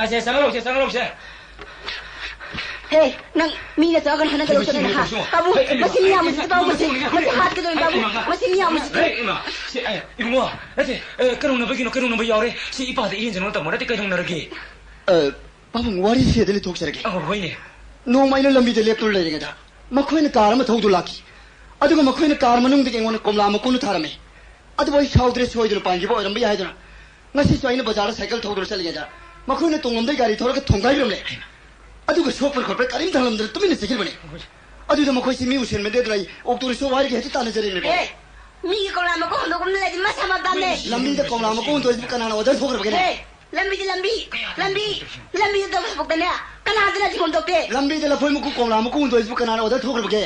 आसे संगलो से हे नंग मीना जागन हना गलो सने हा बाबू मसिन या मसिन बाबू मसिन हाथ के दोन बाबू मसिन या मसिन ए इमा से ए इमो अते करुन न बगिनो करुन न बयावरे से इपा दे इन जनो त मोरते कयदों नरगे बाबू वारी से दले थोक सरगे होइने नो माइनो लंबी दे लेप तुल लेगे दा मखोइन कार म थौदु लाकी अदुग मखोइन कार मनुंग दे ngone कोमला म कोनु थारमे अदु बोई साउद्रे सोइदु पांगी बो रंबि हाइदना ngasi सोइने बाजार साइकिल थौदु चलगे दा मखोइन तोंगम दे गाड़ी थोरके थोंगाइ रमले अदुग सोपर खोपर करिम थालमदर तुमिने सिखिर बने अदुद मखोइसि मी उसेन मेदे द्राई ओक्टोर सो वारी के हेतु ताने जरेने बे मी कोला म को होंदो गुमने लेदि मसा मदाने लंबी दे कोला म को होंदो इस कनाना ओदर फोकर बगे लंबी दे दो बगने कना दे जी होंदो पे लंबी दे लफोय म को कोला म को होंदो इस कनाना ओदर फोकर बगे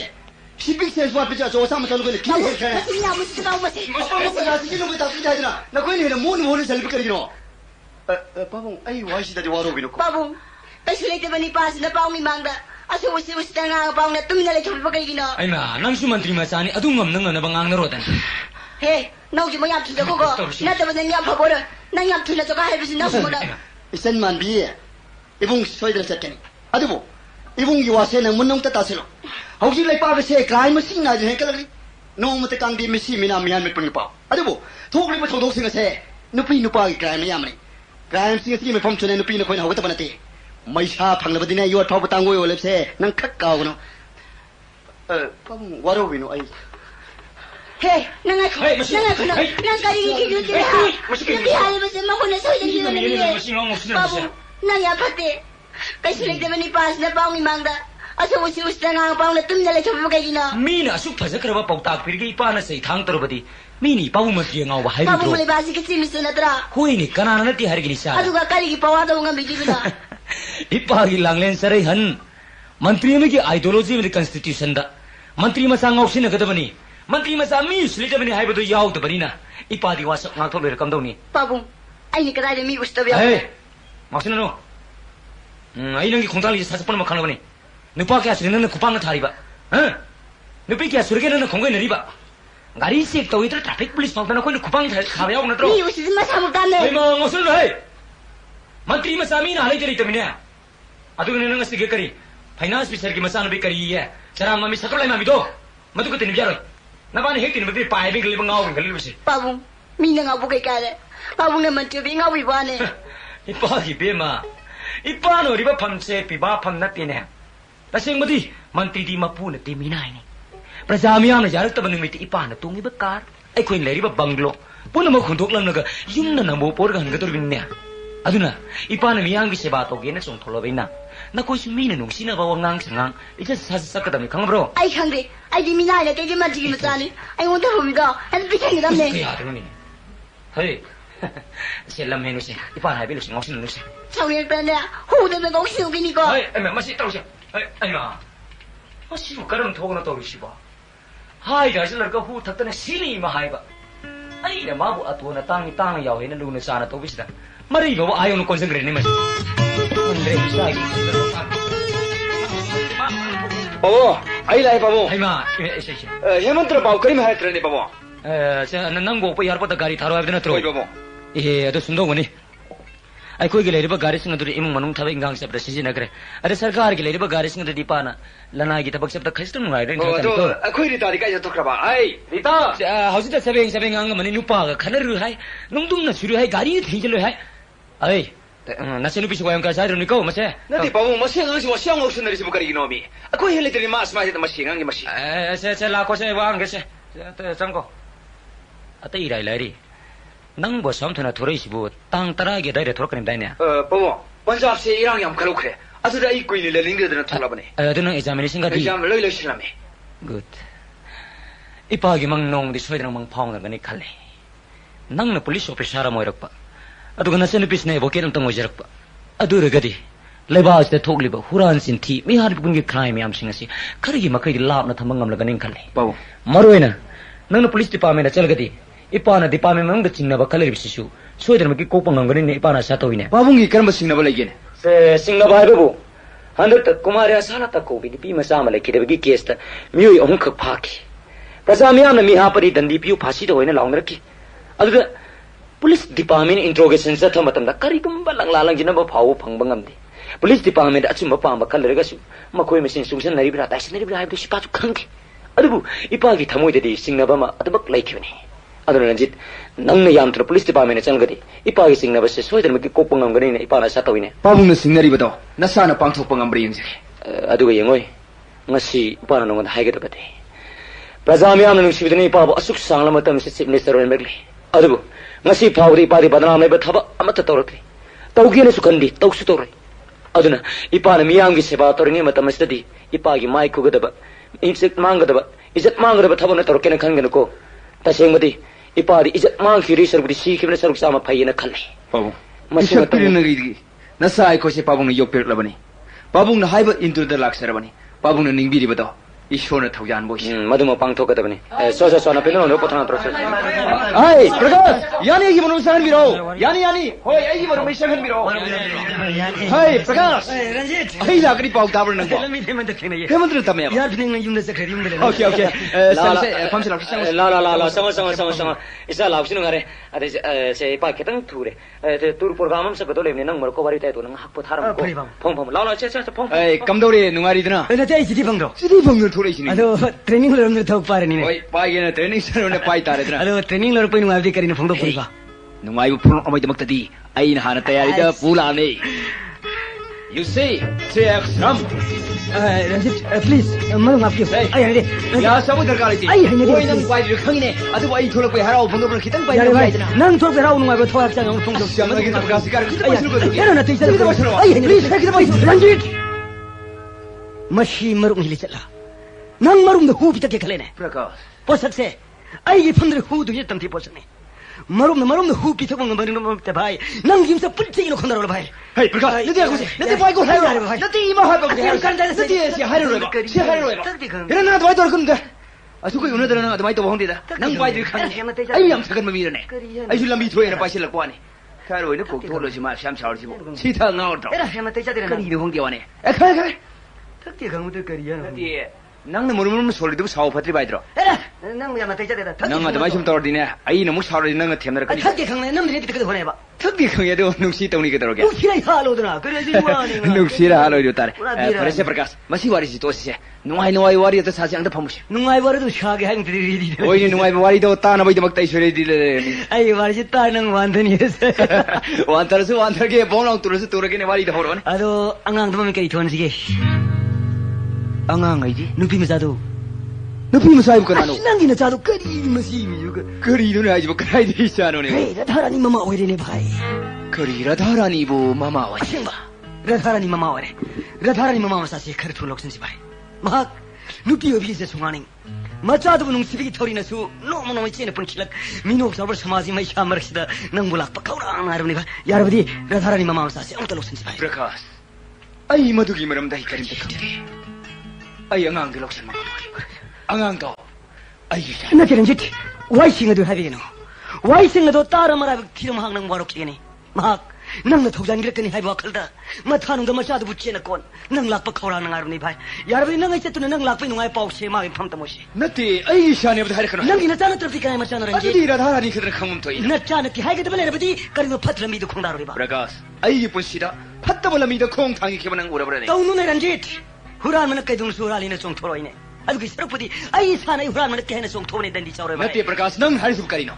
शिपिंग सेल्स वाट पिचा जो साम तल को ले की है मसी या मसी ताऊ मसी मसी जा सिनो बे ताऊ जाइना न कोई ने मोन मोन सेल्फ करिनो बाबू आई वाइसी दे वारो बिनो बाबू ऐसुलेते बनी पास न पाउमी मांगदा असु उसी उस्तना पाउन तुमिना ले छोप बगैगिनो आइना नंसु मंत्री मचानी अदुम ngam nang na bangang narodan हे नौजि म याम थुदा को न त बने याम फबोर न याम थुना जका हेबिस न सुमदा इसन मानबी इबुंग सोइदर सकेन अदुबो इबुंग युवासे न मुनंग ता तासेलो हौजि लै पाबे से क्राइम सिंग ना जे कलगि नोमते कांगदि मिसि मिना मियान में पुंग पा अदुबो थोकलि ब थोदोक सिंग से नुपी नुपा क्राइम यामने क्राइम सिंग सिंग में फम चने नुपी न कोइन हवत बनते मैसा फंगलबदिना यो थाव बतांगो यो लेपसे नंग खक कावनो पाबुंग वारोबिनो आई हे नंगा नंगा करी की जुते नंगी हाल बसे मखोने सोइदगी ने बाबू नंग या फते कैसे लेदबनी पास न पाउंगी मांगदा असो उसी उस्तना पाउंग तुमने ले छुप गइना मीना असुक फजखरबा पौताक फिरगे इपाना सही थांग तरबदी मीनी पाबु मतिय गाव हाइबो बाबू मले बासी के चिमिसु नत्रा होइनी कनाना नति हरगिनी सा अदुगा करी की पवादो ngambidibina इपागी लांगलेन सरै हन मंत्री में की आइडियोलॉजी में कॉन्स्टिट्यूशन दा मंत्री मसा ngausin नगदबनी मंत्री मसा मी स्लिटबनी हाइबदो याउदबनीना इपादी वासक ngथो लेर कमदौनी बाबू आइनी कदाइ मी उस्तबया हे ngausin नो आई नंगी खोंताली सासपन म खानबनी नुपा क्या सिरिन खुपांग थारिबा ह नुपी क्या सुरगे न खोंगै नरिबा गाड़ी से तो इधर ट्रैफिक पुलिस पाउतना कोइ खुपांग खाबे याउ नत्रो मी उसी मसा मुताने हे म ngausin रे मंत्री मसामी ना हाले जरी तमिने अदुगने नंग सिगे करी फाइनेंस मिनिस्टर की मसान बे करी है चरा मम्मी सकलाई मामी दो मदु को तिन बियारो नबाने हेतिन बे पाए बे गले गाव गले बसे बाबू मी नंगा बु कई काले बाबू ने मंत्री बे गाव बिबाने इपा की बेमा इपा नो रिबा फमसे पिबा फम नतिने तसेंगमदी मंत्री दी मपु न तिमिनाइनी प्रजामिया न जारक तब निमिति इपा न तुंगी बे कार अखोइन लेरिबा बंगलो पुनम खुंथोक लंगनगा युमना नमो पोरगा हनगतोरबिन्ने अदुना इपाना मियांगी सेवा तोगेना चोंथोलबैना नकोइसु मीना नुंगसिनाबा वांगांग संगांग इजा सासकदमि खंगब्रो आई खंगे आई दि मिना ले तेजे मजी मचानी आई वोंदो होमिदो एन बिखेंगदमने यादरुनी हे सेलम मेनुसे इपाना हाइबेलु सिंगौसिन नुसे छाउने पेने हुदे में गौसिउ बिनिको हे एमे मसी तौसे हे आइमा मसिबु करम थोगना तौरिसिबा हाइ दास लड़का हु थक्तने सिनी मा हाइबा आइना माबु अतोना तांगी तांग यावेना लुना साना तौबिसदा मरी बाबू आयो न कॉन्सेंट्रेट नहीं मस अंदर सागी बाबू आई लाए बाबू आई मा ऐसे हेमंत बाबू करी में हाइत्र ने बाबू नंगो पे यार पता गाड़ी थारो आबदन त्रो बाबू ए अदो सुंदो गनी अखोई के लेरिबा गाड़ी सिंग दुरी इमुंग मनुंग थाबे इंगांग सब सिजिना करे अरे सरकार के लेरिबा गाड़ी सिंग दुरी पाना लना की तबक सब खैस्तम नुराइ रे तो अखोई रिता रि काय जतोखराबा आई रिता हौसी त सेबेंग अंग मनि नुपा ग खनरु हाय नुंगदुम न सुरु हाय गाड़ी थिजलो हाय अय नसे नुपी सुगायम का साइरो निको मसे नदी बाबू मसे नसी वसियांग औसन नरिस बुकरी नोमी अखोई हेले तरि मास मासे त मसी नंगी मसी ऐसे लाको से वांग से चंगको अतै राइ लारी नंग बो समथना थोरैसिबो तांग तरा गे दाइरे थोरकनि दाइने बाबू पंजाब से इरांग याम खलौखरे अदुदा आई कोइनि लेलिंगदना थोलाबने अदुना एग्जामिनेशन का एग्जाम लय लयसिलामे गुड इपागी मंग नोंग दि सोइदना मंग फाउंगगनि खले नंगना पुलिस ऑफिसर मोइरकपा अदुगा नसे नुपिसने एडवोकेट अंतंग ओइजरकपा अदुरगदि लेबासते थोगलिबा हुरान सिंथी मिहार पुंगी क्राइम याम सिंगसी खरगी मखै लापना थमंगम लगनि खले बाबू मरोइना नंगना पुलिस डिपार्टमेंट चलगदि इपाना डिपार्टमेंट मंग चिंगनबा खलेबिसिसु सोइदरमकी कोपंगंगनि ने इपाना सातोइने बाबूंगी कर्म सिंगनबा लैगेने से सिंगनबा हाइबबु हंदत कुमार साला तको बिदि मसा मा लेखिदबगी केसता मियोय अहुंख फाकी प्रजा मियामना मिहापरि दंदी पियु फासी तो होइना लाउंगरकी अदुदा पुलिस डिपार्टमेंट इंट्रोगेशन से थमतमदा करिगुंबा लंगला लंजिनबा फाउ फंगबा ngamdi पुलिस डिपार्टमेंट अचुम पाम खलरगसु मखोय मसिन सुंसन नरिब्रा ताइसनरिब्रा हाइबदु सिपाचु खंगे अदुबु इपागी थमोयदि सिंगनबा मा अदबक लैखिबने अदुना रंजित नंगना यामत्र पुलिस डिपार्टमेंट चलगदि इपागी सिंगनबा से सोइदरमकी कोपंगंगनि ने इपाना सातोइने बाबुंग सिंगनरिबदो नसाना पांगथोकपा ngambre यंजे अदुगा यंगोय ngasi ipana nongon haigedabade प्रजा मियामना नुसिबदनि इपाबु असुक सांगला मतम से चीफ मिनिस्टर ओइमेगली अदुबु ngasi फाउरी पादी बदनाम लेबा थबा अमत तौरकली तौगेने सुखंदी तौसु तौरै अदुना इपाना मियामगी सेवा तौरिंगे मतमसदि इपागी माइ खुगदबा इज्जत मांगदबा थबना तौरकेने खंगनको तसेंगमदि इपादी इज्जत मांगखि रिसरबदि सीखिबने सरुक सामा फैयेना खल्ले बाबू मसिन पिरनगी नसा आइखोसे पाबुंग योपेरलबनी पाबुंग हाइबा इंटुदा लाक्सरबनी पाबुंग निंगबिरिबदो ईश्वर थौजान बोइस मधुम पांगथोकदबनी सोना पेनो नो पथना त्रोस हाय प्रकाश यानी एगी मनु सहन बिरो यानी होय एगी मनु मै सहन बिरो हाय प्रकाश रंजीत आई लागरी पाउ ताबर नंगो लमी थे मंद खेने हेमंत तमे यार फिनिंग युम दे सखरी युम दे ओके फंक्शन ऑफिस ला संग इसा लाउसिन ngare ade se pa ketang thure tur program am sabdo lemne nang mar ko bari tai to nang hak potharam ko phong la che phong ai kamdori nungari dina ene tai sidi bangdo थोड़ी सी अदो ट्रेनिंग लरम थोक पारे नि ओय पाइगे न ट्रेनिंग सरने पाइ तारे दना अदो ट्रेनिंग लर पइ नुआबदि करिन फंगदो पइबा नुआइबु फुरन अमै दमक्तदि आइन हाना तयारी the पुलाने You say 3x ram. Ranjit, please, malam maaf kiyo. Ay, hande. Ya, sabu darkar iti. Ay, hande. Koi nang pai khangine. Adu bai tholak pai harau phangdo par khitang pai Yare pai. bhai, nang thok harau nungai ba thoak chang ang thong thok. Siam lagi tak kasi kar kita pai suru kar. Yare na teacher. Ay, hande. Please, kita pai. Ranjit. Mashi marum hili chala. Nang marum da hu pita ke khale ne. Prakash. Posak se. Ay gi phangre hu du ye tamthi posak ne. Marum na hu pita bang bang te bhai. Nang gim sa pulchi gi no khondar bhai. Hey, Prakash. Nati aku se. Nati pai ko hai. Nati ima hai ba. Nati si hai ro ba. Si hai ro ba. Ina na dwai tor kun da. Asu ko yuna da na dwai to bang de da. Nang pai du khang. Ai yam thakan ma mi ne. Ai su lambi thoi na pai sil lakwa ne. Khai ro ne ko to lo si ma sham chawr si bo. Si tha ngau to. Era hema te cha de na. Kari de hong de wa ne. Ai khai khai. Thak ti khang mu te kari ya. Nati nang na murum sol du saw phatri bai dro. Era nang ya ma te cha de da. Nang da mai sum tor di ne. Ai na mu saw ri nang na them na ka. Thak ti khang ne nam de te ka hone ba. Thak di khang ya do nung si tong ni ka dro ke. U khilai ha lo da. Kare ji wa ne. Nung si ra ha lo do tar. Pare se Prakash. Masi wari si to si se. Nuai wari ta sa si ang da phamu si. Nungai war du sha ge hang ti ri di. Oi ni nuai wari do ta na bai da mak tai sure di le. Ai war si ta nang wan thani yes. Wan tar su wan tar ge bong long tur su tur ge ne wari da horo ne. Ado angang dum mi kai thon si ge. Angang ai di. Nupi ma sa do. Nupi ma sa bu kana no. Nang gi na cha do kari ma si mi yu ge. Kari no ne ai bu kai di sa no ne. Hey, Radharani mama oi ne bhai. Kari Radharani bu mama wa. Asingba. Radharani mama oi ne. Radharani mama sa si khar thun lok sin si bhai. Mahak nupi obi se sungani. Macha du nung sibi thori na su no mo mai chen pun khilak. Minok sabar samaji mai shamar sida nang bulak pakaura ngar ne ba. Yar badi Radharani mama sa si ang lok sin si bhai. Prakash. Ai madu gi maram dai karim ta khamde. Ai angang gi lok sin ma. Angang to. Ai gi. Na ke ranjit. Wai sing adu habi no. Wai sing adu tara mara thiram hang nang warok khini. Mahak nang na thogjan gi kani hai ba khalda. Ma thanung da macha du buche na kon. Nang lak pa khawra nang arni bhai. Yar badi nang ai chetuna nang lak pa nungai pau se ma pham ta mo se. Nati ai shane ba har kana. Nang ina chana traffic kai macha na ranjit. Adi Radharani khadra khangum toi. Na chana ki hai ga bale badi kari no phatra mi du khongdar ri ba. Prakash. Ai gi pun sida phatta bala mi da khong thangi ke banang ura bra ne. Tau nu ne ranjit. Huran man kai dung surali na chong thoroi ne. Adu ki sarupudi ai sana huran man kai na chong thone dandi chawre ba. Nati Prakash nang har sub kari no.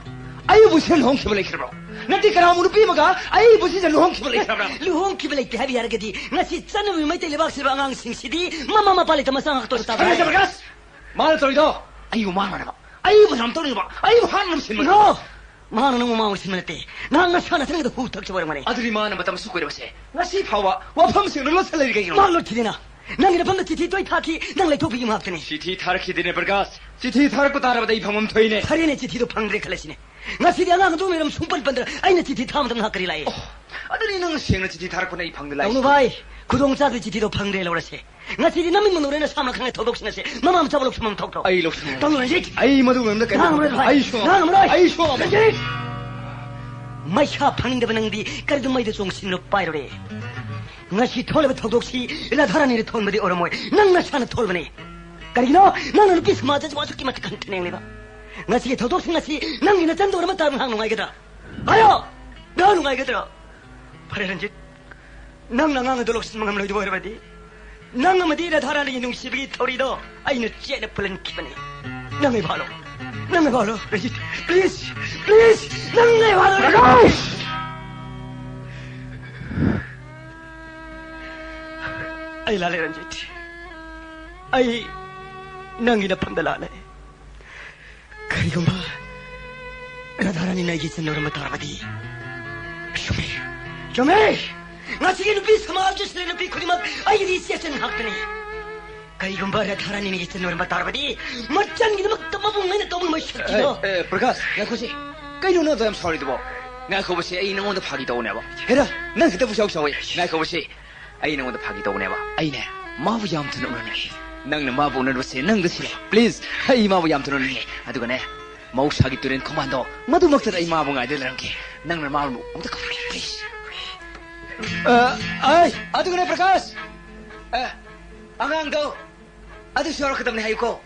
Ai bu sen hong ke bala khirba. Nati kara mu pi maga ai bu si sen hong ke bala khirba. Luhong ki bala habi har gadi ngasi chana mi mai te lebak sir angang sing sidi mama ma pali tamasang to sta ba. Prakash. Mal tori do. Ai u ma ma ba. Ai bu sam tori ba. Ai bu han nam sin ma. No. Mana nang ma sin mate. Nang ngasa na sang da hu tak chawre mare. Adri ma na matam su ko re ba se. Ngasi phawa wa pham sing lo salari kai. Ma lo thidina. Nang ina pang chithi toi thaki nang lai thopi mak tani. Chithi thar khi dine Prakash. Chithi thar ko tar ba dai phamam thoi ne. Thari ne chithi do phang re khala sine. Ngasi dia nang do meram sumpal pandra aina chithi tham dang hakri lai. Adri nang sing na chithi thar ko nei phang de lai. Tau bhai khudong cha chithi do phang re lo ra se. Ngasi di namin mon re na samna khang thok sine se. Mama cha bolok samam thok thok. Ai lo. Tau na jik. Ai madu ngam da kai. Ai sho. Ai sho. Mai sha phang de banang di kar du mai de chong sin no pai ro re. Ngasi thol ba thok thok si Radharani re thon ba di oromoi nang na sana thol ba ne. Karino nang no ki samaj ja wasu ki mat kan tene le ba. Ngasi thok thok ngasi nang ina chan do ma tar hang ngai ga da. Ayo. Da nu ngai ga da. Pare ranjit. Nang nang ngang do lok sin mangam lo do ba di. Nang ma di Radharani nung si bi thori do ai no che ne plan ki ba ne. Nang ai bhalo. Nang ai bhalo. Ranjit. Please. Please. Nang ai bhalo. Ai lale ranjit. Ai nangi na pandalale. Kari gumba. Radharani nai gisan nor matarabadi. Shume. Shume. Ngasi nupi samaj jisne nupi khudimat ai di season hakne. Kari gumba Radharani nai gisan nor matarabadi. Machan gi mak tamabung mai na tomung mai shakki do. Prakash, ya khosi. Kai no na do am sorry do. Nga kho bose ai nang on da phagi do ne ba. Hera, nang hita bu shaw shaw ai. Nga kho bose ai nang on da phagi do ne ba. Ai ne. Ma bu yam tun ne. Nang na ma bu na bose nang da si. Please, ai ma bu yam tun ne. Adu ga ne. Mau sagi turen commando. Madu mak ta ai ma bu ngai de lang ke. Nang na ma bu on da ka please. Ai, adu ga ne Prakash. Angang do. Adu sura ka tam ne hai ko.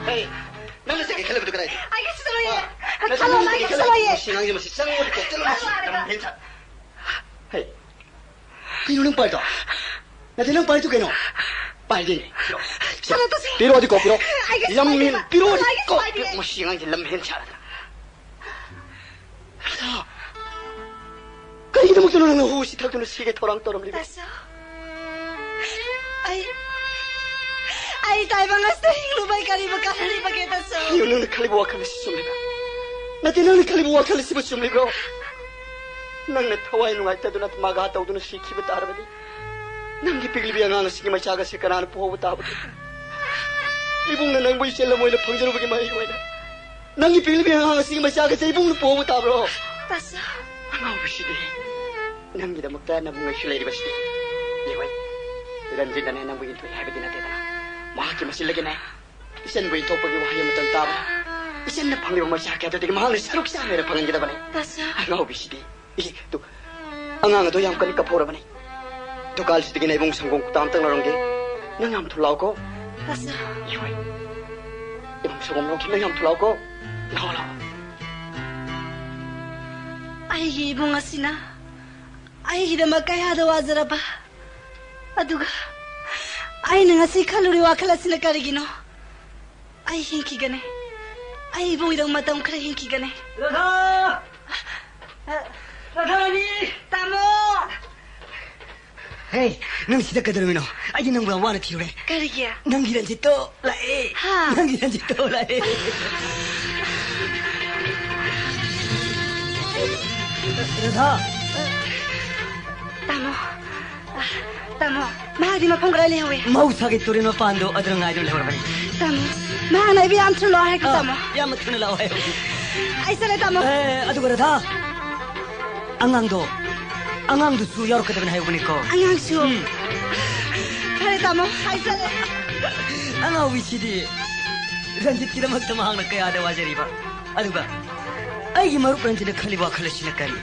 Hey, nang na sige kalab do kanai. Ay gusto mo yan. Kalo na gusto mo yan. Sinang yung masisang mo dito. Telo na. Hey. Kino nang paldo? Natin nang paldo kino. Paldo ni. Piro di ko, piro. Lamhin, piro di ko. Masyang ang lamhin siya. Kaya kita magtulong ng husi, tagto na sige, torang-torang libo. Ay, tayo mga stahing lubay kaliba kita so. Yun ang nakalibuwa ka na si Sumliba. Natin ang nakalibuwa ka na si Sumliba. Nang nataway nung ay tado na tumagataw doon na si Kibatar ba di? Nang gipiglibi ang sige masyaga si kanano po hawatawag. Ibong na nang boy siya lamoy na pangjaro bagi mahiway na. Nang gipiglibi ang sige masyaga sa ibong na po hawatawag. Tasa. Ang awis siya di. Nang gida magtaya na bungay siya lady ba siya di? Iway. Ilanjin na na nang boy ito ay habit din natin na. Mahaki masilagin na. Isan boy ito pag-iwahaya matantaba. Isan na pangliwa masyaka ito. Tiga mahal na sarok siya na pangan kita ba na. Tasa. Ang awis siya di. Tu, ang nga doy ang kanika pura ba na. Tu kal siya na ibong sanggong kutamtang narongge. Nangam tulaw ko. Tasa. Iway. Ibong sanggong narongge nangam tulaw ko. Nakala. Ay, ibong asina. Ay, hida magkayada wazara ba? Aduga. Ay, nga si kaluri wakala sila karigino. Ay, hinki gane. Ay, ibong idang matang kara hinki gane. Radha! Radharani! Tamo! Hey, nang sida ka dalawin o. Ay, nang buwan wana tiyure. Karigya. Nang gilan sito, lae. Ha? Nang gilan sito, lae. Radha! Tamo. Mahadi mapanggrali hawi. Mau sakit turin mapando adrang ngayon lewar bani. Tamo. Mahana ibi antro lo hai tamo. Ya matuna lo hai. Ay sale tamo. Adu Radha. Angang du su yaro kadaban hai bani ko. Angang su. Kare tamo. Ay sale. Angaw wisidi. Ranjit kida magtamahang na kaya ada wajari ba. Adu ba. Ay maru ranjit na khali ba khalashi na kari.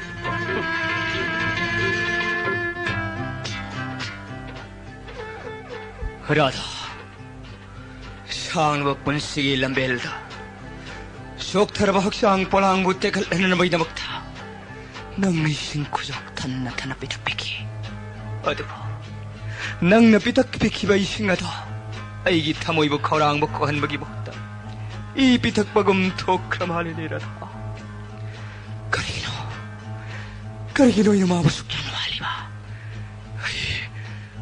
Radha, sang wak punsigi lambelda. Sok thara bahak sang polang butte kal na bay namakta. Nang nising kujok tan na pitak piki. Ado ba? Nang napitak piki ba ising ado. Ay gita mo ibo kaurang bukuhan bagi bukta. I pitak bagum tok kramali ni Radha. Karigino ina mabasuk yan wali ba?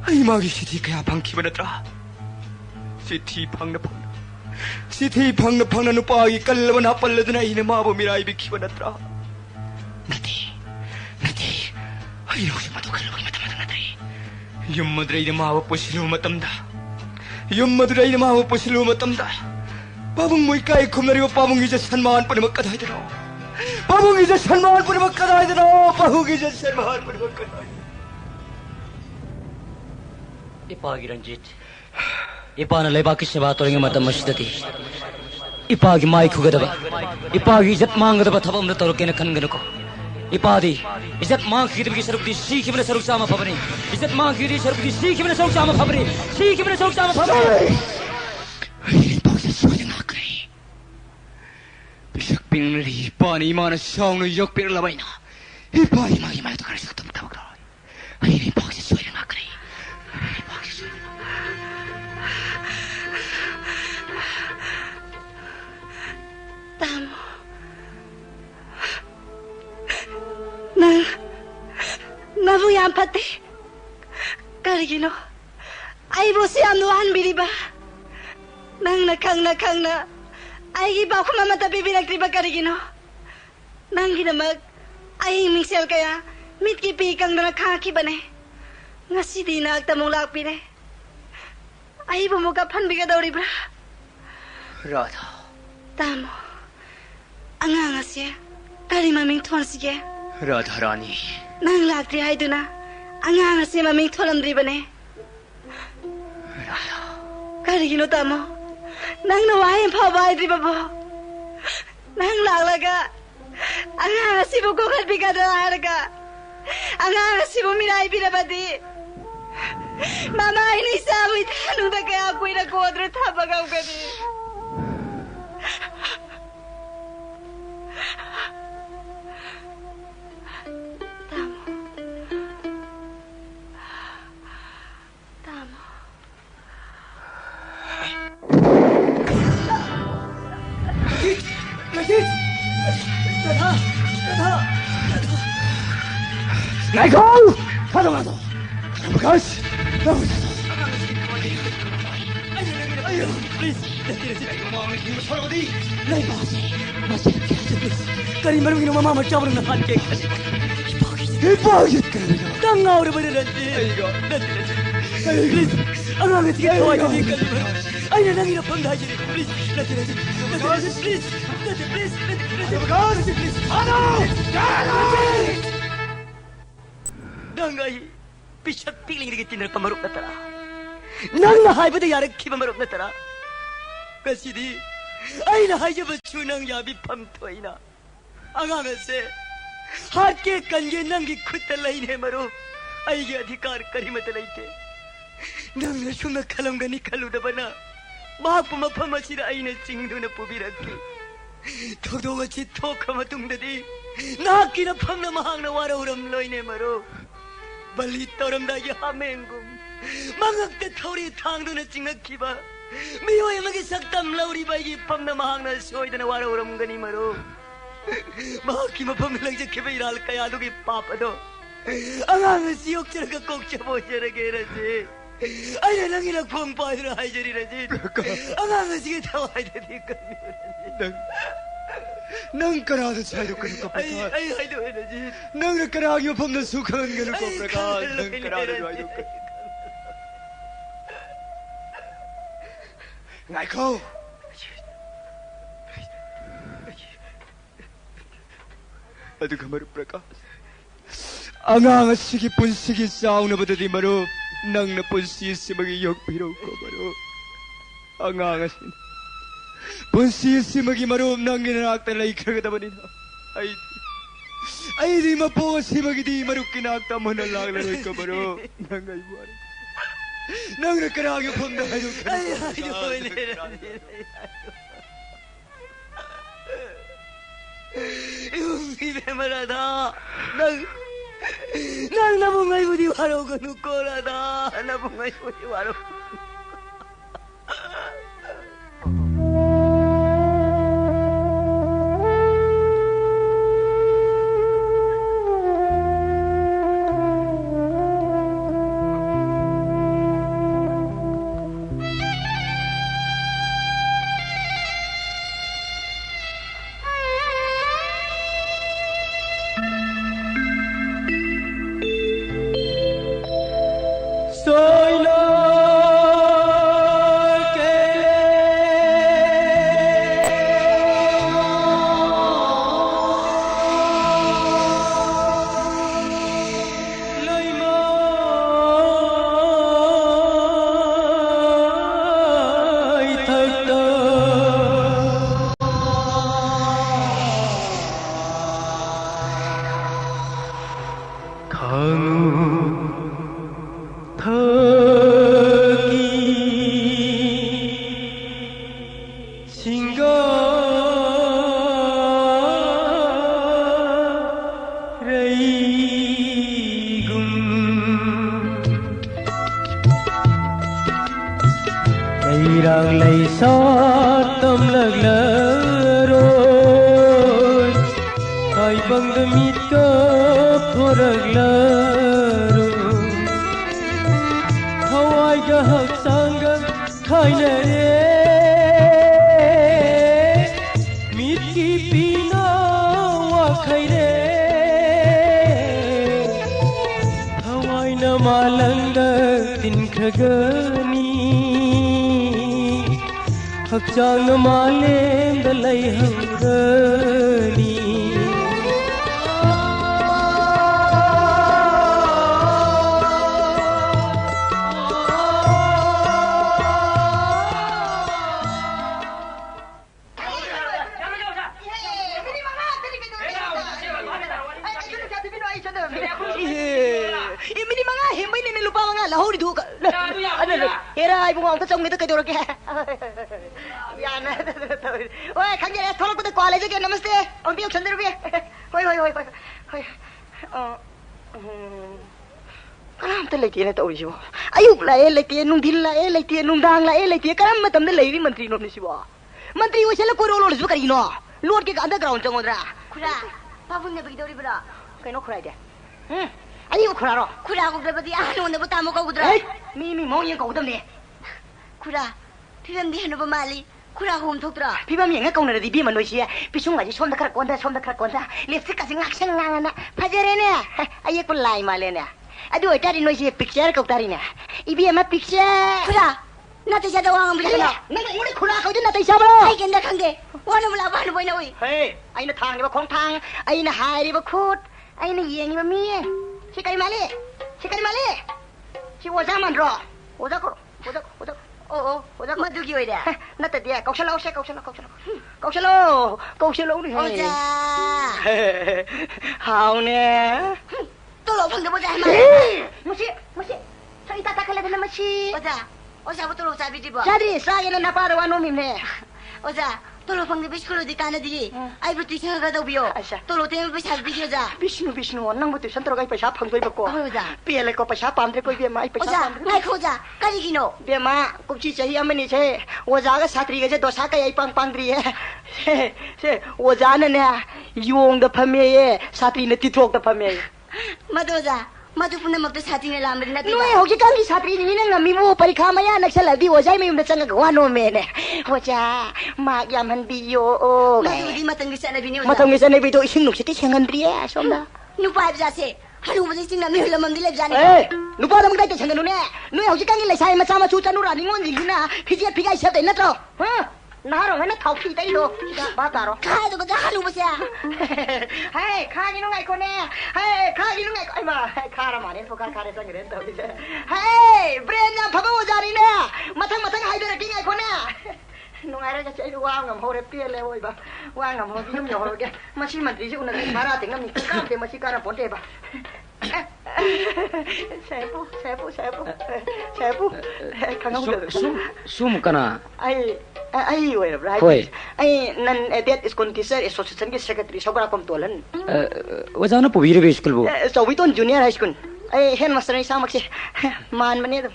Ay magi siti kaya pang kibanatra. Siti pang na nupagi kalaban hapalad na ina mabo mirai bi kibanatra. Nati. Ay no si mato kalawag matamata natay. Yung madray na mawa po sila matamda. Pabong mo'y kay kumnari mo pabong isa sanmaan pa na magkadahay dito. Pabong isa sanmaan pa na magkadahay dito. Ipagi Ranjit. Ipana leibaki sewa toringa matam masdati. Ipagi mai kugadaba. Ipagi izat mangadaba thabam na torokena kangana ko. Ipadi izat mang khidbi sarukdi sikhi bana saruk sama phabani. Izat mang khidbi sarukdi sikhi bana saruk sama phabani. Ipagi soya nakri. Bisak pingnari pani mana saung no yok pir labaina. Ipagi magi mai to kare saktam tabak. Ay ipagi soya nakri. Tamo. Nabuyang pati. Karigino. Ay bosi anuhan biriba. Nang nakang na. Ay iba ko mamata bibinagtriba karigino. Nang ginamag. Ay mingsel kaya. Mitkipi kang nakaki ba ne. Ngasi di na agtamong lakpi ne. Ay bumukapan biga daw ribra. Radha. Tamo. Ang siya. Kari maming tuan sige. Radharani. Nang lakri ay doon na. Ang siya maming tuan riba ne. Radha. Kari ginuta mo. Nang nawahin pa ba ay riba po. Nang lalaga. Ang si mo kung kalbiga na haraga. Ang si mo minay binabadi. Mama ini sawit. Anong na kaya ako'y nagkodret habang ako gani. 나이코! 가도 가시! 아유, please. नहीं बॉस बस करीम मरूंगी ना मामा चावल ना खाने के हिफाजत करेगा तंगा और बड़े रंजी प्लीज अगर मैं तिके तो आइए करीम आइए ना गिरा पंगा जी प्लीज प्लीज प्लीज आनो तंगा ही पिछक पीलिंग के तीन रकम रुक नतरा नंग ना हाई बदे यार की बमरुक नतरा कसीदी अइना हाइजब चुनंग याबी फम थोइना आगामे से हाथ के कंजे नंगी खुद लईने मरो अइगे अधिकार करी मत लईते नंग सुम खलम गनी खलु दबना बाप मफम असिर अइने चिंगदुन पुबी रखी थोदो वची थोखम तुंगददी नाकी न फम न महांग न वारौरम लईने मरो बलि तोरम दा यहामेंगुम मंगक थोड़ी थांगदुन चिंगखिबा मियोय मगी सक्तम लौरी बाई फमना महांगना सोयदना वारौरमगनी मरो महाकी मफम लग जखे इराल कयादुगी पापदो अंगांग सियोक चरग कोक चबो चरगे रजे अरे लगी लग फोंग पाइरा हाइजरी रजे अंगांग सिगे थवाय दे करनी नंग करा दे छाइदो कनु कपका आई हाइदो रजे नंग करागियो फमना सुखन गनु को प्रकाश नंग करा दे हाइदो नाइको अदुग मरु प्रकाश अंगांग सिगी पुंसिगी साउन बददी मरु नंग न पुंसी सिमगी योग पिरो को मरु अंगांग सिन पुंसी सिमगी मरु नंग नाक त लई खगदबनी आई दी मपो सिमगी दी मरु किनाक त मन लागले रोय को मरु नंग आई बार नंग करागे फंदा हाइदो इबे मरादा नंग नबुंगाई बुदी वारो गनु कोरादा नबुंगाई बुदी वारो Hakchang malem dalai haurani Era ibu ngomong kesong itu kedua ke. Ya na. Oi, kan dia tolong kita college ke namaste. Om piu chandra bi. Hoi. Karam te lei tiene tau jiwa. Ayuk la lei tiene nung dil la lei tiene nung dang la lei tiene karam matam de lei menteri nom ni siwa. Menteri wo sela ko rolo lu kari no. Lord ke underground chongodra. Khura, pabun ne bagi dori bra. Kaino khura ide. Ayi khura ro. Khura ko badi anu ne bata mo ko gudra. Mi mo yen ko dam ne. Khura, phibam di hanu ba mali. Khura hom thoktra. Phibam yen ka kauna di bi manoi si. Pisung la ji som da khara konda. Lipstick ka sing action ngana. Phajere ne. Ayi ko lai male ne. Aduh, tadi noi si picture kau tadi na. Ibi ama picture. Khura. Nanti saya doang beli kena. Nanti mulai khura kau je nanti siapa lo? Hai kenda kangge. Wana mula apa boy na oi. Hey, aina thang ni ba khong thang, aina hai ni ba khut, aina yeng ni ba mi. Sikari mali. Si waza man ro. Waza ko. Oh, waza ko. Madu ki oi dia. Nanti dia kau selo ni. Waza. Hau ne. Tolong phang de waza ma. Mesti. Saya tak kala de mesti. Waza betul sabi di ba. Jadi saya na para wano mimne. Oza, tolo phang de biskulu di kana di. Ai bu tuition ga do bio. Tolo te bu sa bi ja. Bishnu nang bu tuition tro ga paisa phang doi ba ko. Oza. Pele ko paisa pam de ko bi ma ai paisa. Oza, ngai khoja. Kali gino. Be ma kum chi chahi amani che. Oza ga satri ga je dosa ka ai pang dri he. Se oza na ne yong da phame ye. Satri ne ti thok da phame. Madoza. Madu puna mabda satri ne lam na ti. Noi hoki kan ki satri ni na mi mo parikha maya naksala di ojai me chang ga wano me ne. Oja ma yam han bi yo. Madu di matang gi sana bi ni. Matang gi sana bi to ising nuk se ti changan dri ya somda. Nu pa ja se. Halu ma sing na mi lamam di le jani. Eh, nu pa dam dai te changan nu ne. Noi hoki kan ki lai sai ma cha ma chu chanu ra ni ngon jing na. Phiji phigai se te na tro. Ha. Naro hana thau phi tai do. Ba ta ro. Kha do ga halu ma se. Hey, kha gi nu ngai ko ne. Hey, kha gi nu ngai ko ai ma. Kha ra ma ne pho kha re sang re ta bi se. Hey, brain na phaba o ja ri ne. Mathang hai de ki ngai ko ne. Nu ngai ra ja chai wa ngam ho re pie le oi ba. Wa ngam ho yum yo ho ge. Ma chi man tri ji una ma ra ting nam ni ka te ma chi ka ra pon te ba. Sepu. Sum kana. Ai oi right. Ai nan that is kon teacher association ke secretary sobra kom tolan. Wajana po bire school bo. So we don't junior high school. Ai headmaster ni samak se man mane do.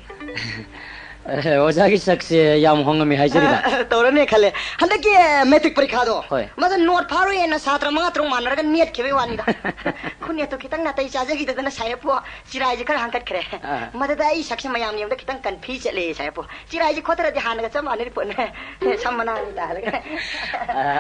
Waja ki sakse yam hong mi haijari da. Torane khale. Handa ki metric parikha do. Masa note pharo ena satra manga trong manar ga net khebe wani da. Khunya to kitang na tai chaje ki da na sai po chirai ji khar hangkat khre. Mada da ai sakse mayam ni da kitang confuse le sai po. Chirai ji khotra di han ga cham ani po ne. Samana ni da la.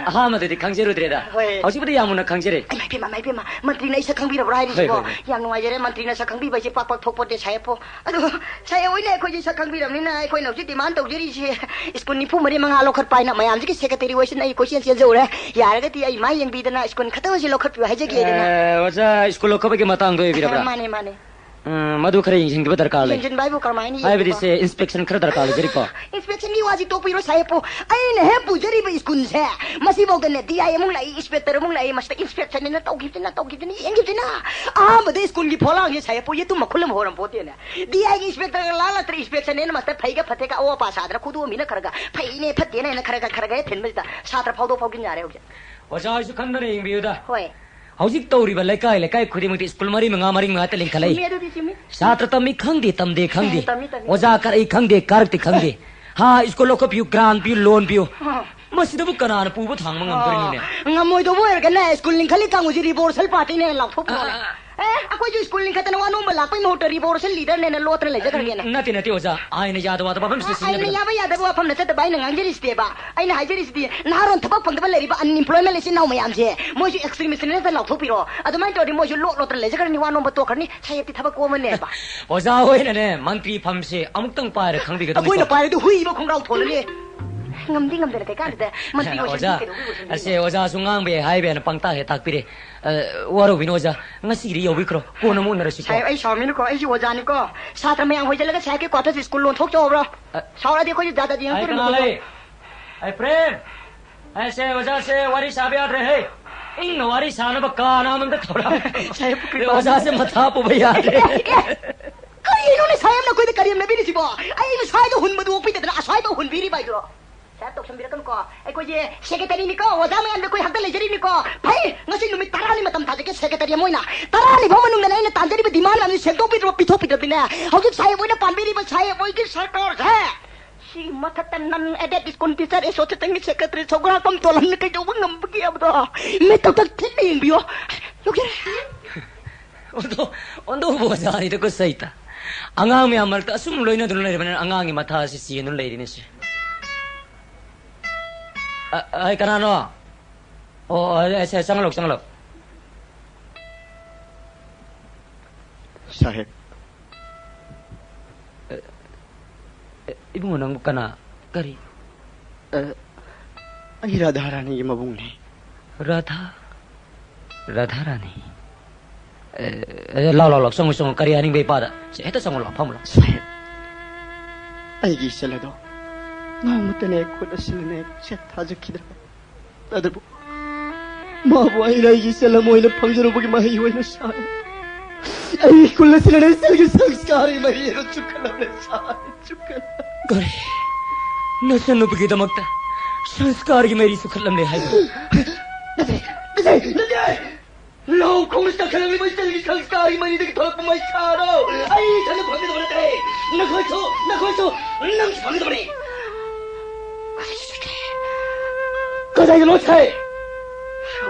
Aha ma de khangjeru de da. Hausi budi yamuna khangjere. Ai mai pema mantri na isa khangbi ra rai ni ko. Yang nuai jere mantri na sa khangbi ba ji pak thok de sai po. Adu sai oi ne ko ji sa khangbi ra ni na ai khoi no ji demand tau jeri ji. Iskun ni phu mari manga lokhat pai na mayam ji ki secretary wai sin ai ko chen jo re. Yar ga ti ai mai yang bi da na iskun khatam ji lokhat pi hai je ki de. Waja school lokho ke matang do bira bra. Mane. Madu khare jing ba darkar le. Jin bai bu karmai ni. Ai bi se inspection khare darkar le jeri ko. Inspection ni waji to piro sai po. Ai ne he pu jeri ba iskun se. Masi bo ne ti ai mung lai inspector mung lai mas inspection ni na tau gi ni eng gi na. Ah ma de iskun gi phola ye sai po ye tu makhulam horam po te ne. Di ai inspector la la tri inspection ne mas ta phai ga phate ka o pa sa dra khudu mi na khar ga. Phai ne phate ne na khar ga thin ma da. Sa tra phau do phau gi nya re ho. Waja su khan ne ing bi da. Hoi. Hauzik tawriba lekai khudimati school mari manga ta lingkhalai satra tami khangde tamde khangde oja kar ai khangde karti khangde ha school lokho piu grant piu loan piu masida bu kana pu bu thang mangam karini ne ngamoi do boer kana school lingkhali kangu ji reversal party ne lak thok akoi jo school lingkhata na wanu malak pai motor reversal leader ne na lotre le jagar ne nati oja aina yadwa ta bapam sisi aina yaba bapam na ta bai na nganjeri ste ba aina hajeri ste naron thapak pang ba leri ba unemployment le sin naw mayam je mo ji extremist ne ta lak thok piro adumai to di mo jo lotre le jagar ni wanu ba to kharni sai ti thapak ko mane ba oja hoina ne mantri phamse amuk tang paire khangbi ga akoi na paire du hui ba khongrau thol le ngamdi ngamde kai ka de mantri o oja ase oja sungang be hai be na pangta he tak pire waro vinoja ngasi ri yobi kro ko na mo na rasi sai ai shamin ko ai ji oja ni ko satra me ang hoi jalaga sai ke kwata school loan thok jo bro saura de ko ji dada ji ai kana le ai friend ai se oja se wari sabe at rahe ing wari sana ba ka na man da thora sai oja se matha pu bhai at kari no ne sayam na koi de kariyam na bi ni si bo ai me sai do hun ma du pi de na sai ba hun bi ri bai do to sambira kan ko ai ko je secretary ni ko oja me an ko hakta le jeri ni ko bhai ngasi numit tarani matam tha ke secretary moina tarani bhamanung na ne tanjari bi diman na se do pi ro pitho pi de na hoji sai boina pambiri ba sai boi ki sarkar ha ꯃꯁꯤ ꯃꯊꯛꯇ ꯅꯟ ꯑꯦꯗꯦꯠ ꯗꯤꯁꯀꯣꯟꯐꯤꯁꯔ ꯑꯦꯁꯣꯁꯤꯌꯦꯁꯟꯒꯤ ꯁꯦꯀ꯭ꯔꯦꯇꯔꯤ ꯁꯧꯒ꯭ꯔꯥꯛꯄꯝ ꯇꯣꯜꯍꯟꯅ ꯀꯩꯗꯧꯕ ꯉꯝꯕꯒꯦ ꯍꯥꯏꯕꯗꯣ ꯃꯦꯇꯧꯇ ꯊꯤꯅ ꯌꯦꯡꯕꯤꯌꯣ ꯌꯧꯖꯔꯦ onto bojani to ko saita angang me amal ta sum loina dun lei bana angang gi matha si si nun lei ni se ai kana no o se sanglok Sahib ibu nang kana kari ai Radha Rani gi mabung ne Radha Rani lau song kari aning be pada se eta song lo phamlo Sahib ai gi selado ngamutane ko dasine se thaja kidra adabu ma boy rai gi selamoina phangjaro bugi mahi hoina Sahib ai kullasine selgi sanskari mahi ro chukala ne Sahib chukala kari nasanu bugi damakta sanskar gi meri sukhalam ne hai Lau kung sa kalang limay sa sanskari mani dagi tolak pumay saraw ay sana pangit naman natin nakoy so nang si pangit naman Kasay ka losay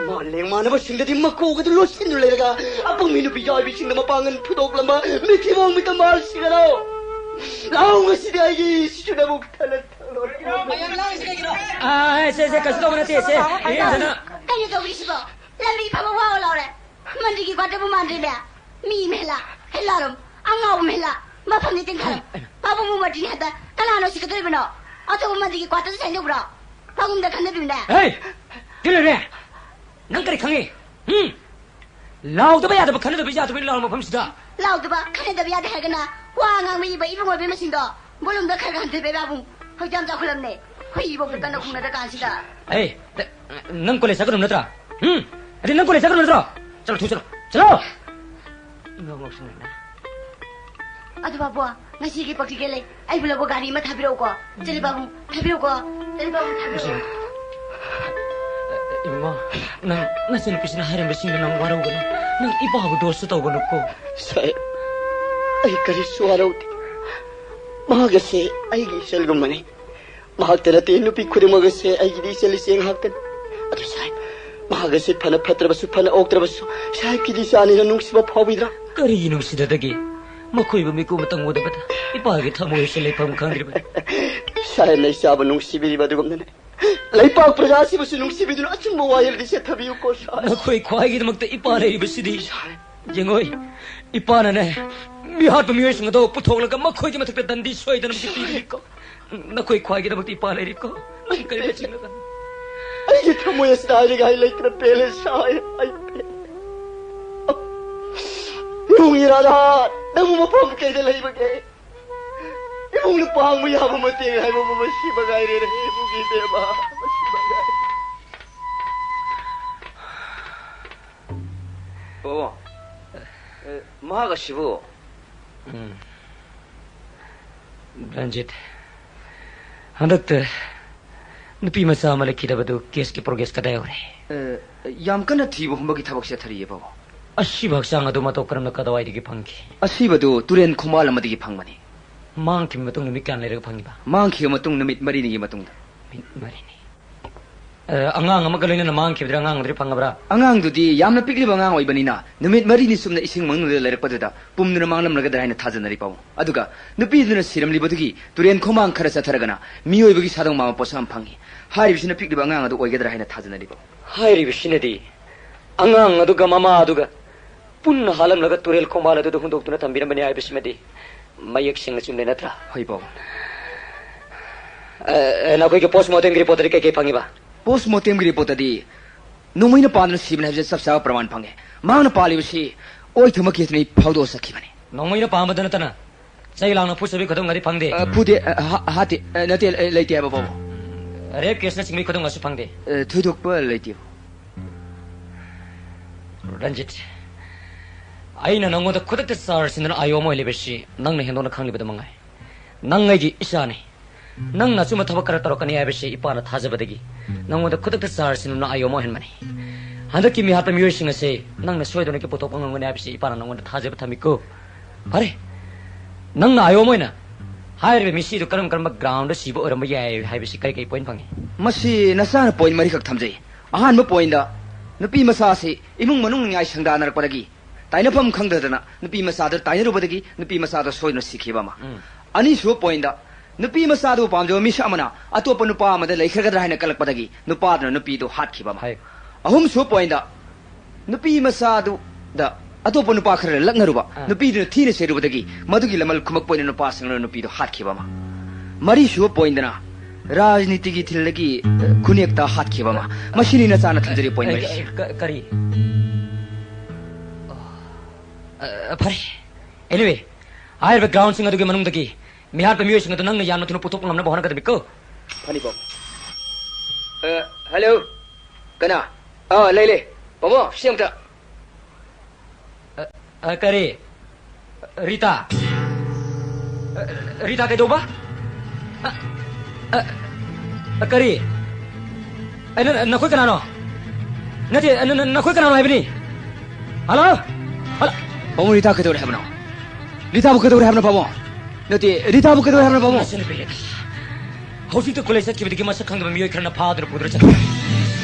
Maling mana ba sing dati mako ka tulo sinulay ka apang minubiyay bising na mapangan pudok lamba mitibong mitamal siya raw Lau nga si Dagi si Chunabuk talat se kasdo mana te se sana Kayo daw risibo Lambi pa mawa lore Mandigi kwate bu mandile Mi mela helarum angaw mela mafam ni tingkhalam babu mu mati hata kanano sikatoi bano ato mandigi kwate sa nyo bro bagum da khanne bimda hey dilere nang kari khangi lau da ba ya da khanne da ya da lau ma pham sida lau da ba khanne da ya da hagana wa ngang mi ba ibu mo be masin do bolum da khagan te be babu hojam ja khulam ne hui bo da na khuna da kan sida hey nang ko le sa ko natra अरे नंको ले चलो चलो अदु बाबु ngasi pakti gele ai bula bo gari ma thabiro ko chali babu thabiro ko Ima nang nasin pisina haram besing nang warau gano nang ipa habu dosu tau gano ko Sai ai kari suarau mahagase ai gi sel gumani mahagtera te nupi khudimagase ai gi sel seng hakten adu sai mahagase phana phatrabasu phana oktrabasu sai ki di sani na nungsiba phawidra kari nungsida dagi makoi ba miku matang oda bata ipa gi thamoi se lepham khangri ba sai nei saba nungsibiri ba dugum ne leipak prajasi basu nungsibidun achum wayel di se thabiu ko sai makoi khwai gi makta ipa rei basidi jengoi ipa na ne mi hat mi yoi sanga do puthok la ka makoi gi mathak dandi soi danam ki pi ko nakoi khwai gi makta ipa rei ko kari baching na ai gi thamoy asari gai leitra pele sai ai pe yung irada namu mapam kai de lai bage yung lu pang mu ya ba mate hai ba masi bagai re bugi be ba masi bagai oh maga shibu Ranjit handakta nupi macha amale kidabadu case ki progress kadai ore yam kana thibu humbagi thabak se thari ba ashi baksang adu mato karam kadawai digi phangki asibadu turen khumal amadigi phangmani mang kim matung numi kan lere phangi ba mang khi matung namit mari ni matung mit mari ni angang amagaloina na mang khibdra angang dri phangabra angang dudi yamna pikli bangang oi banina namit mari ni sumna ising mang nu lere paduda pumnu manglam laga daraina thajanari paw aduga nupi duna siramli badugi turen khomang khara satharagana mioi bagi sadang mama posam phangi hari bisina pikli bangang adu oigedra haina thajanari paw hari bisinadi angang aduga mama aduga punna halam laga turel khomala adu hundok tuna thambira bani ai bisimadi mayak sing chumle natra hoi paw na koi ke postmortem report ri ke phangi ba postmortem report adi nomoina panna sibna je sabsa praman phange mangna pali bisi oi thuma ke tni phawdo sakhi bani nomoina pamadana tana chai langna phusabi khodong ngari phangde phude hati nate leite ba bo are kesna chingmi khodong asu phangde thudok pa leite Ranjit aina nangoda khudakta sar sinna ayo mo lebesi nangna hendona khanglibada mangai nangai gi isani nangna chuma thabak kara tarokani abesi ipana thajabadagi nangoda khudakta sar sinna ayo mo henmani handaki mi hata miyo singa se nangna soidona ke potok ngangone abesi ipana nangoda thajaba thamiko are nangna ayo moina हायर मिसी तो करम करम ग्राउंड सिब और म याय हाइबसी कई कई पॉइंट फंगे मसी नसाना पॉइंट मरी खक थमजे अहान म पॉइंट दा नुपी मसा से इमुंग मनुंग न्याय संदानर पदगी ताइनफम खंगदना नुपी मसा द ताइनरुबदगी नुपी मसा द सोइनो सिखिबा मा अनि सो पॉइंट दा नुपी मसा दो पामजो मिसा अमना अतोप नुपा अमद लेखरगद हाइना कलकपदगी नुपा द नुपी दो हातखिबा मा अहुम सो पॉइंट दा नुपी मसा दो दा अतोप नुपा खर लग्नरुबा नुपी द थीने सेरुबदगी मदुगी लमल खुमक पोइन नुपा संग नुपी दो हातखिबा मा मरी सो पॉइंट ना राजनीति की थिलगी खुनेकता हातखिबा मा मशीनी नचाना थंजरी पॉइंट मरी करी फरे एनीवे हायर ग्राउंड सिंग अदुगी मनुंगदगी मिहार पे म्यूजिक तो नंग यान तुनु पुतुप नमना बहन कदम को फनी बो हेलो कना ले ले बमो सेमता करे रीता रीता के दोबा करी नखोय कनानो नते नखोय कनानो हाइबनी हेलो बमो रीता के दोरे हबनो रीता बुके दोरे हबनो बमो नते रीता बुके दोरे हबनो बमो हौसिक तो कॉलेज की मसक खंग मियोय खरना फादर पुदर चल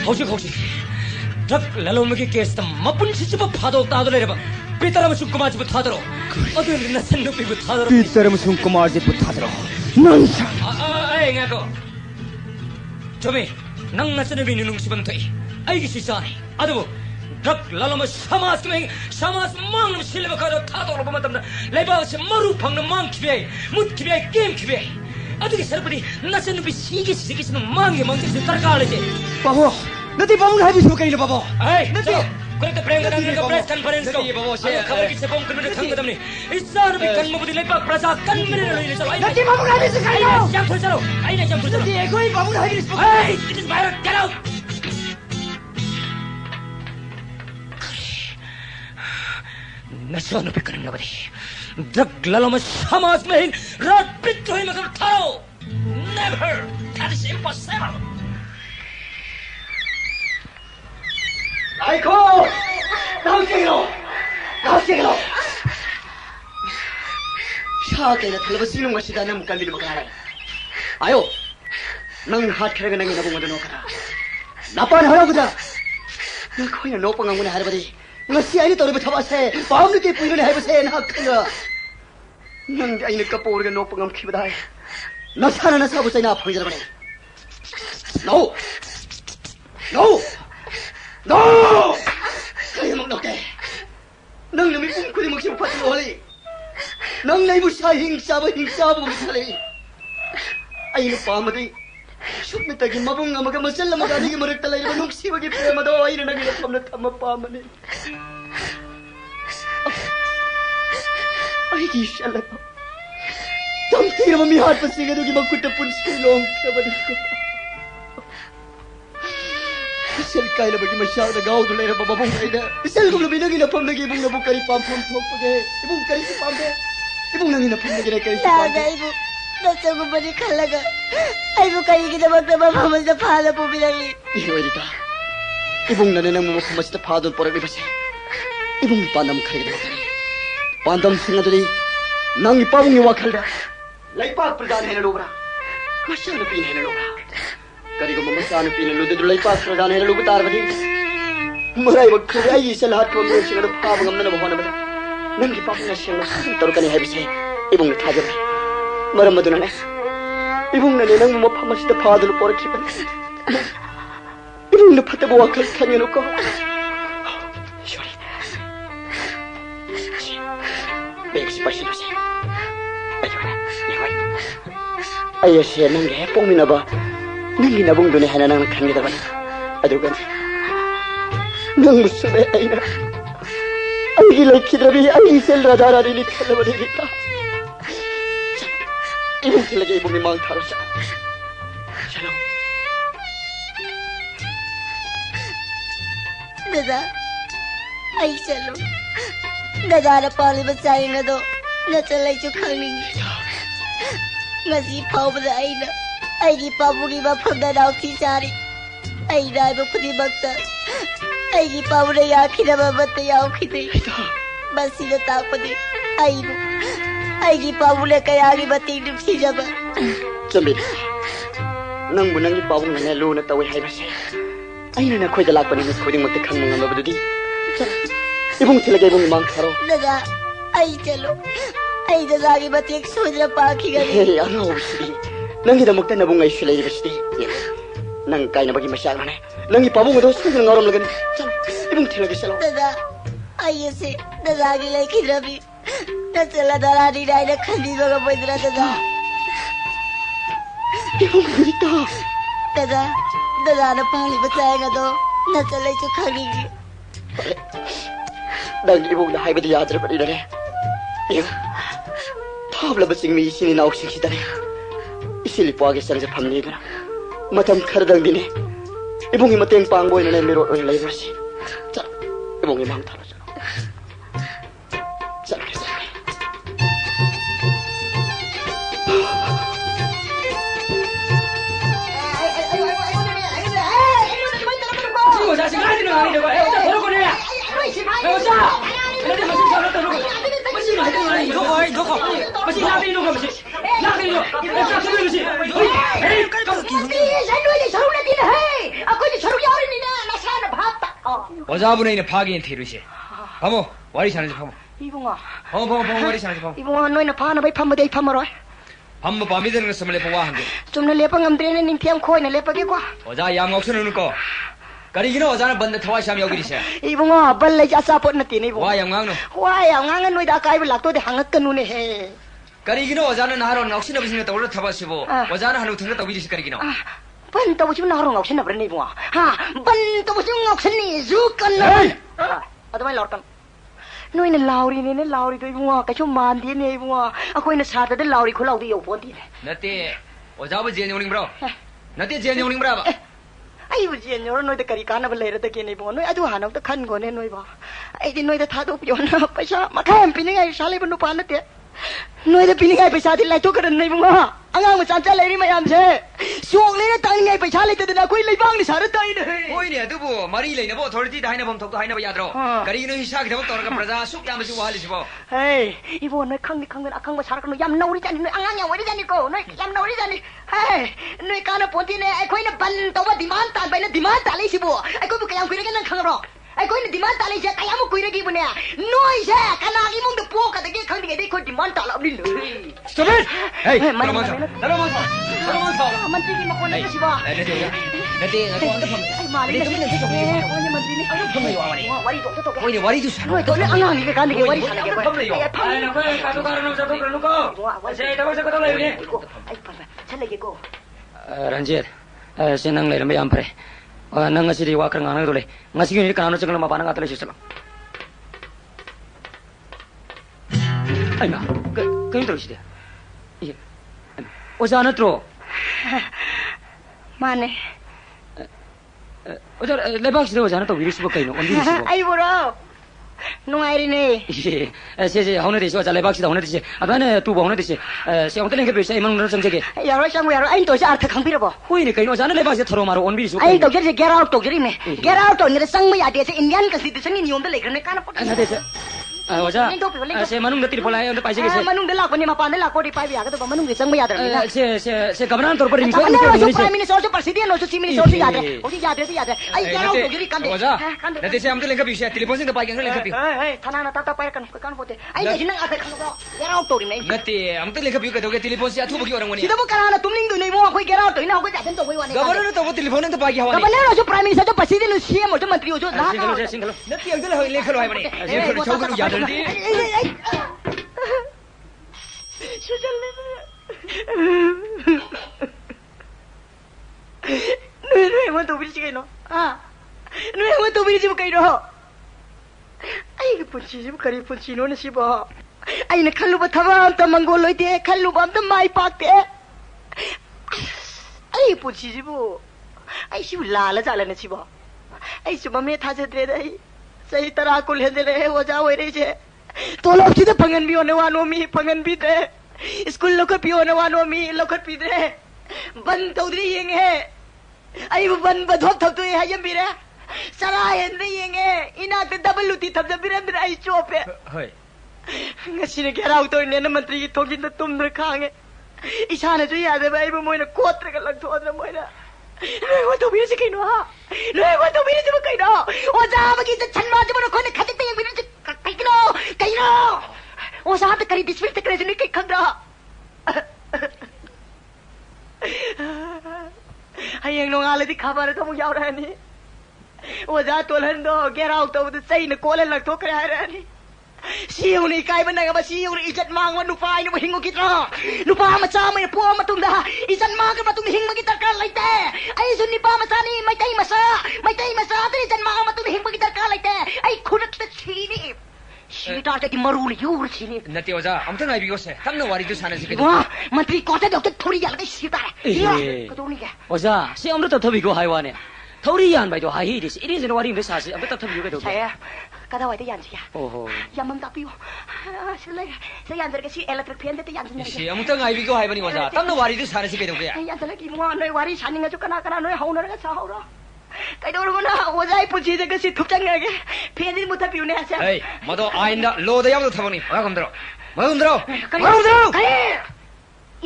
हौसिक ड्रग ललोमगी केस त मपुन सिचब फादो तादो लेरबा पीतरम सुकुमार जी थादरो अदु नसन नुपी थादरो पीतरम सुकुमार जी थादरो नंसा ए ngako जोमे नंग नसन बि नुनुंग सिबन थई आइगी सिसानी अदु ड्रग ललोम समाज में समाज मांग सिलबा खरो थादरो बमतम लेबा से मरु फंग मांग खिबे मुत खिबे गेम खिबे अदुगी सरपडी नसन बि सिगी सिगी सन मांगे मांगे सरकार ले बाबू नती बाबू हाइबी सु कइले बाबू ए नती कोई तो प्रेम गदन का प्रेस कॉन्फ्रेंस को ये बाबू से खबर की से फोन करने खंग दमने इसान भी कन्म बुदी लेपा प्रजा कन मेरे ले चलो नती बाबू हाइबी से कइले जंप फुल चलो आइना जंप फुल चलो ये कोई बाबू हाइबी ए it is viral get out नशा न भी करने वाली ड्रग ललो में समाज में रात पित्रोही मगर थारो नेवर दैट इज इम्पॉसिबल आइको नाउसिगलो शाके ना थलबसी नु मसिदा नम कलिल बकारा आयो नंग हाथ खरेगा नंग नबु मदनो करा नापान हरबुदा नखोय no पंगंगुने हरबदी ngasi ai to re thaba se paum ni ke puine ne hai se na khanga nang ai ne kapor ge no pangam khibadai na sana na sabu sai na phangjar bane no kai mak nok ke nang ne mi pum khudi mak si phat lo le nang nei bu sai hing sa bu thale ai ne pamadi शुभ तक मबुंग अमग मसल मग अदिग मरक तले नुक्सी बगी प्रेम दो आई नगी थम थम पामने आई की शल तम तीर मम्मी हाथ पसी के दोगी मकुट पुंसी लोंग खबदी को सल काइल बगी मशा द गाव दुले रे बबुंग आइदा सल गुम लबी नगी नफम नगी बुंग नबु करी पाम फम थोक पगे इबुंग करी से पाम दे इबुंग नगी नफम नगी रे करी से पाम दे नसगु बड़ी खलगा आइबु कई की दबक बाबा मज फादा पुबिलली इवरिता इबुंग नने नंग मो खमस त फादुल परगि बसे इबुंग पानम खरेग दे पांदम सिंग दरी नंग पाबुंग नि वाखल दा लैपाक प्रधान हेन लोबरा मसान पीन हेन लोबरा करिगो मसान पीन लुद दु लैपाक प्रधान हेन लोब तार बदी मराई वक्त आई सल हाथ को मेन सिंग पाब गम न बहन बदा नंग पाबुंग सिंग तरकनि हेबिसे इबुंग थाजो मरम मदुना ने इबुंग ने नंग मो फमस त फादुल परखि बन इबुंग न फतबो वाखल खनिनो को सॉरी बेक्स पसिनो से अयो से नंग हे पोमिनबा नंगी नबुंग दुने हना नंग खंगे दबन अदुगन नंग मुसबे आइना अइगी लखिद्रबी अइ सेल राजा रानी नि खलबदि दिता इबुंग लगे इबुंग नि मांग थारो चलो दादा आई चलो दादा रा पाली बचाएंगे दो न चले चु खंगनी ngasi phawbada aina aigi pabugi ba phagda dauthi chari ai rai ba khudi bakta aigi pabure ya khida ba batte ya khide basi da tapade ai bu ꯑꯩꯒꯤ ꯄꯥꯕꯨꯡꯅ ꯀꯌꯥꯒꯤ ꯃꯇꯦꯡ ꯅꯨꯡꯁꯤꯖꯕ ꯆꯨꯝꯃꯤ ꯅꯪꯕꯨ ꯅꯪꯒꯤ ꯄꯥꯕꯨꯡꯅ ꯂꯨꯅ ꯇꯧꯏ ꯍꯥꯏꯕꯁꯦ ꯑꯩꯅ ꯅꯈꯣꯏꯗ ꯂꯥꯛꯄ ꯅꯨꯃꯤꯠ ꯈꯨꯗꯤꯡꯃꯛꯇ ꯈꯪꯕ ꯉꯝꯂꯕꯗꯨꯗꯤ ꯏꯕꯨꯡ ꯊꯤꯜꯂꯒ ꯏꯕꯨꯡ ꯏꯃꯥꯡ ꯊꯥꯔꯣ ꯗꯗꯥ ꯑꯩ ꯆꯠꯂꯣ ꯑꯩ ꯗꯗꯥꯒꯤ ꯃꯇꯦꯡ ꯁꯣꯏꯗꯅ ꯄꯥꯡꯈꯤꯒꯅꯤ ꯑꯉꯥꯎꯕꯁꯤꯗꯤ ꯅꯪꯒꯤꯗꯃꯛꯇ ꯅꯕꯨꯡ ꯑꯩꯁꯨ ꯂꯩꯔꯤꯕꯁꯤꯗꯤ ꯅꯪ ꯀꯥꯏꯅꯕꯒꯤ ꯃꯆꯥꯛꯅꯦ ꯅꯪꯒꯤ ꯄꯥꯕꯨꯡ ꯑꯗꯣ ꯁꯣꯏꯗꯅ ꯉꯥꯎꯔꯝꯂꯒꯅꯤ ꯆꯠꯂꯣ ꯏꯕꯨꯡ ꯊꯤꯜꯂꯒ ꯆꯠꯂꯣ ꯗꯗꯥ ꯑꯩ ꯑꯁꯤ ꯗꯗꯥꯒꯤ ꯂꯩꯈꯤꯗ꯭ꯔꯕꯤ ꯅꯆꯜ ꯗꯗꯥꯅꯤꯅ ꯑꯩꯅ ꯈꯟꯕꯤꯕ ꯉꯝꯃꯣꯏꯗ꯭ꯔꯥ ꯗꯗꯥ 이봉 그립다. dada dada나 빨리 बता야가도 나절레 좀 가기기 난 이봉 나 하이버드 야드를 버리라네. 이거 타블라버 싱미 이신이 나옥식시다네. 이실리 뽀하게 쌍자 팝니더라. 마탐 카르당디네. 이봉이 마땡 빵 보이는 애 미로 어이 레이버시. 자, 이봉이 망 타라잖아. 자, 그래서 친구 자식 아니는 아니라고 저러고 내야 여자 내가 무슨 저러다 저러고 무슨 하여튼 아니 이거 무슨 나들이 놓고 무슨 나들이 놓고 저러고 무슨 에이 산노이 저러는데 해 아코지 저러고 야리니나 나사나 봤다 여자분의 이는 파기인 테루시 바모 와리 사는지 바모 이봉아 바모 와리 사는지 바모 이봉아 너희는 파나 bai 팜모 데이 팜모로 바모 바미되는 거 스물레 보와 한게 좀나 레빵 암드레는 닝티암 코이나 레빠게 과 여자 양 없으는 거 Karigino wazana banda thawa sham yogi dise. Ibungo balle jasa pot nati ni bu. Wa yang ngangno. Wa yang ngangan noi da kai bulak to de hangak kanu ne he. Karigino wazana naharo noksina bisina tawla thawa sibo. Wazana hanu thanga tawi dise karigino. Ban to busim naharo noksina brani bu. Ha ban to busim noksini zu kan. Adamai lortan. Noi ne lauri to ibungo ka chu man di ne ibungo. Akoi ne sa de lauri khulau di yo pon di. Nate wazabu je nyoning bro. Nate je nyoning bro. ai bu jian yo noi da kari kana ba le ra da ke nei bo noi adu hanam ta khan go ne noi ba ai di noi da tha do pyo na paisa ma kha am pini ngai sa le bu no pa na te noi da pini ngai paisa di lai to ka nei bu nga angang ma chan cha le ri ma yam che sok le na tang ngai paisa le ta da koi lai bang ni sa ra tai ne hoi ne adu bu mari le na bo authority da haina bom thok da haina ba yadro kari no hisa ki da tor ka praja suk yam si wahali sibo hey i bo noi khang ni khang akang ba sar ka no yam nau ri jani noi angang yang wai jani ko noi yam nau ri jani hey noi kana ponti ne ai koi na ban to ba demand ta bai na demand ta le sibo ai koi bu kayang kui re ka nang khang ro ai koi na demand ta le ja kayam kui re gi bu ne noi se kana gi mong de po ka de ge khang ni ge de koi demand ta la ni le stop it hey man man ti gi ma ko ne sibo nate ang pham ai ma le ne ne jo ne ko ne man ti ne ai pham yo wari to hoi ne wari tu sa noi to ne angang ni ge ka ni ge wari sa ne ge pham le yo ai na ko ka to karon sa to kran ko se ta ko sa ko to le ne ai pa chale ge ko Ranjit se nang le yam pare nang ngasi di wa kran ngang do le ngasi ni kana no chang ma pa nang atale sisala ai ma kai to side ye oja na tro mane oja lebak side oja na to virus bo kai no on virus bo ai boro nungai ne se hauna de so ja lebak side hauna de se adane tu bo hauna de se se on telen ke be se man no chang je ke ya ro chang ya ro ai to sa arth khang pi ro bo hoi ne kai no ja na lebak side thoro maro on virus ai to je get out to je ne get out to ne sang ma ya de se indian constitution ni yom de le ne kana pot na de se oja se manung de tir phola ai on pai se ke se manung de la ko ni ma pa ne la ko di pai bi ya ga to manung de sang ma ya de ne se gabran tor par ring ko ne so prime minister so president no so chief minister so ya de o di ya de ai get out to je kan de oja na de se am de lengka bi se telephone se pai gang lengka bi thana na ta pai kan pote ai de hinang ate kan ko get out to ne nate am de lengka bi ka doge telephone se athu bagi orang wani sida mo kana na tumning do nei mo ko get out to ina ko ja den to ko wani governor to telephone te pai hawani governor so prime minister so president no cm so mantri so la single nate am de le khalo hai bani le khalo chau ya de Noi mo to bili chikai no. Noi mo to bili chikai no. Ai ke punchi ji kari punchi no na si ba. Ai na khallu ba thaba ta mangol loi de khallu ba ta mai pak de. Ai punchi ji bu. Ai si la la jala na si ba. Ai su ma me tha je de dai. Sai tara kul hen de le ho ja wai re je. To lo chi de phangan bi one wa no mi phangan bi de. School lo ko pi one wa no mi lo ko pi de. Ban to dri yeng he. Ai bu ban ba thok thok tu ha yam bi re. Sara hen dri yeng he. Ina te double luti thap da bi re ai chope. hoi ngasi kera auto ne na mantri ki thokin da tum dra khange isana ju ya de bai mo na kotra ka lag thodra mo na no to bi se kai no ha no to bi se kai no o ja ba ki chan ma ju mo ko ne khatik te bi kai no o sa ta kari disfil te kare ne kai khagra hayang no ngala di khabar to mo yaw ra ni o ja tolan do kera auto de sai ne ko le lag tho kare ra ni siêu này cái bên này mà siêu này izzat mang mà nupa ini hingo kita nupa macam mai pu matung dah izzat mang ke matung hing kita kan laite ai sun nipa masani mai tai masa tu izzat mang matung hing kita kan laite ai khudat te sini sita te maru ni yur sini nati oja amta ngai bigo se tamna wari tu sana sike wah menteri kota dokter thori ya lagi sita ya ketuni ke oja si amta tathabi ko haiwane thori yan bai do hai hi dis ini januari me sa si amta tathabi ko do saya kata wai te yan sia oho ya mam tapi sile saya yan derke si electric fan te yan si amta ngai bigo hai bani oja tamna wari tu sana sike do ke yan lagi mo noi wari saning ju kana kana noi hauna ga sa haura kai do na ojai puji de si thup chang ge fan ni mutha piu ne asa hey mado ainda lo da yam thamani ma kamdro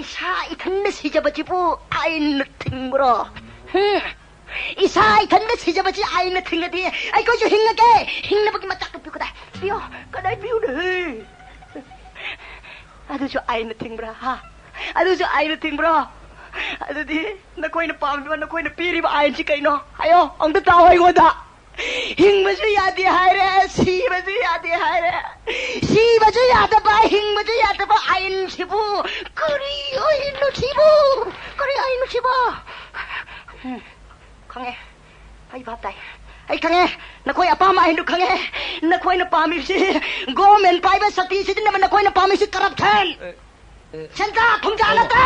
isa ithan si jabachi pu ain thingbro isa ithan si jabachi ain thingati ai ko ju hingake hingna bagi matak piu kada piu kadai piu de adu ju ain thingbra ha adu ju ain thingbro adu di na koi na pam na koi na piri ba ain chi kai no ayo ang ta taw ai go da hing ba ju ya di hai re si ba ju ya di hai re si ba ju ya da ba hing ba ju ya da ba ain chi bu kari oi no chi bu kari ain no chi ba khange ai ba tai ai khange na koi apa ma hindu khange na koi na pami si government private sati si na koi na pami si corruption senta thungja na ta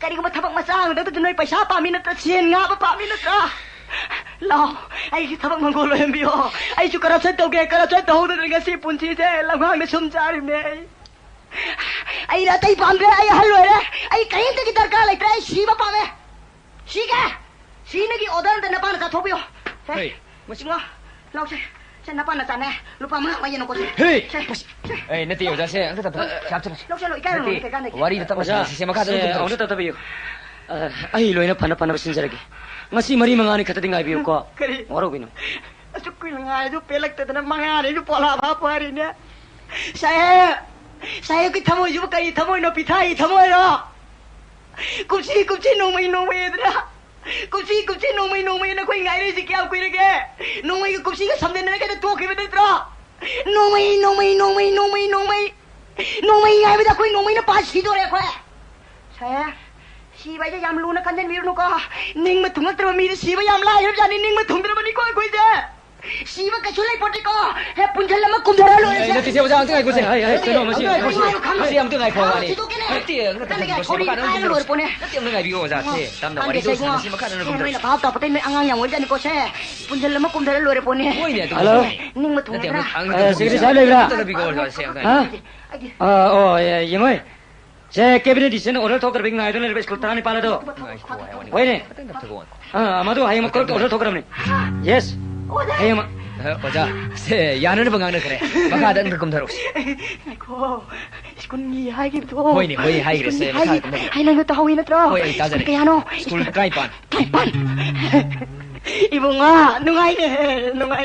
kari ko thabak masang da tu noi paisa pami na ta sien nga ba pami na ta lao ai thabak mangolo mbio ai chu corruption to ge corruption to da nga si punchi se lamang na sum chari me ai ra tai pam re ai hal re ai kai te ki darkar lai trai si ba pame si ga si ne ki order da na pa na ta thobio hey masingwa lao se se na pa na ta ne lupa ma ma yeno ko se hey hey nati oja se ang ta chap chap lao se lo ikai no ke kan ne wari ta masa se ma ka da ang ta tabi ai loina phana phana sinjarage ngasi mari mangani khata dingai biu ko waro binu asuk kui ngai du pelak te na mangani du pola ba pari ne saya ki thamoi ju kai thamoi no pithai thamoi ro kupsi no mai dra kupsi no mai na koi ngai re si kya kui re ge no mai kupsi ka samne na ke to ke be dra no mai ngai be da koi no mai na pa si do re ko saya si ba ja yam lu na kan den mir no ka ning ma thung tra mi si ba yam la yo ja ning ma thung tra ba ni koi je si ba ka chulai poti ko he punjal ma kum dhara lo ai nati se oja ang ngai ko se ai no ma si am tu ngai ko ani nati ang ta ko se ma ka no lo pone nati am ngai bi ko ja se tam na wari do si ma ka no mai na ba ta pate me angang yang ja ni ko se punjal ma kum dhara lo re pone koi ne halo ning ma thung tra secretary sai le bra ta bi ko ja se ha oh yemoi se cabinet decision order thokar bing ngai do ne school tani pala do wai ne amadu hai ma order thokar ne yes hai ma oja se yana ne bangang ne kare maka dan kum dharos ko skun ni hai gi to hoi ni hoi hai gre se maka kum hai nang ta hoi na tro hoi ta jare kaya no school kai pan ibu nga nungai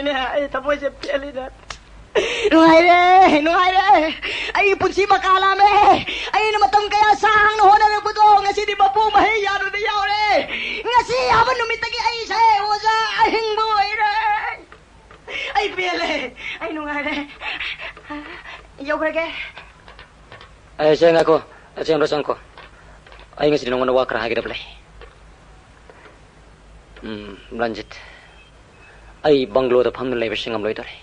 ne ai tapoi se peli da nungai re ai punsi makala me ai na matam kaya sang no na buto ngasi di bapu mahi ya do yaw re ngasi aban numit gi ai se oja ahing boy re ai pele ai nungai re yo krege ai se ngako achem ro sangko ai ngasi no ngona wakra ha gi daplai ranjit ai banglo da pham lai besingam loi tare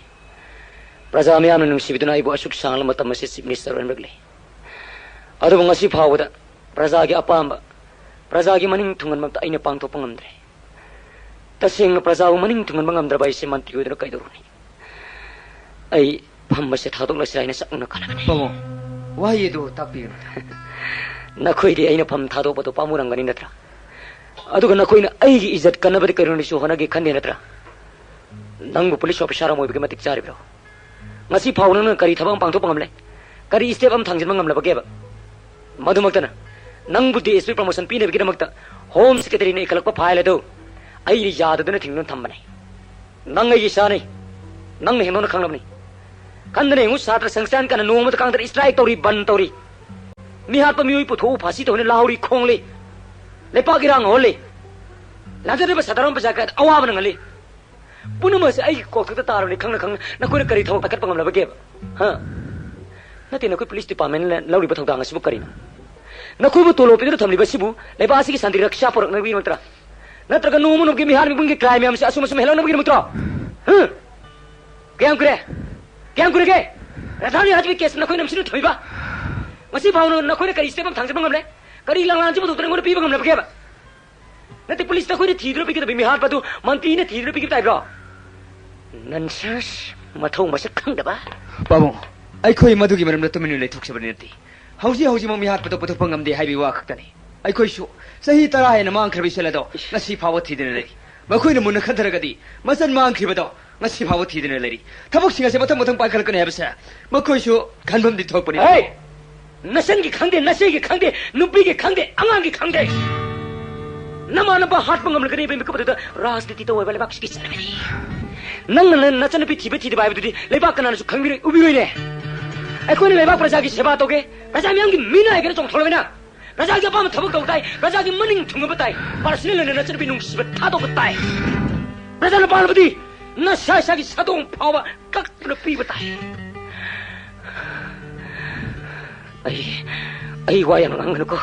praja me anu nungsi biduna ibu asuk sangla matam se chief minister ren regle adu ngasi phawda praja gi apamba praja gi maning thungan mak aina pangtho pangamdre tasing praja u maning thungan bangamdra bai se mantri udra kai doruni ai pham se thadok la sai na sakna kala pomo wai do tapi na khoi di aina pham thadok ba to pamurang gani natra aduga na koina ai gi izzat kanabari karuni so hona gi khande natra nangu police officer mo bi matik chari bro ngasi phau nang kari thabang pangthok pangamle kari step am thangjin mangam labage ba madumaktana nang budi SP promotion pine bigi damakta home secretary ne ikalak pa file do ai ri yada dana thingnon thambane nang ai isane nang ne hemona khangnamni kandane ngu satra sangstan kana noma ta kangdar strike tori ban tori mi hat pa miui putho phasi to ne lauri khongle lepa girang hole lajare ba sadaram ba jakat awab nangale punama se ai ko ta taro ni khang khang na ko kari thok pakat pangam labage ba ha nati na ko police department la lauri ba thok dang asibu kari na ko bu tolo pe thamli ba sibu leba asi ki santi raksha porak na bi matra natraga nomu no ki mihar mi bungi crime am se asuma se helang na bi matra ha kyam kure ke radhani hajbi case na ko nam sinu thoiba masi bawno na ko kari step am thang bangam le kari lang lang jibu to ngone pi bangam labage ba nati police ta ko ni thidro bi ki bi mihar pa tu manti ne thidro bi ki tai bro nansas mathau ma se khang da ba बाबू अखोई मधुगी मरम तुमनु ले थुक्सबने नति हौजी हौजी ममी हात पतो पतो पंगम दे हाइबी वा खतने अखोई सु सही तरह है न मांग खरबि सेलदो नसी फाव थिदिने लेरी मखोइन मुन खतरगदी मसन मांग खिबदो नसी फाव थिदिने लेरी थबक सिंगा से मथम मथम पाखल कने हेबसा मखोइ सु खनबम दि थोकपनि ए नसंगी खंगदे नसेगी खंगदे नुपीगी खंगदे अंगांगी खंगदे नमा नबा हात पंगम लगने बे कबद राजनीति तो वेबले बाक्स की सरमनी नंग नचन पि थिबे थिदे बायबदुदि लेबा कनान सु खंगबिरे उबिरोइने अखोने लेबा प्रजा की सेवा तोगे प्रजा म्यांग की मीना हेगे जों थोलबेना प्रजा की पाम थबक तौताई प्रजा की मनिंग थुंग बताई पर्सनल ने नचन पि नुंग सिबे थादो बताई प्रजा न पालबदी न शासा की सदों फावा कक न पि बताई आई वाया नंग को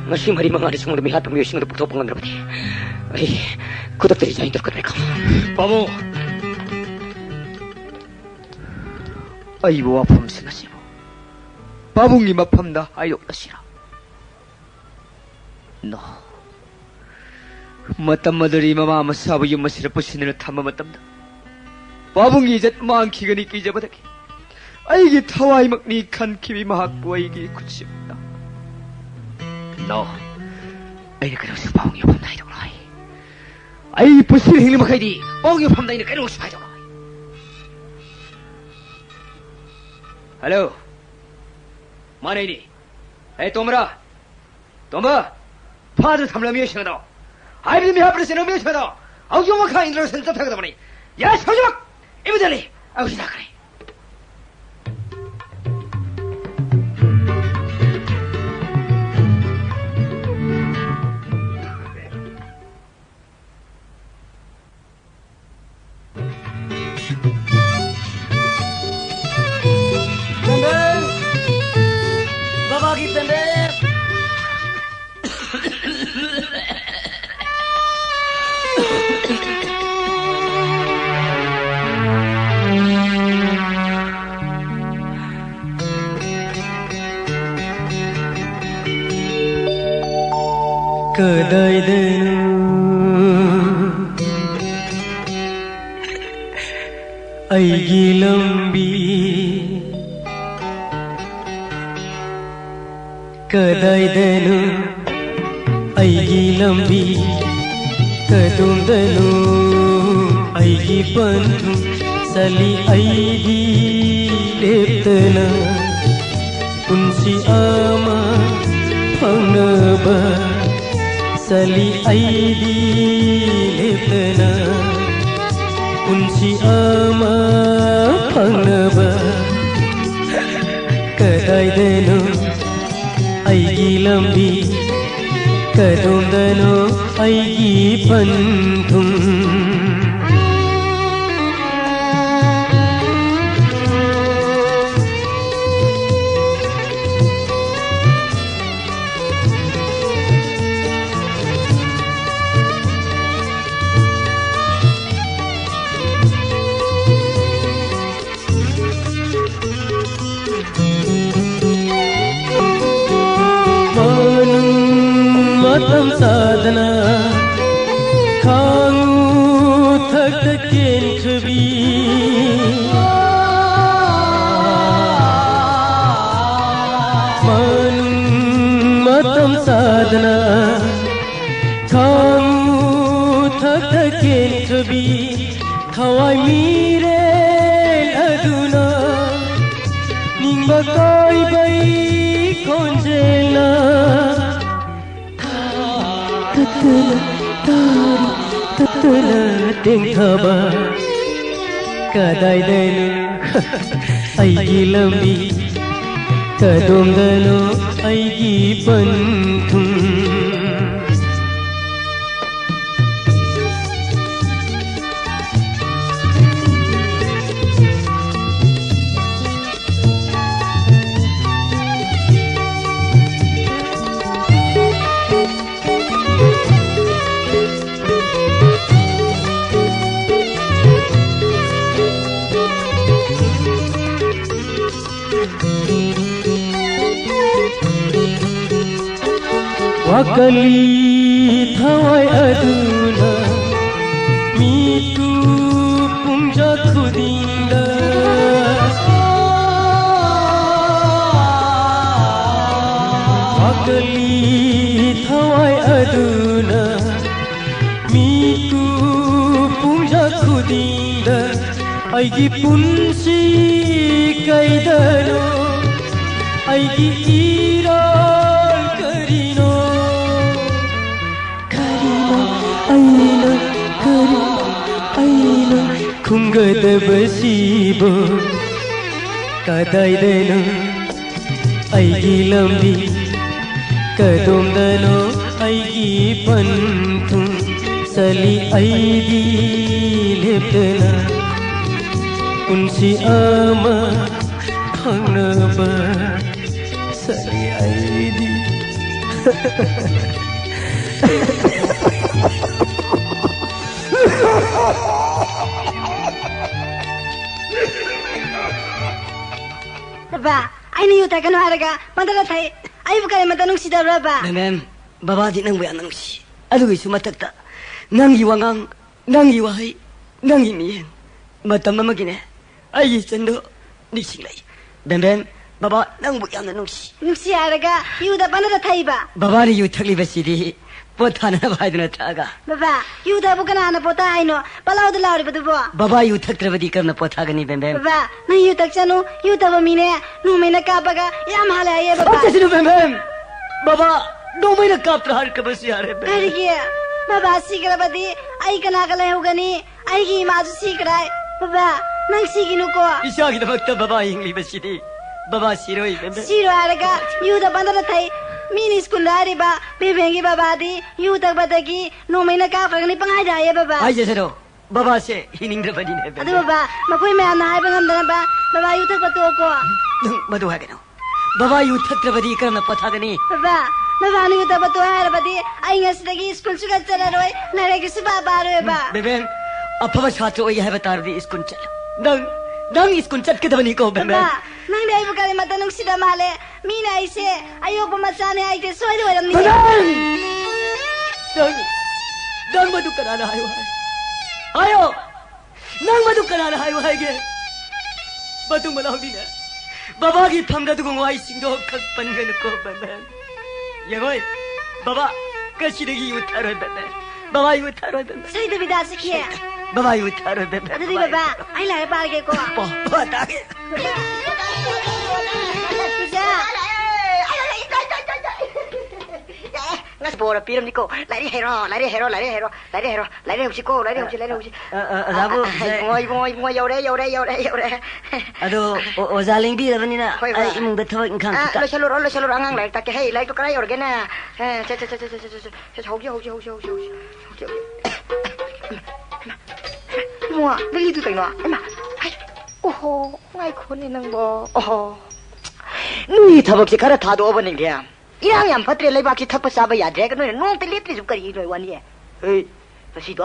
ngasi mari mangade sumur mi hat mi sing de puto pangan rabati ai kudak teri jain terkat rekam babu ai bo apam sinasi babu ngi mapam da ayok asira no matam madari mama masabu yum masira pusinna thamma matam da babu ngi jat mang khigani ki jabadaki ai gi thawai makni khan khibi mahak boi gi kuchim no ai ne karo su paung yo pham dai dong lai ai pusil hing ma khai di paung yo pham dai ne karo su phai dong lai hello mane ni ai tomra father thamla mi shang da ai bi mi ha presen mi shang da au yo ma khai indra sen ta thak da mani ya shojak immediately au shi da kare Kedai denu aigi lambi kedai denu aigi lambi kedum denu aigi pantu sali aigi leptana kunsi ama panaba sali aidi leptana kunci ama panaba kedai denu aigi lambi kedum denu aigi pantum matam sadana khangu thak ken khbi matam sadana khangu thak ken khbi thawai mire aduna bakai bai konjela tatula ting thaba kadai denu aigi lambi kadom denu aigi panthum Wakali thawai aduna mitu pumja khudinda Wakali thawai aduna mitu pumja khudinda aigi punsi kaidano aigi ira Kunggada basibo kadai deno aigi lambi kadom dano aigi panthum sali aidi leptana unsi ama phangnaba sali aidi Ba, aini yuta kan haraga, mandala thai, ai bukare mata nung sida ba. Mem, baba di nang buyan nang si. Adu isu matakta. Nang iwangang, nang iwahai, nang imiyen. Matam mamagine. Ai sendo nisilai. Bem, baba nang buyan nang si. Nung si haraga, yuda bandala thai ba. Baba ni yutakli basidi. Potana baiduna taga. Baba, yuda bukana na pota aino, palau de lauri badu bo. Baba yutakravadi karna potagani bem. Baba, na yutak chanu, yuta ba mine, nu mena kapaga, yam hala ye baba. Ote sinu bem. Baba, no mena kapra har kabasi are bem. Kariya, baba sikra badi, ai kana kala hugani, ai gi mazu sikrai. Baba, nang siginu ko. Isa gi bakta baba ingli basidi. Baba siroi bem. Siro haraga, yuda bandala thai. Mini school dari ba, bebengi baba di, yutak badagi, no mena kapaga ni pangai jaya baba. Ai jesero. Baba se hining rabadi ne bem. Adu baba, makoi me anai bangam dana ba, baba yutak batu ko. Madu hageno. Baba yutakravadi karna potagani. Baba, baba ni yutak batu harabadi, ai ngasdagi school suga chala roi, nare ki suba baro ba. Beben, apava chhatro oi hai batardi school chal. Nang school chat ke dabani ko beben. Baba, nang dai bukare mata nung sida male, mina ise, ayo pamachane ai te soi do ram ni. Nang madu karana ayo hai. Ayo, nang madu karana ayo hai ge. Batu malau dina. Baba ki thamda tu ngwai singdo khak pangan ko beben. Yegoi, baba kasidagi utharo beben. Baba utharo beben. Sai de vida sikhe. Baba utharo beben. Adu baba, ai la par ge ko. Baba ta ge. Ngas bora piram niko, lari hero, husiko, lari husi. Rabu, ngoi yore. Ado ozaling bi rabani na. Ai imung da thawak ingkang. Lo salur angang lai tak hei lai to krai orgena. Hoji. Mua, beli tu kai no. Ema. Oho, ngai khon ni nang bo. Oho. Nui thabak se khara thado baning dia. Irang yam phatre leiba ki thakpa saba ya drag no nong te lepri ju kari roi wani. Hey, pasi do.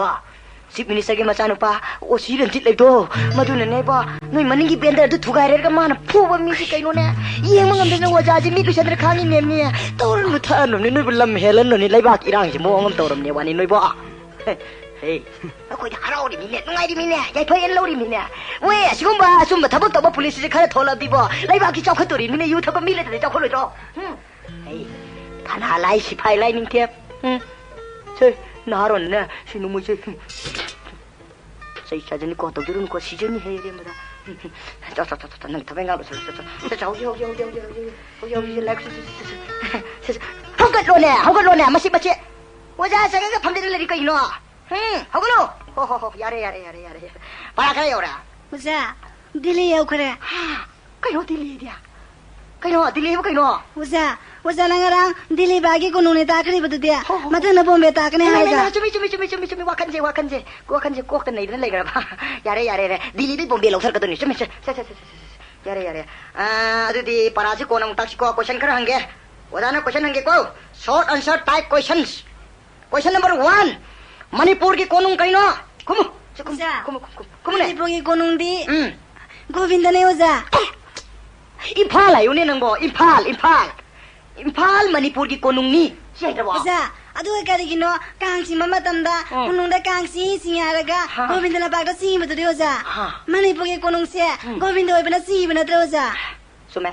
Sip minister ke machanu pa o siren tit leito. Madu ne ba, noi maningi bender du thugai re ka mana phuba mi si kai no ne. Yeng mangam de no ja ji mi du chandra khangi nem ni. Tor nu tha no ni noi lam helan no ni leiba ki irang ji mo ngam toram ne wani noi ba. Hey, akoi harau di mine, ngai di mine, yai phai en lo di mine. We, sigumba sumba thabak taba police je khara thola di ba. Leiba ki chawkhat tori mine yu thaba mi le de chawkhol lo. Hey, thana lai sipai lai ning thiep. Sei, naron na, sinu mu sei. Sei sajani ko to jurun ko sijani he re mada. ꯅꯪ ꯊꯕꯛ ꯉꯥꯡꯕ ꯍꯧꯒꯠꯂꯣꯅꯦ ꯃꯁꯤ ꯃꯆꯦ 오자 저기가 밤새들 내릴 거 이노 하고로 호호호 야래 봐라 그래 요라 오자 딜리요 그래 그이노 딜리야 그이노 딜리고 그이노 오자 나가랑 딜리 바기 고노네 다크리부터 돼 맞나 bombe 다크네 하자 좀 와칸제 꼭 내리는 내가 봐 야래 딜리비 bombe 로서거든 좀 야래 아두디 파라지 고놈 딱시고 question 그런 한게 오다나 question 한게 고 short answer type questions Question number 1. Manipur ki konung kaino? Kumu. Manipur ki konung di. Govinda ne oza. Impal ayo ne nangbo. Impal Manipur ki konung ni. Siya ba? Oza. Adu kari kino kangsi mama tamda konung da kangsi singaraga Govinda na bagda si betul oza. Manipur ki konung se Govinda oi bana si bana oza. Sume.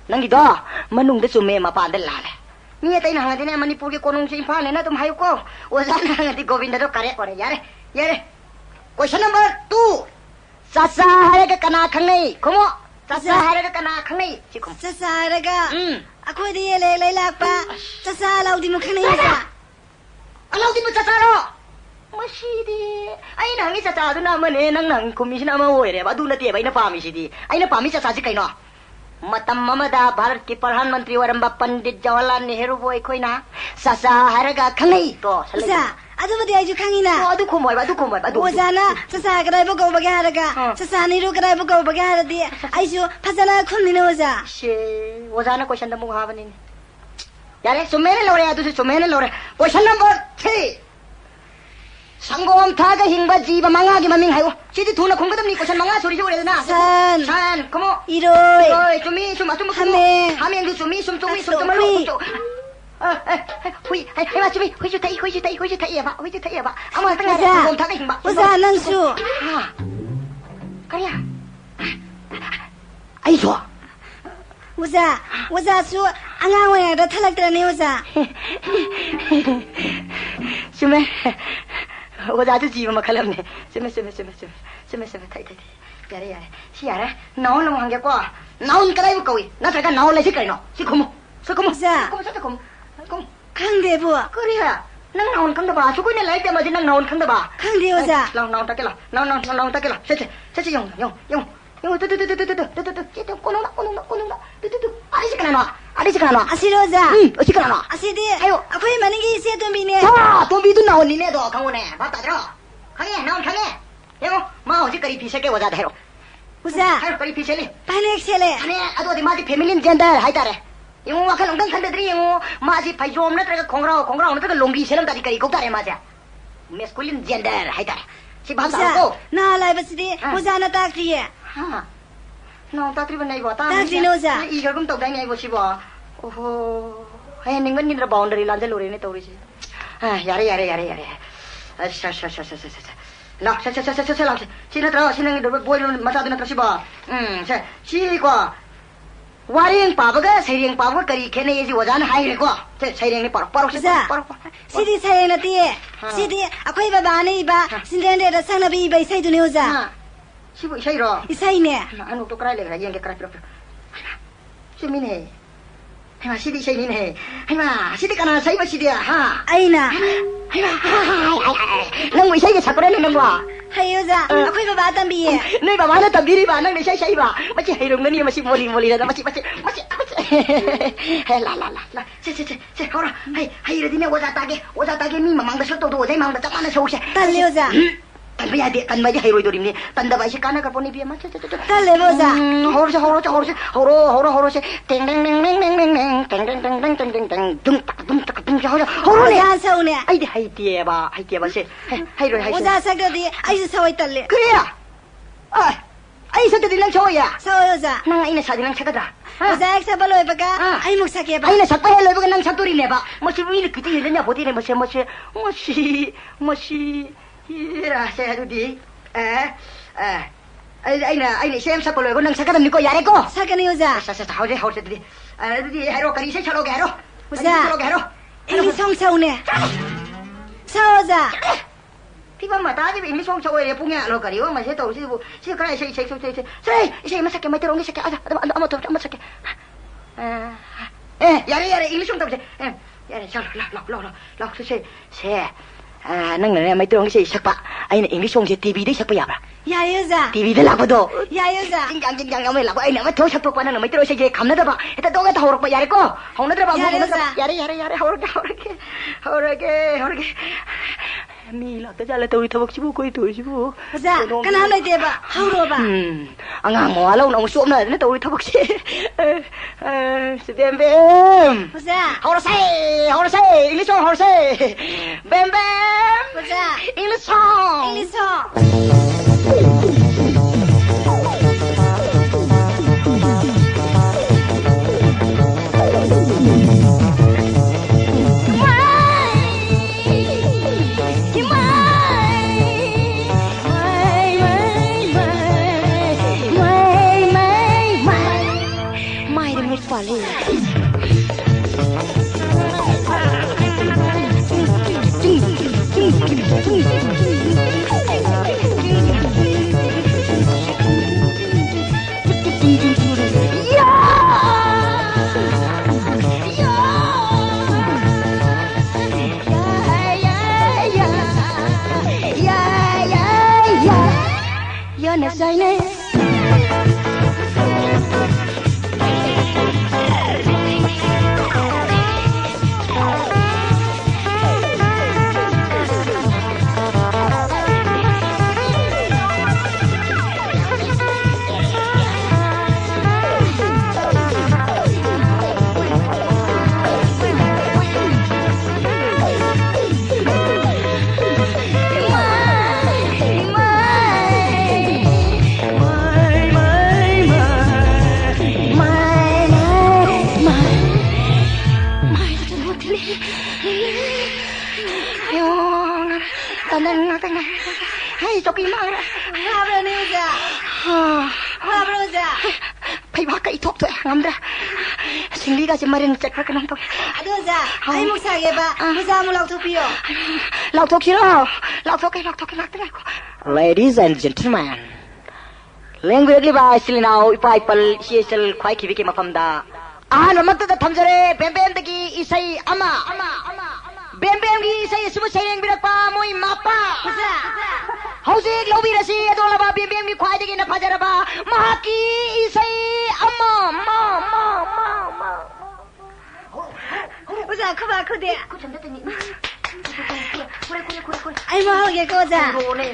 Nangi do manung da sume mapan da lale. Ni tay na ngati na Manipur ke konung si Impal na tum hayo ko. Wala na ngati Govinda do kare kore yare. Question number 2. Sasa haraga kana khangai. Kumo? Sasa haraga kana khangai. Sikum. Sasa haraga. Ako di le lakpa. Sasa laudi mo khangai sa. Laudi mo sasa ro. Masidi. Ay na ngi sasa do na mane nang commission ama hoire ba du na te ba ina pami sidi. Ay na pami sasa si kaino. Matam mamada Bharat ki Pradhan Mantri waramba Pandit Jawaharlal Nehru boy koina sasa haraga khangai to sa adu badi aju khangina adu khumoi ba ozana sasa kadai bo go baga haraga sasa Nehru kadai bo go baga haradi aisu phasana khumni oza she ozana question da mugha bani yare sumene lore adu sumene lore question number 3 상공엄 타가 힝바 지바 망하기 마밍 하요 시디 두나 공거듬니 고천 망하 소리 좀 그래도 나 산 고모 이로이 좀이 좀 하면 좀이 좀 후이 해봐 좀이 후이 타이야 아무 땅에 상공엄 타가 힝바 오자 난수 그래야 아이 좋아 오자 수 앙앙와야다 탈락들네 오자 좀에 오자도 집어 칼람네 세메 타이 야래 시야래 나올로 한게 과 나온 까라이 거기 나 잠깐 나올래 시까이노 시코모 자 강대부 그래야 난 나온 강다 봐 죽고네 라이 때 맞지 난 나온 강다 봐 강대 오자 나온 따게라 나온 따게라 세세 용 뚜뚜 꼬노나 아리지 가나 아시로자 어디 가나 아시디 아유 아코이 만이기 세 돈비네 자 돈비도 나오니네도 강원에 맞다 들어 강해 이거 마 어디 거리 비세게 오자 대로 우자 할 거리 비세리 파넥셀레 아니 아도 어디 마지 패밀리 젠더 하이다래 이거 와칸 엉덩 칸데들이 이거 마지 파이좀 나트가 공그라우 나트가 롱기 세는 다리 거리 꼭다래 맞아 메스쿨린 젠더 하이다래 시방사고 나 라이브스디 우자나 딱지에 너 따트리 번나 이거 따지노자 이 결국 또 다니 이거 시봐 오호 해 닝건 니들 바운더리 란데 로레네 또리지 아 야래 샤샤샤샤샤샤 나 샤샤샤샤샤 시나 들어 시는 보이는 마사드나 들시봐 자 시과 와링 바바가 세링 바바 거리 걔네 예지 오자는 하이래고 제 세링이 바로 시디 사이나티에 시디 아코이 바바네 이바 신데레다 상나비 이바 이사이두네 오자 시부 이사이로 이사이네 anu to krai le ra yeng ke krai pro simine hema sidi saimine hema sidi kana sai ba sidi ha aina nang wi sai ke sakore ne nang wa hayoza akoi baba tambiye nei baba na tambiri ba nang ne sai ba machi hairong ne machi moli da machi la se hora hai re dine oza tage mi mamang da shotto do zai mang da chamana shose talioza Tanpa ya kan baca hero itu ini tanda baca kana kaponi biar macam Kale boza horo teng horo ne ya saune ai dia ba se hero boza sagadi ai sawai talle kria ai sagadi nang choya sawoza nang ai na sadi nang sagada boza ek sabalo baga ai muk sake ba ai na sakpa hello baga nang saktori ne ba mosi wi kiti helnya boti ne mosi Ira saya tadi ai xem sao rồi có năng sao cái đầm đi coi giải đấy cô sao cái này ra sao hậu tadi tadi hero cái gì sao lo hero ra anh đi xong sau nè sao ra 피반 마다지 잉글리시 송 저거에 뿡이야 너 가리고 마세 또 시부 시 그래 시 이제 마사게 마이트 롱이 삭게 아마 삭게 야래 잉글리시 송 또 야래 라 nang mai tong si sakpa ai na english song si tv di sakpa ya ba ya za tv de la ba do ya za jing mai la ba ai na ma tho sakpa pa na mai tro si je khamna da ba eta do ga thor pa yare ko hona da ba yare hor ke mi la ta jala tawri thobak sibu koi tu sibu za kana lai de ba hauro ba anga mo alo na suom na na tawri thobak si bem za hor say english song hor say bem za english song Marin cek ke nong tok. Aduh za, ai muk sage ba, muza mu lauk thopio. Lauk thok. Ladies and gentlemen, language ba silinaw ipai pal sel khwai khibi ke mafamda. Mamakta da thamjare bem dagi isai ama. Bem gi isai subu sayeng birakpa moi mapa. Hauzik lobi rasi adola ba bem gi khwai dagi na fajaraba mahaki isai ama ma. Uza kuba kude. Kuchandetani. Kure. Ai mau ge ko za. Horone.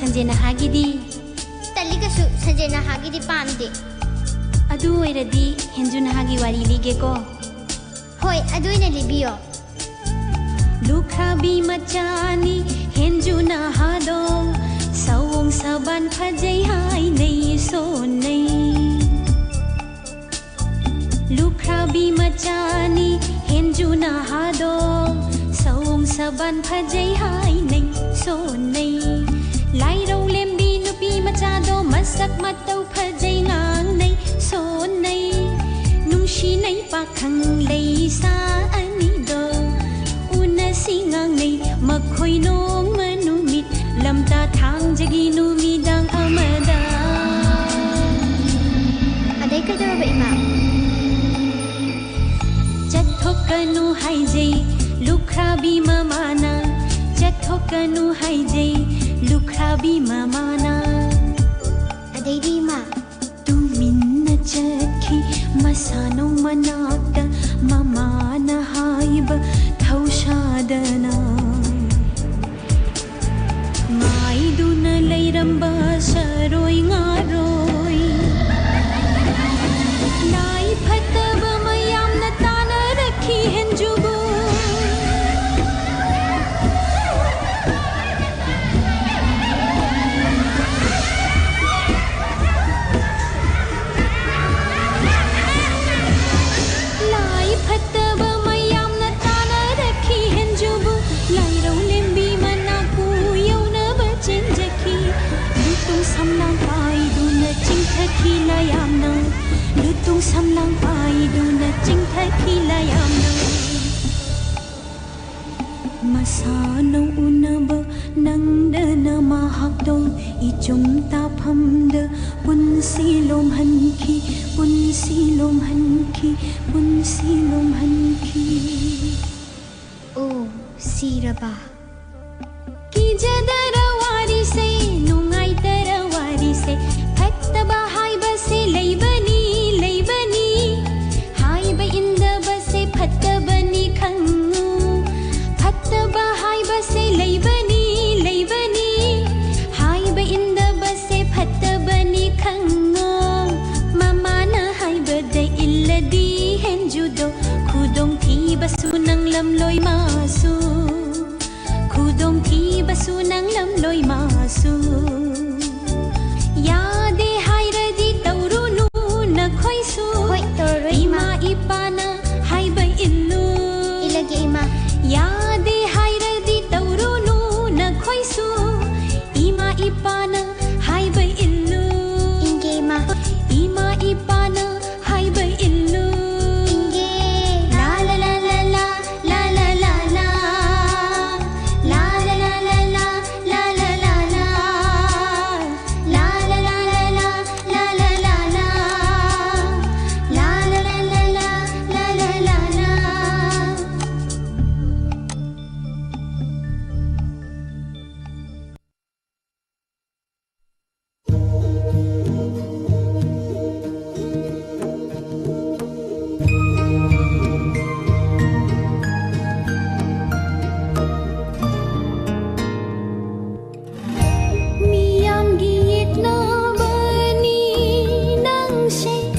Sanjana Hagidi. Taligasu Sanjana Hagidi Pamde. Adu Eradi, Henjuna Hagi Wari Ligeko. Hoi, Aduina Libio. Lukha Bimachani, Henjuna Hado. Sawong Saban Pajay Hai Nei So Nei. Lukha Bimachani, Henjuna Hado. Sawong Saban Pajay Hai Nei So Nei. Lai rau lembi nupi macha ꯃꯆꯥꯗꯣ ꯃꯁꯛ ꯃꯇꯧ ꯐꯖꯩ ꯉꯥꯡꯅꯩ ꯁꯣꯟꯅꯩ ꯅꯨꯡꯁꯤꯅꯩ ꯄꯥꯈꯪ ꯂꯩꯁꯥ ꯑꯅꯤꯗꯣ ꯎꯅꯁꯤ ꯉꯥꯡꯅꯩ ꯃꯈꯣꯏ ꯅꯣꯡꯃ ꯅꯨꯃꯤꯠ ꯂꯝꯇꯥ ꯊꯥꯡꯖꯒꯤ ꯅꯨꯃꯤꯗꯥꯡ ꯑꯃꯗ ꯑꯗꯩ ꯀꯩꯗꯧꯔꯕ ꯏꯃꯥ ꯆꯠꯊꯣꯛꯀꯅꯨ ꯍꯥꯏꯖꯩ ꯂꯨꯈ꯭ꯔꯥꯕꯤ ꯃꯃꯥꯅ ꯆꯠꯊꯣꯛꯀꯅꯨ ꯍꯥꯏꯖꯩ ꯂꯨꯈ꯭ꯔꯥꯕꯤ ꯃꯃꯥꯅ ꯑꯗꯩꯗꯤ ꯏꯃꯥ ꯇꯨꯃꯤꯟꯅ ꯆꯠꯈꯤ ꯃꯁꯥꯅꯧ ꯃꯅꯥꯛꯇ ꯃꯃꯥꯅ ꯍꯥꯏꯕ ꯊꯧꯁꯥꯗꯅ ꯉꯥꯏꯗꯨꯅ ꯂꯩꯔꯝꯕ ꯁꯔꯣꯏ ꯉꯥꯔꯣꯏ ꯂꯥꯏ ꯐꯠꯇꯕ ꯃꯌꯥꯝꯅ ꯇꯥꯅꯔꯛꯈꯤ ꯍꯦꯟꯖꯨꯕꯨ ꯂꯥꯏ ꯐꯠꯇꯕ ꯃꯌꯥꯝꯅ ꯇꯥꯅꯔꯛꯈꯤ ꯍꯦꯟꯖꯨꯕꯨ ꯂꯥꯏꯔꯧ ꯂꯦꯝꯕꯤ ꯃꯅꯥꯛꯄꯨ ꯌꯧꯅꯕ ꯆꯦꯟꯖꯈꯤ ꯂꯨꯇꯨꯡ ꯁꯝꯂꯥꯡ ꯄꯥꯏꯗꯨꯅ ꯆꯤꯡꯊꯈꯤ ꯂꯌꯥꯝꯅ ꯂꯨꯇꯨꯡ ꯁꯝꯂꯥꯡ ꯄꯥꯏꯗꯨꯅ ꯆꯤꯡꯊꯈꯤ ꯂꯌꯥꯝꯅ ꯃꯁꯥꯅꯧ ꯎꯅꯕ ꯅꯪꯗꯅ ꯃꯍꯥꯛꯇꯣ 이좀 따famꯗ ꯄꯨꯟꯁꯤ ꯂꯣꯝꯍꯟꯈꯤ ꯄꯨꯟꯁꯤ ꯂꯣꯝꯍꯟꯈꯤ ꯄꯨꯟꯁꯤ ꯂꯣꯝꯍꯟꯈꯤ ꯑꯣ ꯁꯤꯔꯕ ꯀꯤꯖꯗꯔ ꯋꯥꯔꯤꯁꯦ ꯅꯨꯡꯉꯥꯏꯇꯔ ꯋꯥꯔꯤꯁꯦ ꯐꯠꯇꯕ ꯍꯥꯏꯕꯁꯦ ꯂꯩꯕꯅꯤ ꯂꯩꯕꯅꯤ ꯍꯥꯏꯕ ꯏꯟꯗꯕꯁꯦ ꯐꯠꯇꯕꯅꯤ ꯈꯪꯉꯨ ꯐꯠꯇꯕ ꯍꯥꯏꯕꯁꯦ ꯂꯩꯕꯅꯤ ꯂꯩꯕꯅꯤ ꯍꯥꯏꯕ ꯏꯟꯗꯕꯁꯦ ꯐꯠꯇꯕꯅꯤ ꯈꯪꯉꯨ ꯃꯃꯥꯅ ꯍꯥꯏꯕꯗ 이ල්ꯂꯗꯤ ꯍꯦꯟꯖꯨꯗꯣ ꯈꯨꯗꯣꯡ ꯊꯤꯕꯁꯨ ꯅꯪꯂꯝꯂꯣꯏ 마수 ꯈꯨꯗꯣꯡ ꯊꯤꯕꯁꯨ ꯅꯪꯂꯝꯂꯣꯏ 마수 야대 하이러디 떠오르누 너코이수 이마 이빠나 하이바 일루 일러게 이마 야대 하이러디 떠오르누 너코이수 이마 이빠나 하이바 일루 인게 이마 이빠나 하이바 일루 인게 라라라라라 라라라라 라라라라라 라라라라 라라라라라 라라라라 라라라라라 라라라라 미양기 옛나바니 낭시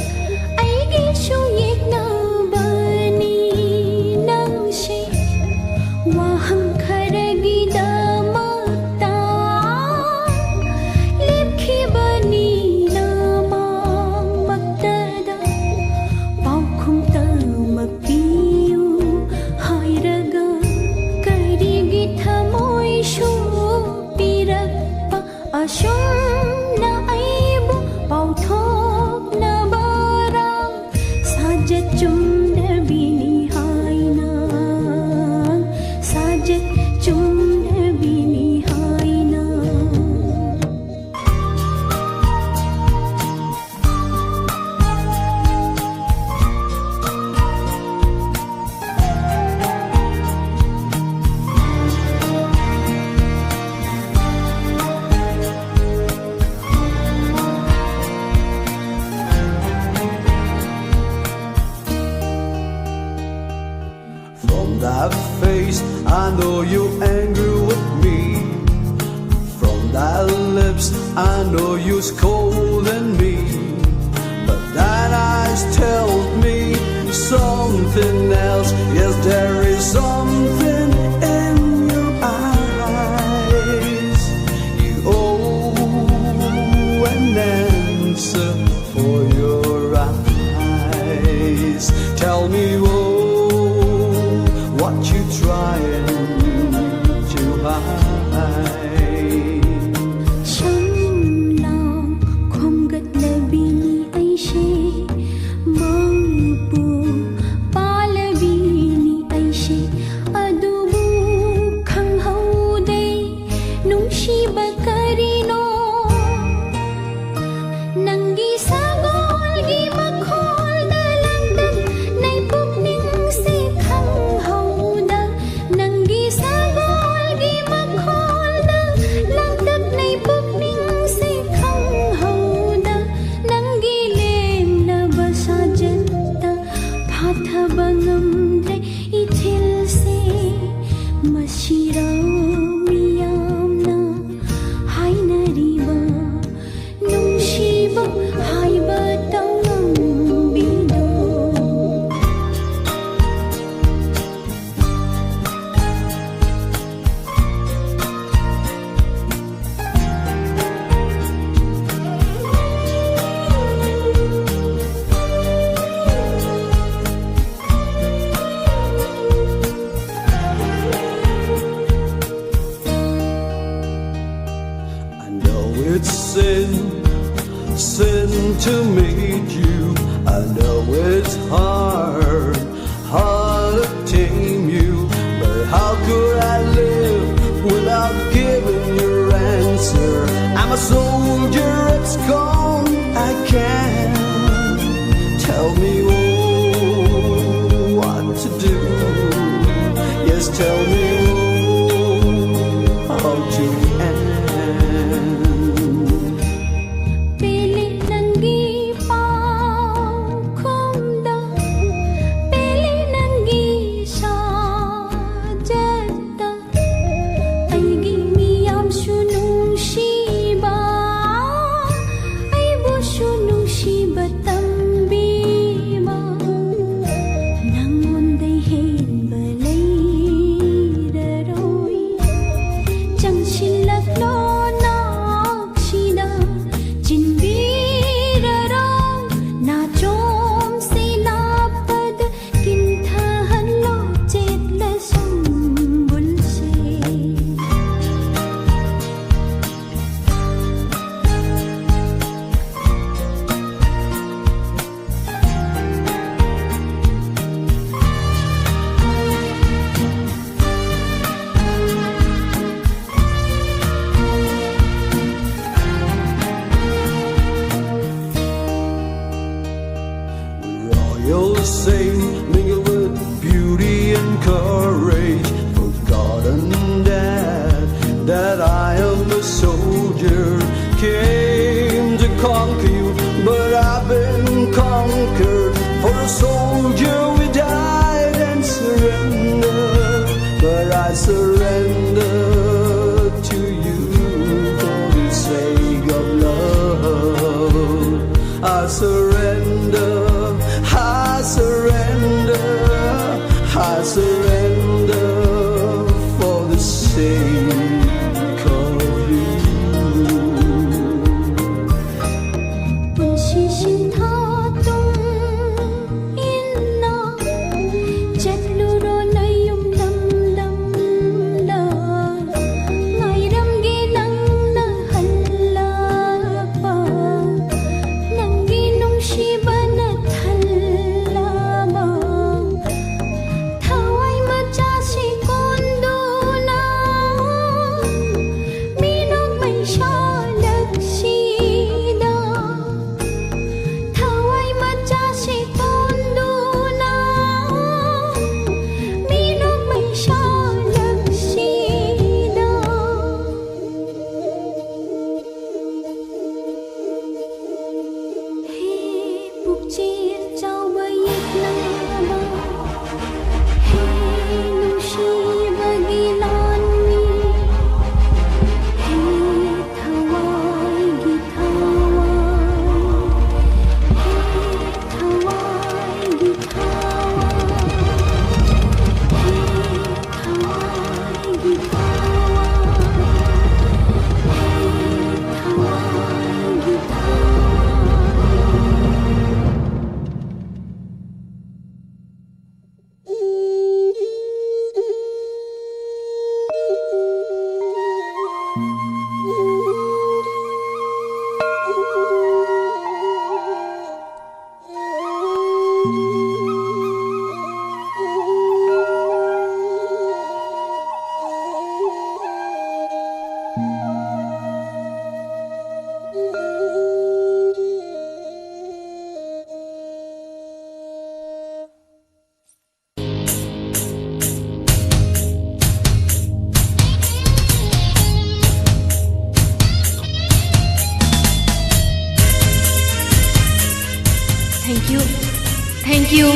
알기쇼 옛나바니 낭시 와한 카레기 다마다 립키바니 나망 막다다 바움쿵따 막비유 하이라가 까리기 타모이쇼 삐락바 아숑나 아이부 바우톡나 바랑 사제 좀 내비니 하이나 사제 좀 내비니 하이나 From that face, I know you're angry with me. From that lips, I know you're scolding me. But that eyes tell me something else. Yes, there is something in your eyes. You owe an answer for your eyes. Tell me, what you trying to hide? Shamlang ꯅꯨꯡꯁꯤꯕ ꯍꯥꯏꯕ ꯇꯧꯉꯝꯕꯤꯗꯣ I know it's sin to meet you. I know it's hard to tame you. But how could I live without giving your answer? I'm a soldier that's gone. I can't tell me what to do. Yes, tell me how to end. Pili nangi pakhumda Pili nangi sajada Aigi miyam shunung shiba Aibu shunung shiba tambiba Nangonday hen balay daroi Jangshilak lo nakshida Jinbirarong na chom se napad Kinthahan lo chet la sambul se Royal saint mingled with beauty and courage. Forgotten that I am a soldier. Came to conquer you, but I've been conquered. For a soldier we died and surrendered. But I surrender to you for the sake of love. I surrender. I surrender, I surrender for the sake of you. Punshi shintha tum inna Jatluro na yung damdam la Ngairam ginang nahala pa Nang ginong shiba na thalamang Thaway machasi kondo na Minong may shalagsida Thaway machasi kondo na Minong may shalagsida He pukchir chawba yitlaba He nushiba gilanmi He thaway githaway He thaway githaway He thaway Thank you.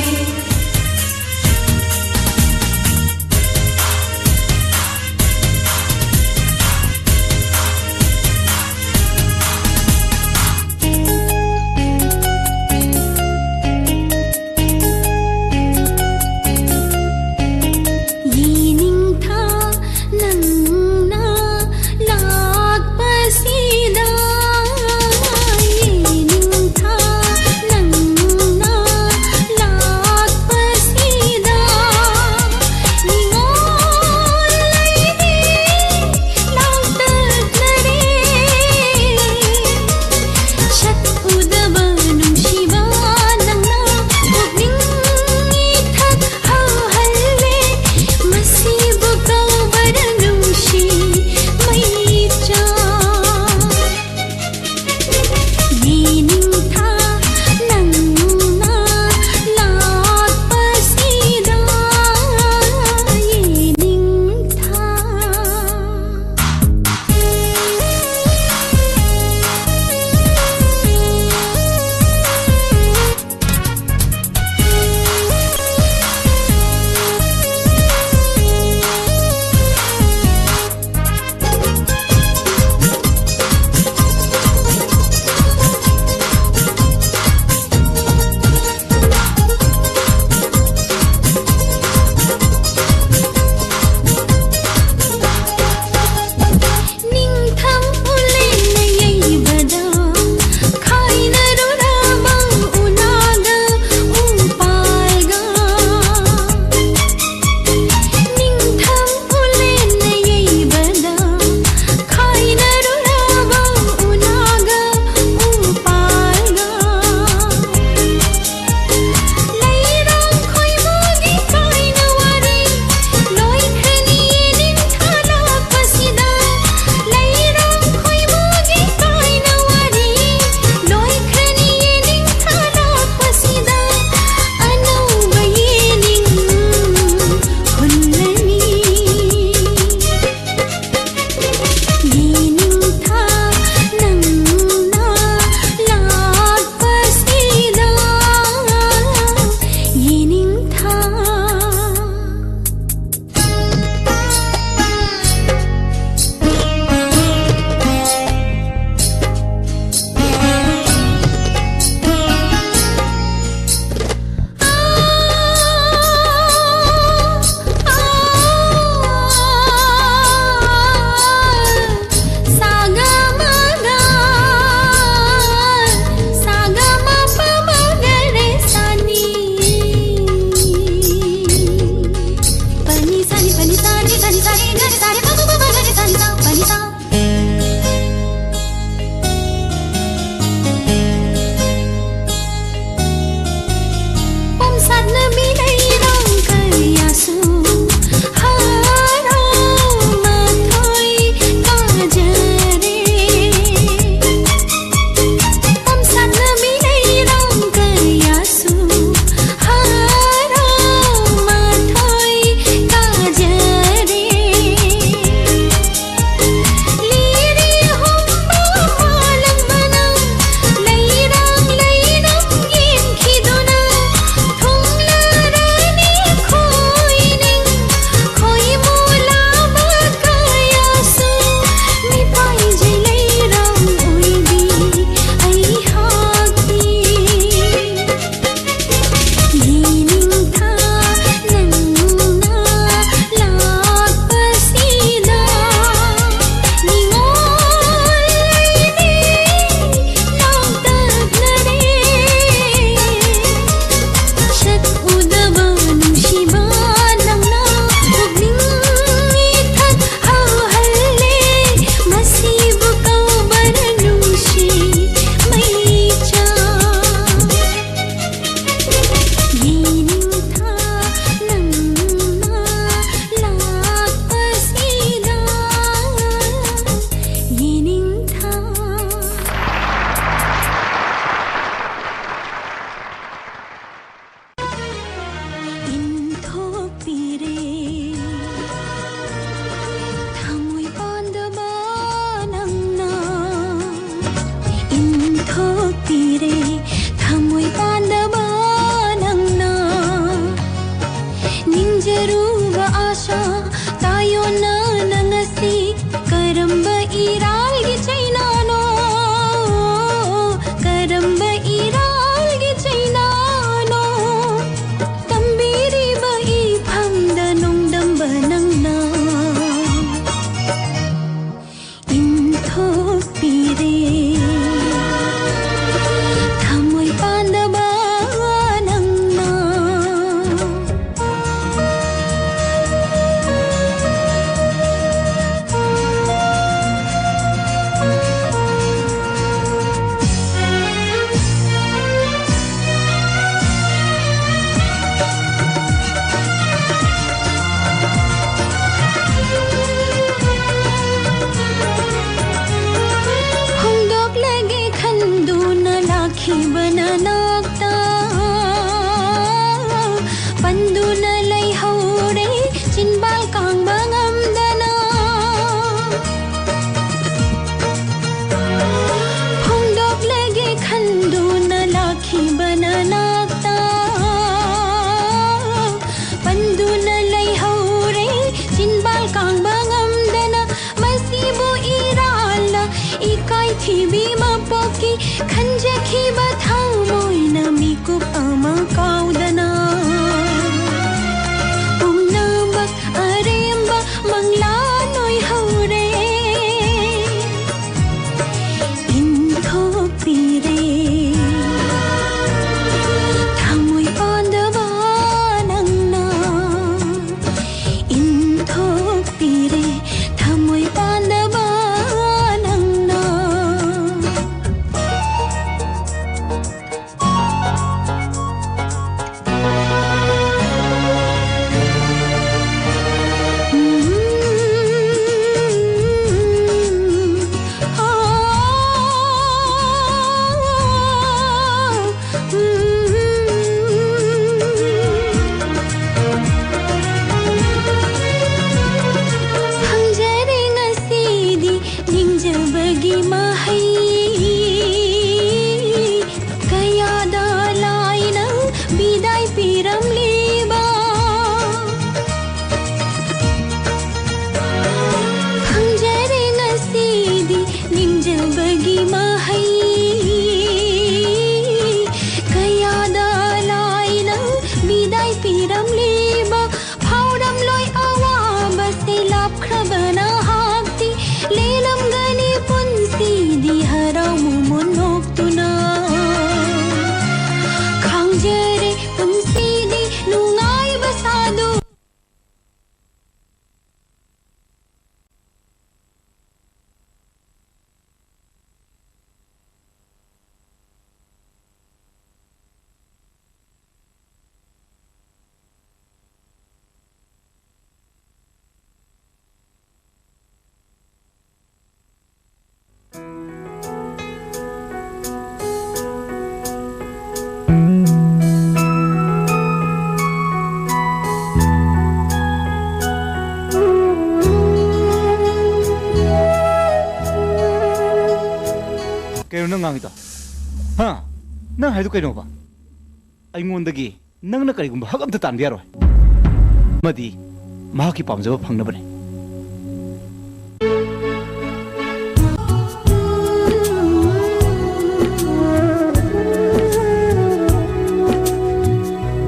लाखिबना नाक्ता panduna lay hore chinbal kang bangamdana phongdok lage khanduna lakhibana nakta panduna lay hore chinbal kang bangamdana masibu irala ikai thibi mapoki khanje khiba thamoina mikup ama kaudana manglanoi hore intho pire thamoi pandava nangna intho pire thamoi pandava nangna bagi mahai kaya dalay ng biday piram liba hangjari nga sidi ninja bagi mahai kaya dalay ng biday piram liba phauram loy awa basilap khrabana hapti lelam gani punsi harau mumonok tuna khangjere punsi di nungai basado Kaya nang ngangito? Ha? Nang haydo kayo ba? Ay ngondagi nang nakarigumba hagamta tanbiyaro. Madi mahaki pamjaba phangnabane.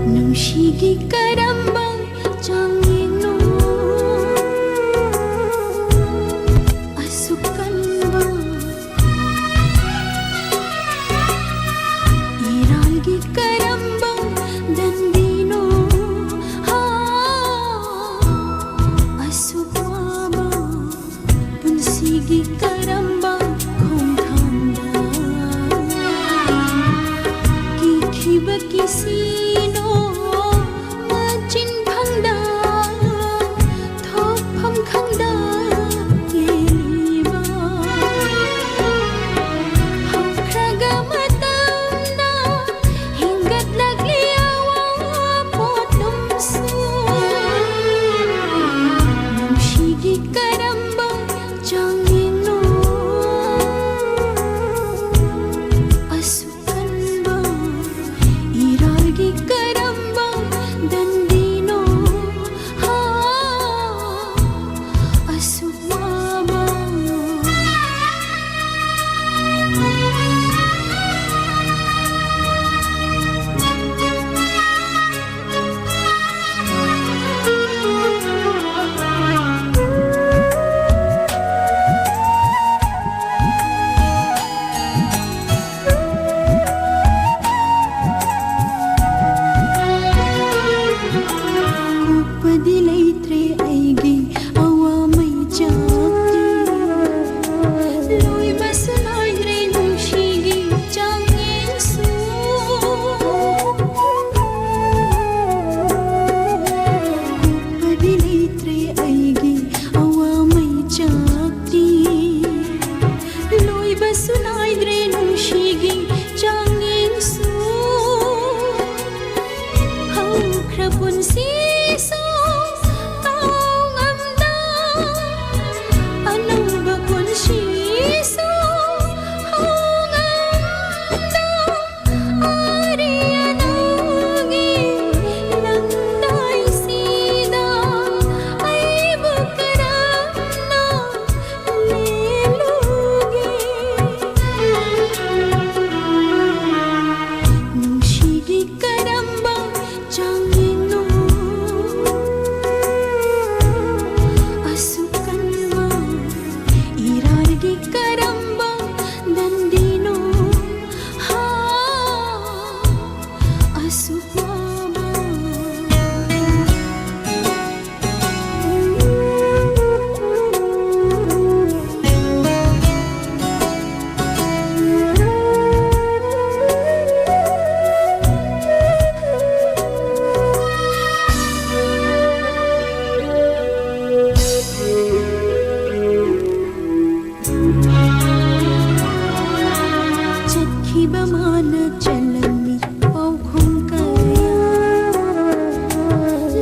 Nushigi karambang changino asukan ba iralgi karambang dandino ha asuk ꯃꯥꯅ ꯆꯜꯂꯝꯃꯤ ꯄꯥꯎꯈꯨꯝ ꯀꯌꯥ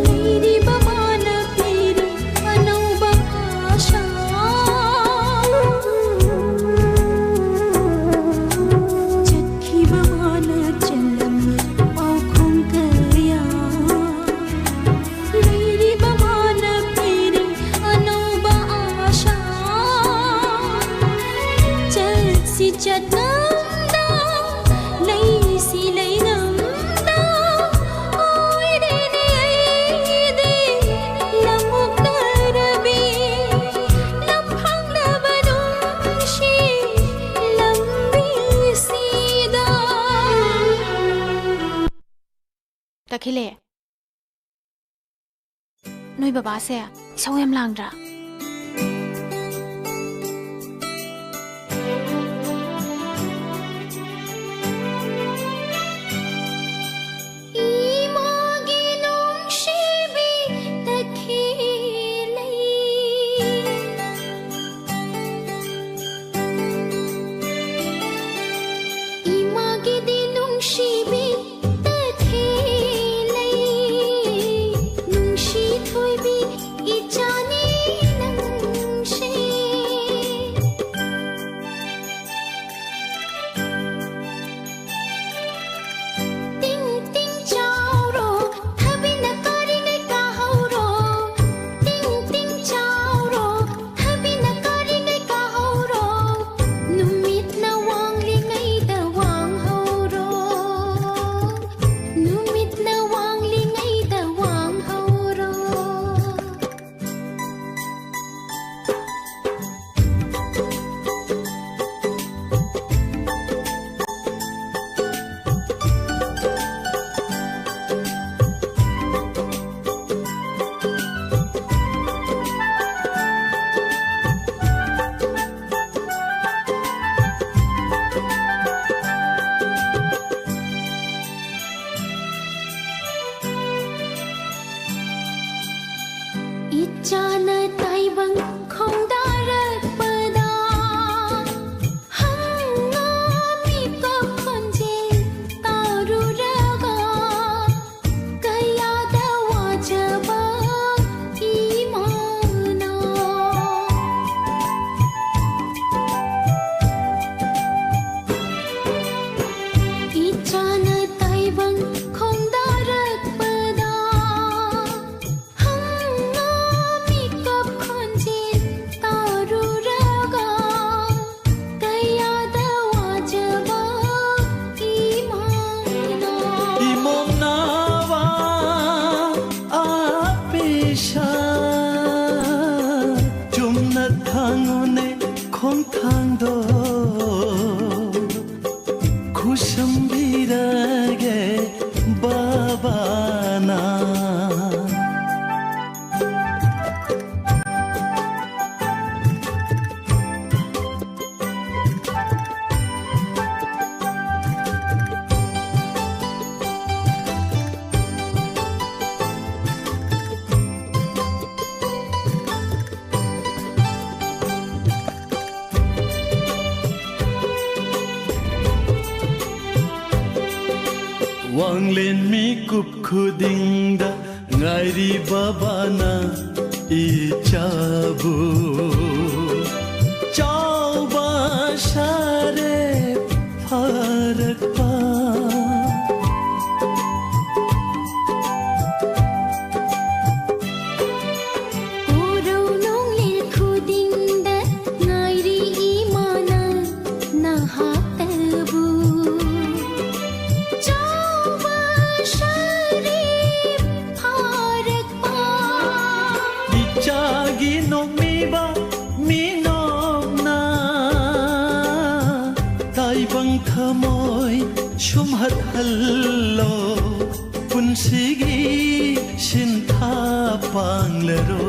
ꯂꯩꯔꯤꯕ ꯃꯥꯅ ꯄꯤꯔꯤ ꯑꯅꯧꯕ ꯑꯥꯁꯥ ꯆꯠꯈꯤꯕ ꯃꯥꯅ ꯆꯜꯂꯝꯃꯤ ꯄꯥꯎꯈꯨꯝ ꯀꯌꯥ ꯂꯩꯔꯤꯕ ꯃꯥꯅ ꯄꯤꯔꯤ ꯑꯅꯧꯕ ꯑꯥꯁꯥ ꯆꯠꯁꯤ ꯆꯠꯅꯝꯗ ꯂꯩꯁꯤ ꯂꯩꯅꯝꯗ ꯑꯣꯏꯔꯦꯅꯦ ꯑꯩꯗꯤ ꯂꯝꯃꯨꯛꯅꯔꯕꯤ ꯂꯝꯐꯪꯗꯕ ꯅꯨꯡꯁꯤ ꯂꯝꯕꯤꯁꯤꯗ ꯇꯈꯤꯂꯦ ꯅꯣꯏ ꯕꯕꯥꯁꯦ ꯏꯁꯧ ꯌꯥꯝ ꯂꯥꯡꯗ꯭ꯔꯥ? 이마기 농시비 딱히레이 이마기 디 농시비 딱히레이 농시 토이비 이자니 낭시 띵띵 차오로 타비나 거리네 까오로 띵띵 차오로 타비나 거리네 까오로 눈밑나 왕링아이다 왕호로 눈밑나 왕링아이다 왕호로 있잖아 따이방 콩다락바다 항암이 꺾은지 따르라가 가야다 와줘봐 이만아 있잖아 따이방 콩다락바다 항암이 꺾은지 따르라가 가야다 와줘봐 이만아 이몸나와 아피샤 좀나 탕오네 콩탕도 구성비라게 바바나 왕lên mi cúp khudingda ngairi babana ichabu chauba share farakpa 오로 농릴 쿠딩다 나이리 이만아 나하따부 저바 샤리 파렉바 ichagi nokmiba minokna taibang thamoy shumhat hallo punsigi shintha panglero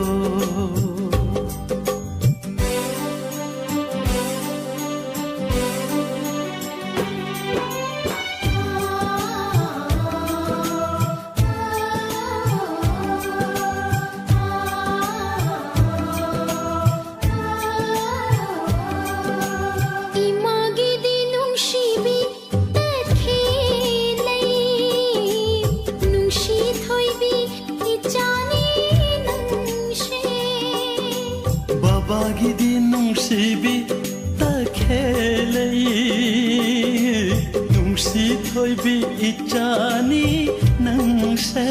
이마기 디 농시비 मागिदी नुंसिबी ताखेलै नुंसि Thoibi इचानी नंसे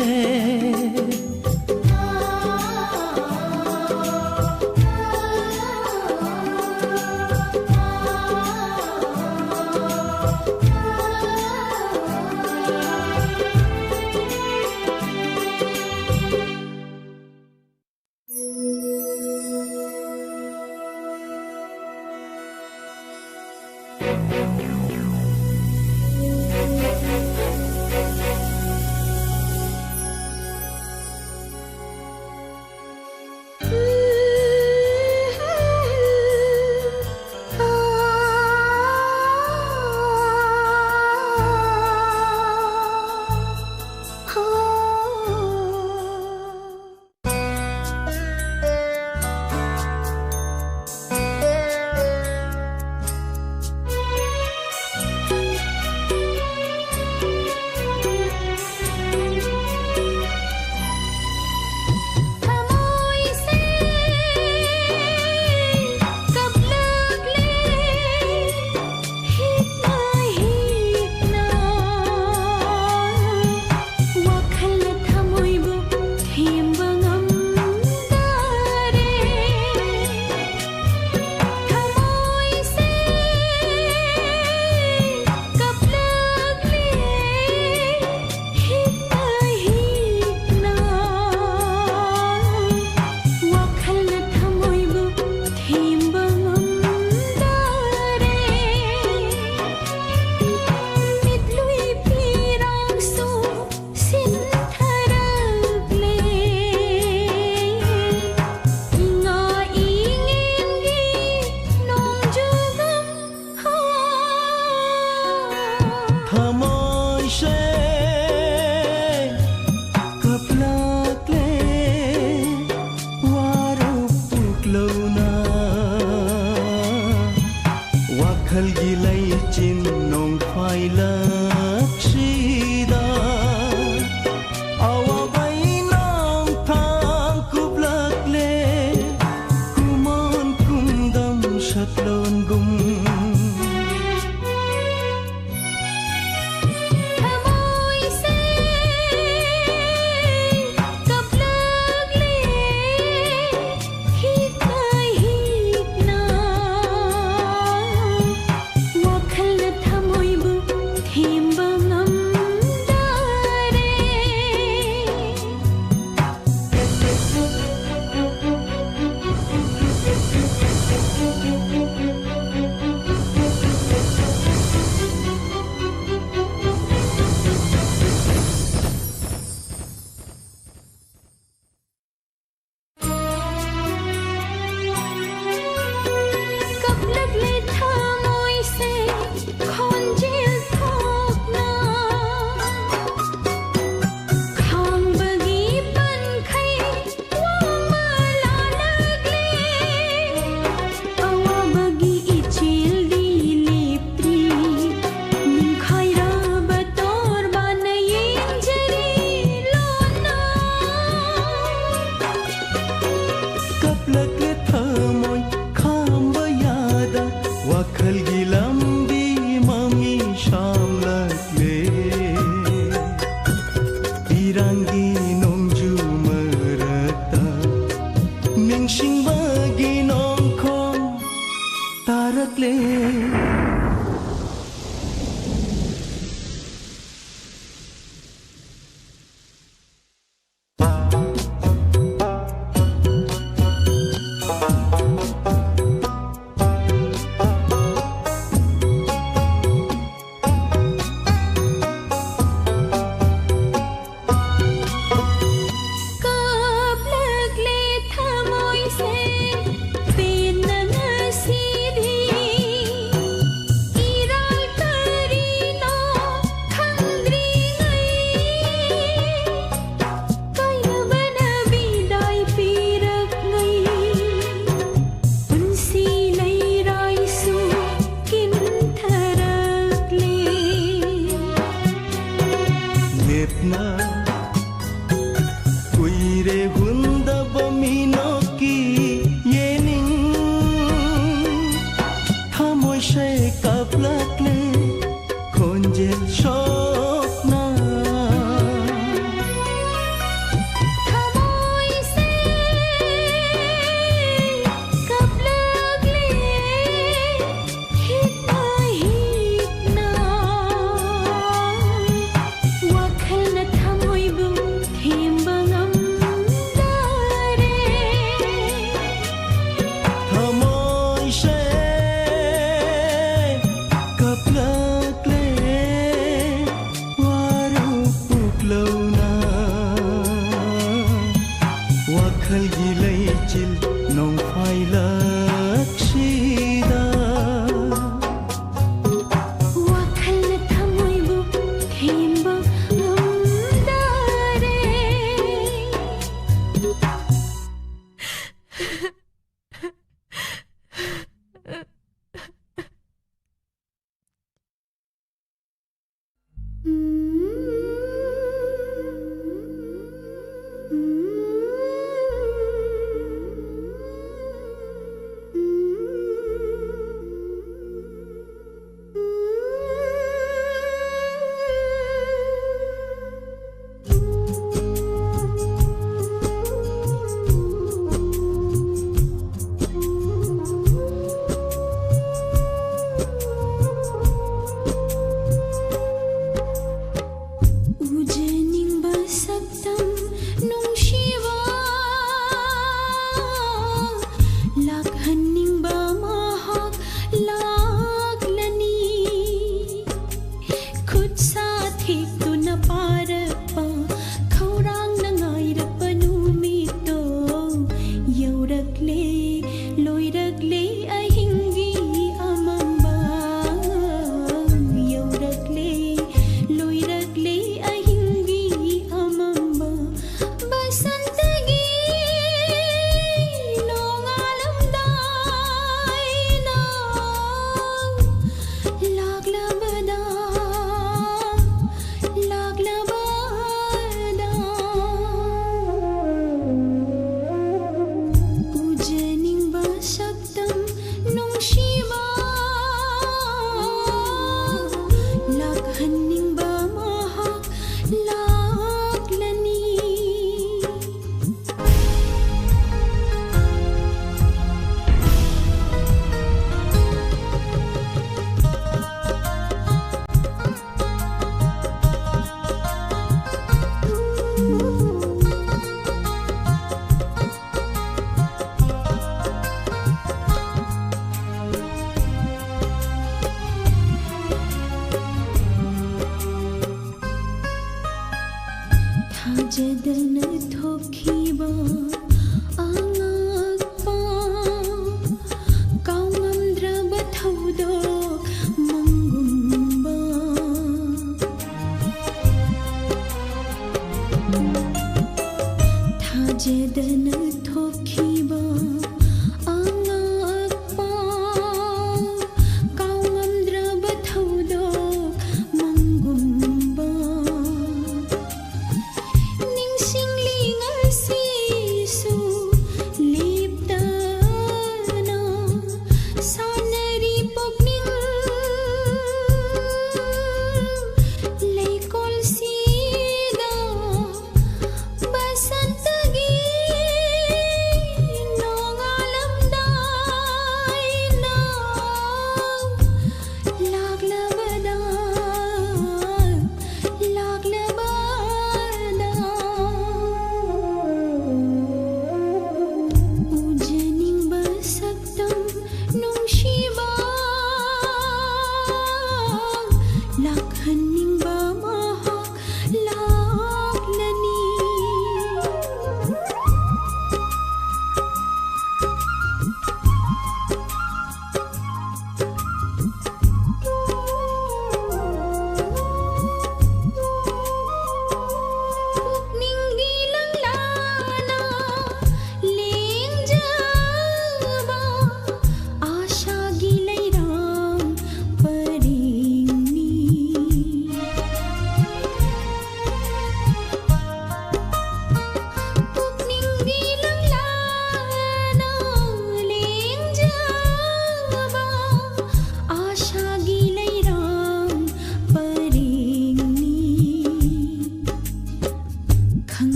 ꯊꯥꯖꯗꯅ ꯊꯣꯛꯈꯤꯕ ꯑꯉꯛꯄ ꯀꯥꯎꯉꯝꯗ꯭ꯔꯕ ꯊꯧꯗꯣꯛ ꯃꯪꯒꯨꯝꯕ ꯊꯥꯖꯗꯅ ꯊꯣꯛꯈꯤꯕ ꯑꯉꯛꯄ ꯀꯥꯎꯉꯝꯗ꯭ꯔꯕ ꯊꯧꯗꯣꯛ ꯃꯪꯒꯨꯝꯕ ꯅꯤꯡꯁꯤꯡꯂꯤ ꯉꯁꯤ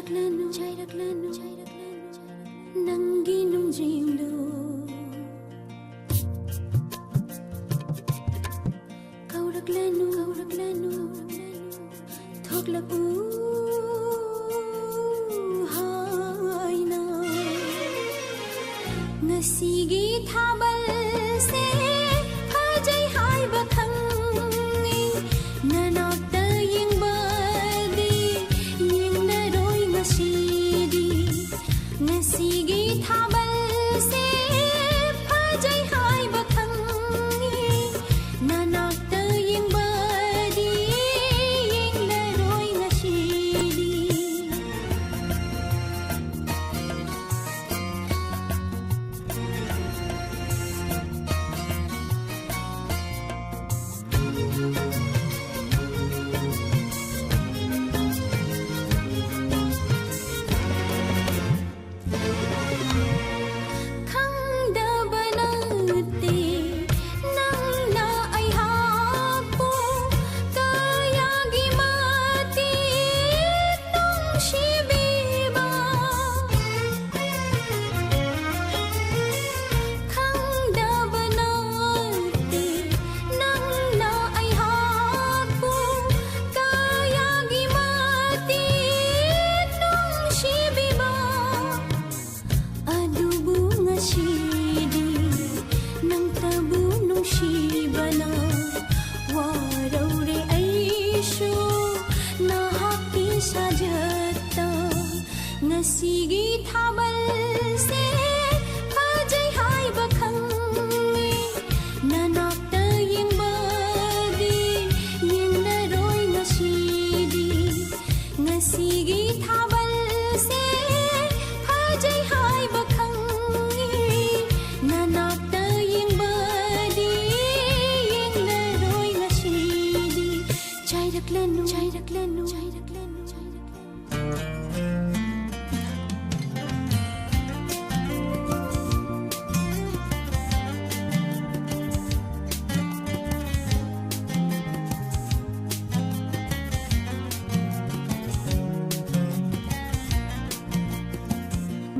Chayraklanu, chayraklanu, nangi nungjingdo. Kauraklanu, kauraklanu, thoklapu haina. Ngasigi thabal se hajay hai bakhangi nanakta yingbadi yingnaroy ngasidi. Ngasigi thabal se hajay hai bakhangi nanakta yingbadi yingnaroy ngasidi. Ngasigi thabal se hajay hai bakhangi nanakta yingbadi yingnaroy ngasidi. Ngasigi thabal se hajay hai bakhangi nanakta yingbadi yingnaroy ngasidi. Chayraklanu, chayraklanu, chayraklanu.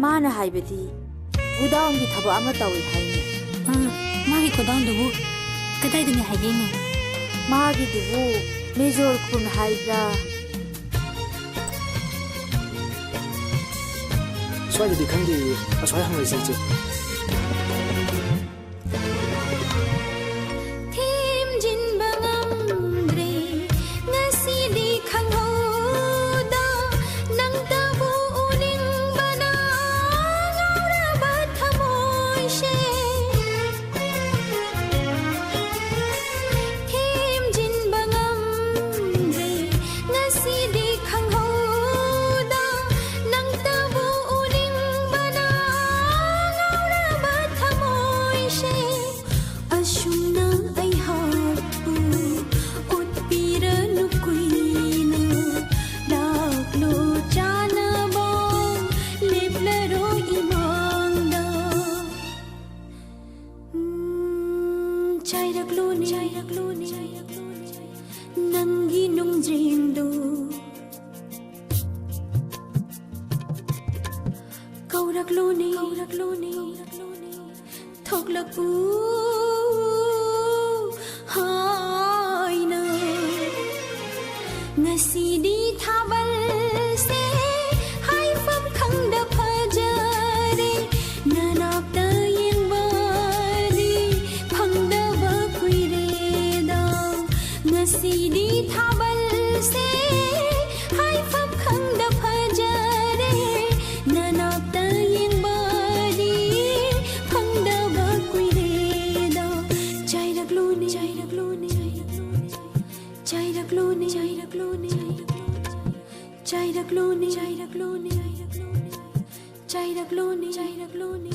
Mana haibadi gudang gi thaba ama tawi haine. Magi kodang dubu kadai dani hagene. Magi dubu major kun haibra. Swadi khangdi aswai hangai sije. Thim jin bangamre ngasidi khanghoda nang tabu uning bana ngaura bathamoy she. Thim jin bangamre ngasidi khanghoda nang tabu uning bana ngaura bathamoy she. Ashuna ay hapu utpira nukuina laklo chana bang leplaro imangda. Chayrakluni, chayrakluni, nangi nungjingdo. Kaurakluni, kaurakluni, thoklapu haina. Ngasidi thabal se hai fam khangda phajare nanakta yingbadi phangda ba kuire da. Ngasidi thabal se hai fam khangda phajare nanakta yingbadi phangda ba kuire da. Chayrakluni, chayrakluni, chayrakluni, chayrakluni, chayrakluni, chayrakluni, chayrakluni, chayrakluni.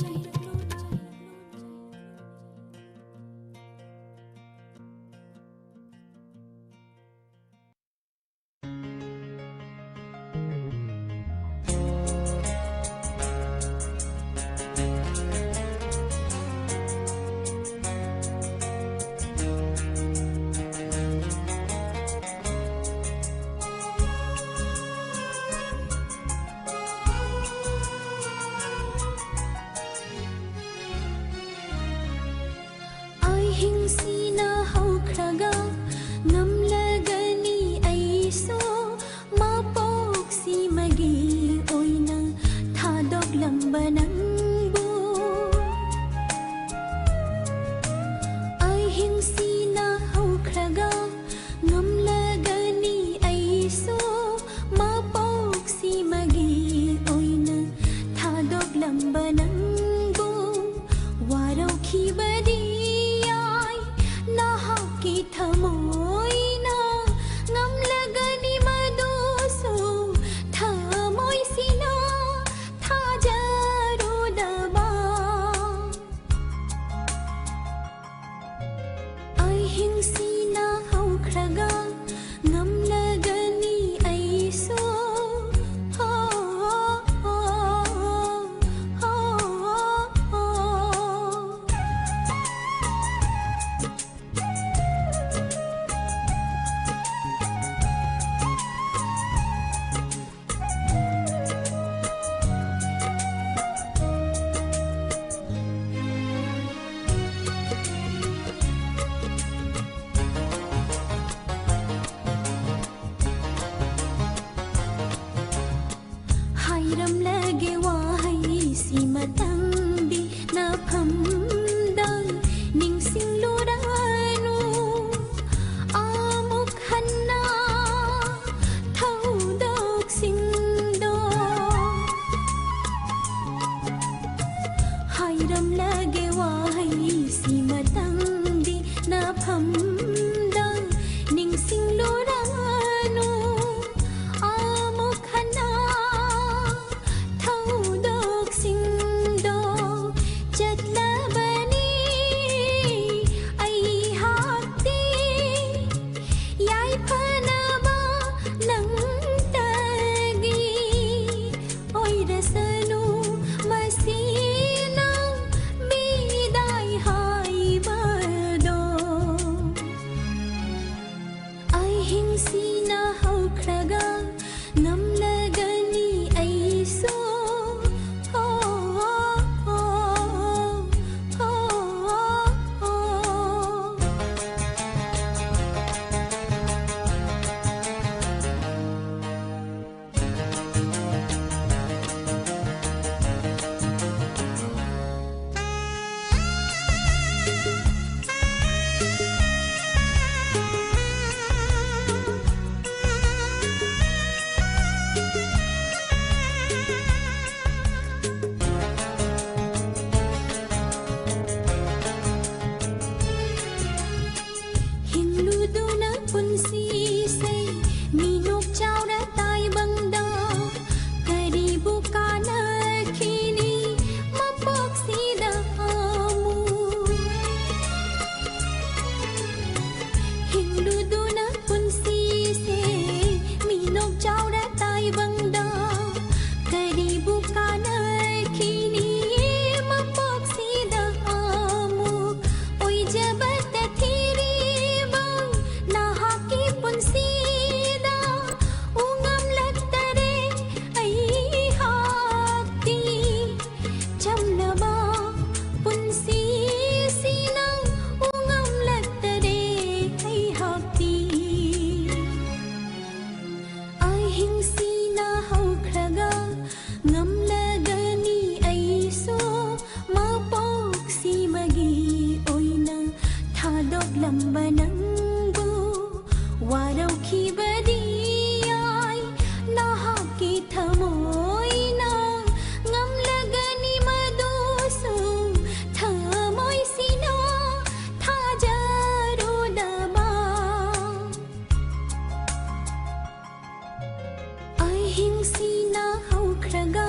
हिंसीना हौख्रगा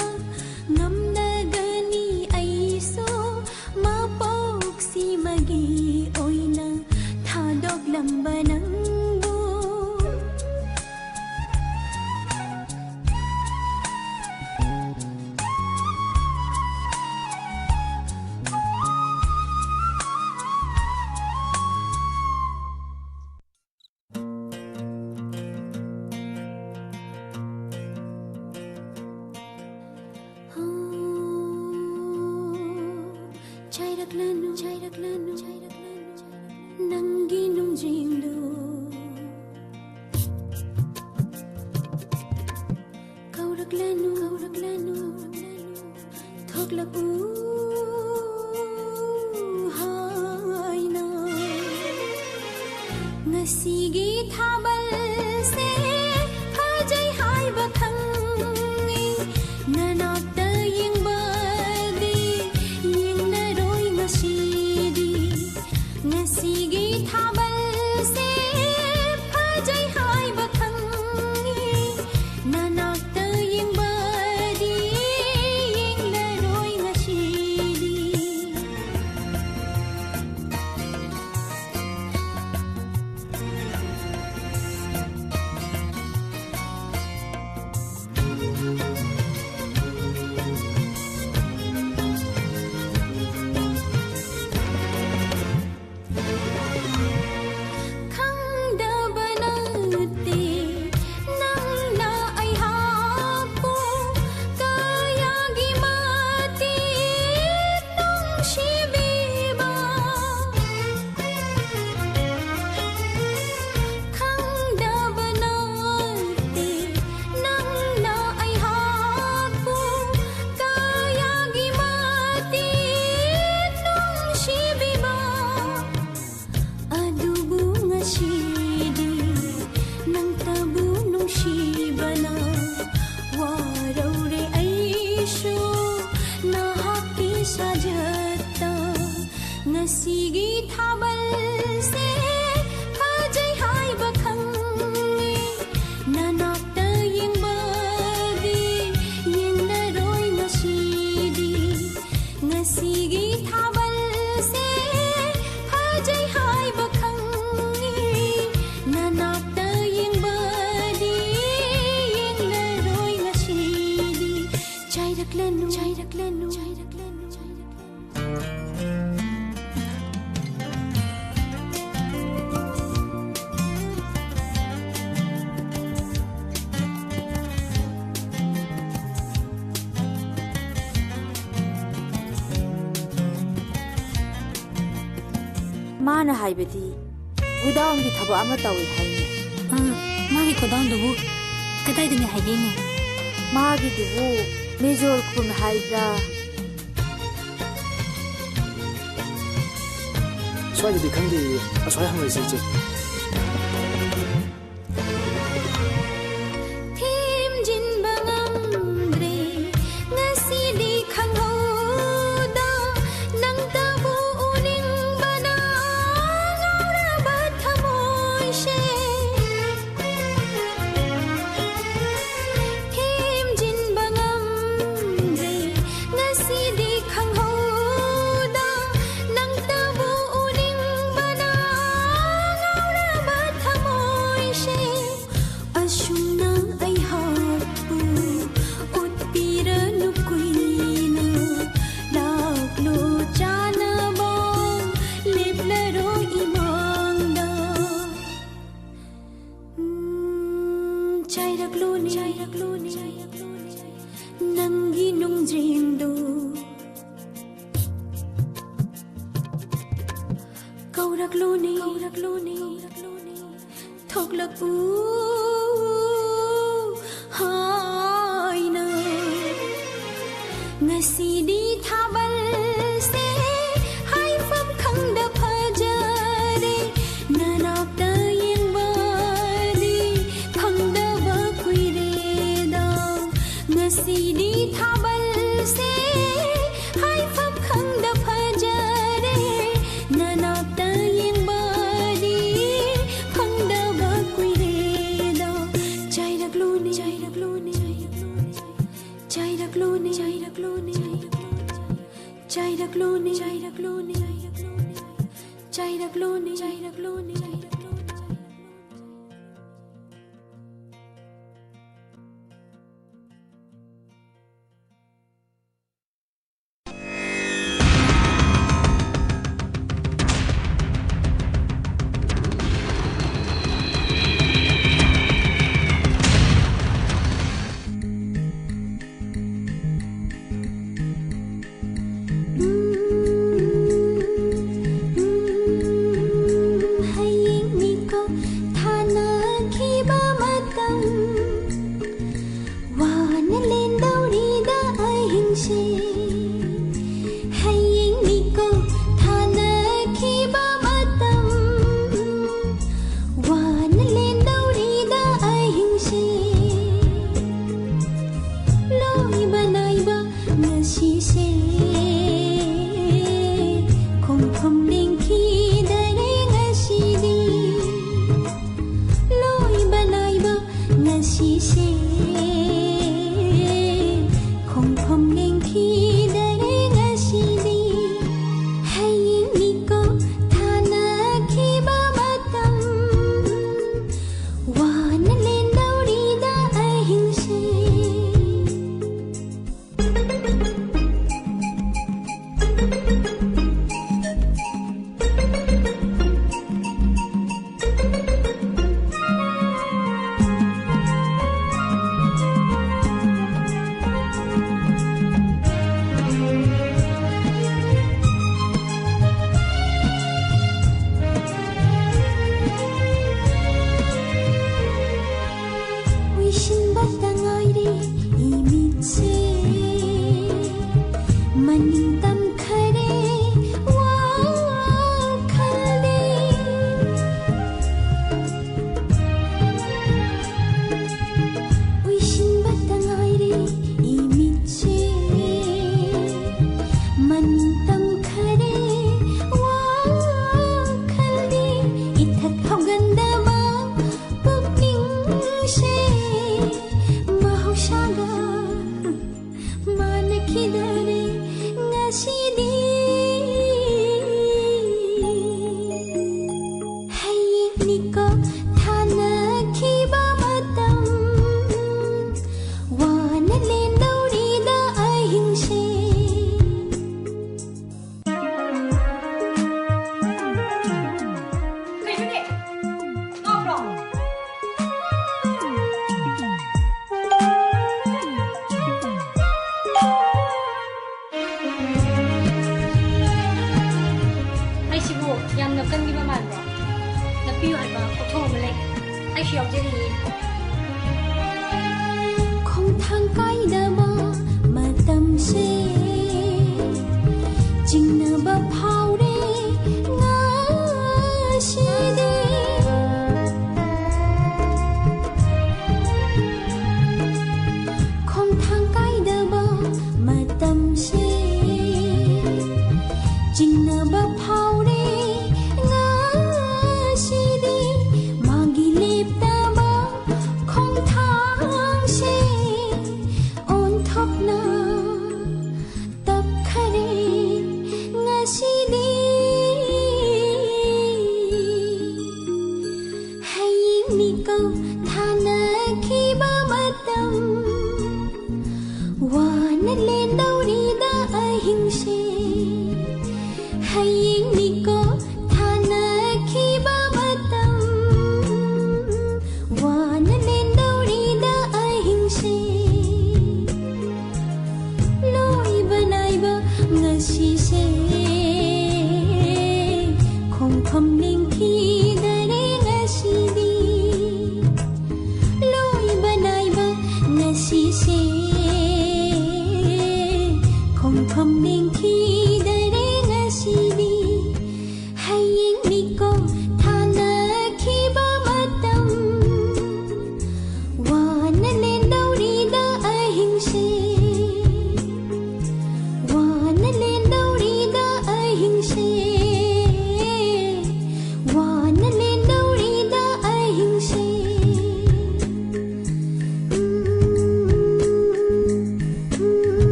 ngamnagani aiso mapoksi magi oina thadok lamba nangbu nangi nungjingdu kauraklanu thoklapu haina ngasigi thabal se hajai haiba khangi nanakta yingbadi yingnaroi ngasidi ngasigi thabal se phajai haiba khangi nanakta yingbadi yingnaroi ngasidi ngasigi thabal se hajai haiba khangi nanakta yingbadi yingnaroi ngasidi ngasigi thabal se hajai haiba khangi nanakta yingbadi yingnaroi ngasidi chairaklanu mana haibadi gudaung gi thabo ama tawi haini magi kodang dubu kadai dine haigene magi dubu major kun haibra swagi khangdi aswai hangai se che thim jin bangamdre ngasidi khanghoda nang tabu uning bana ngaura bathamoy she thim jin bangamdre ngasidi khanghoda nang tabu uning bana ngaura bathamoy she ashuna ai hapu utpira nukuina laklo chana bong leplaro imangda chairakluni nangi nungjingdu kaurakluni thoklapu haina ngasidi thabal se haifam khangda phajare nanakta yingbadi phangdaba kuire da ngasidi thabal se haifam khangda phajare nanakta yingbadi phangdaba kuire da chaira Chayragluni, Chayragluni, Chayragluni, Chayragluni, Chayragluni, Chayragluni, Chayragluni, Chayragluni.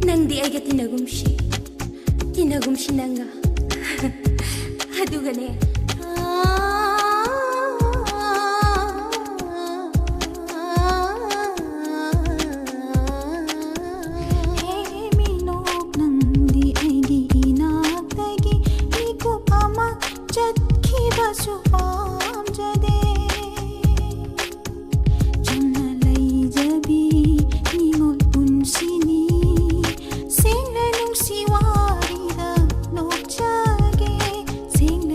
ꯅꯪꯗꯤ ꯑꯩꯒ ꯇꯤꯟꯅꯒꯨꯝꯁꯤ ꯅꯪꯒ ꯑꯗꯨꯒꯅꯦ Sing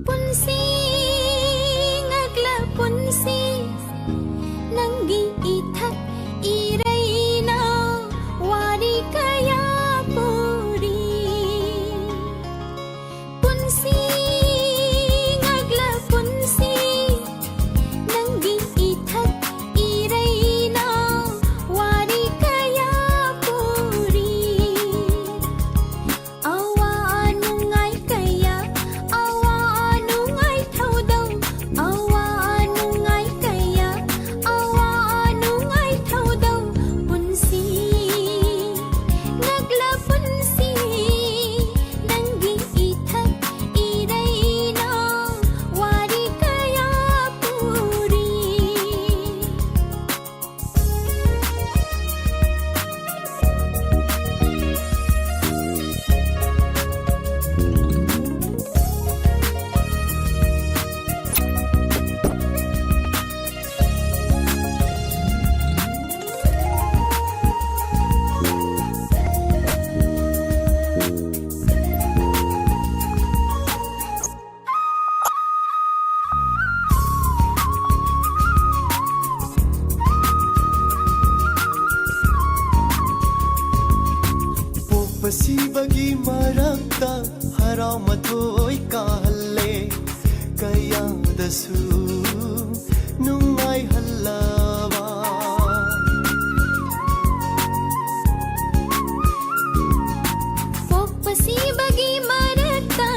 Punsi ngagla punsi nanggi ithak iraina wari kaya puri punsi ngagla punsi nanggi ithak iraina wari kaya puri awa anungai kaya awa anungai thaudau awa anungai kaya awa anungai thaudau punsi ngagla punsi nanggi ithak iraina wari kaya puri पोकपसिबगी मरक्ता हराव मथोई काहल्ले कयादसु नुंगाई हल्लावा पोकपसी बगी मरता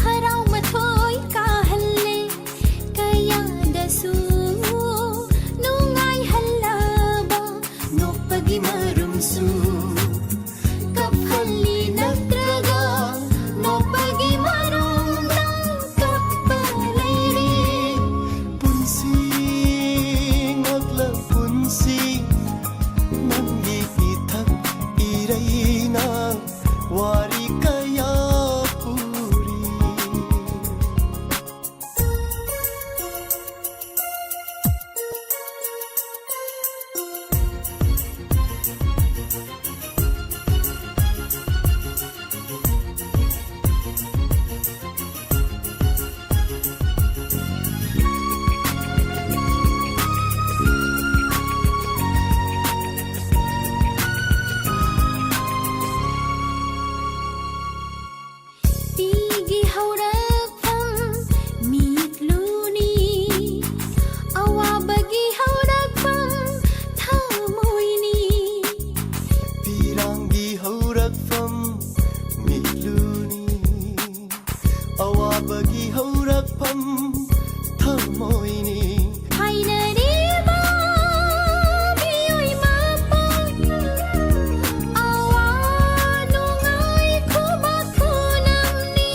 हराव मथोई काहल्ले कयादसु नुंगाई हल्लाबा नोपगी मरुमसु kaphalli natraga nopagi marundang kapalairi punsi ngagla punsi nanggi ithak iraina wari kaya puri tigi haurakam mitluni awa bagi haurakam thamoini pirangi haurakfam mitluni awabagi haurakfam thamoini hainariba biyoi mapang awa nungai kuba kunamni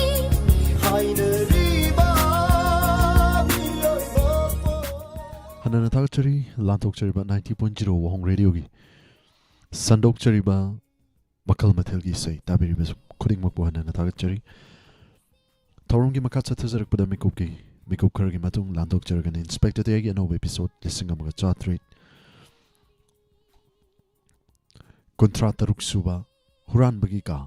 hainariba biyoi Hanana Takachari, Lantok Chariba 90.0 Wahong Radio gi Sandok Chariba Bakal Mathil gi say Tabiri Bez Kuding Mapu Hanana Takachari Taurum gi Makatsa Tazarak Pada Mikup gi Mikup Kar gi Matung Lantok Charagan Inspector Tegi Ano episode Listing Amaga Chatrit Kontrata Ruksuba Huran Bagi Ka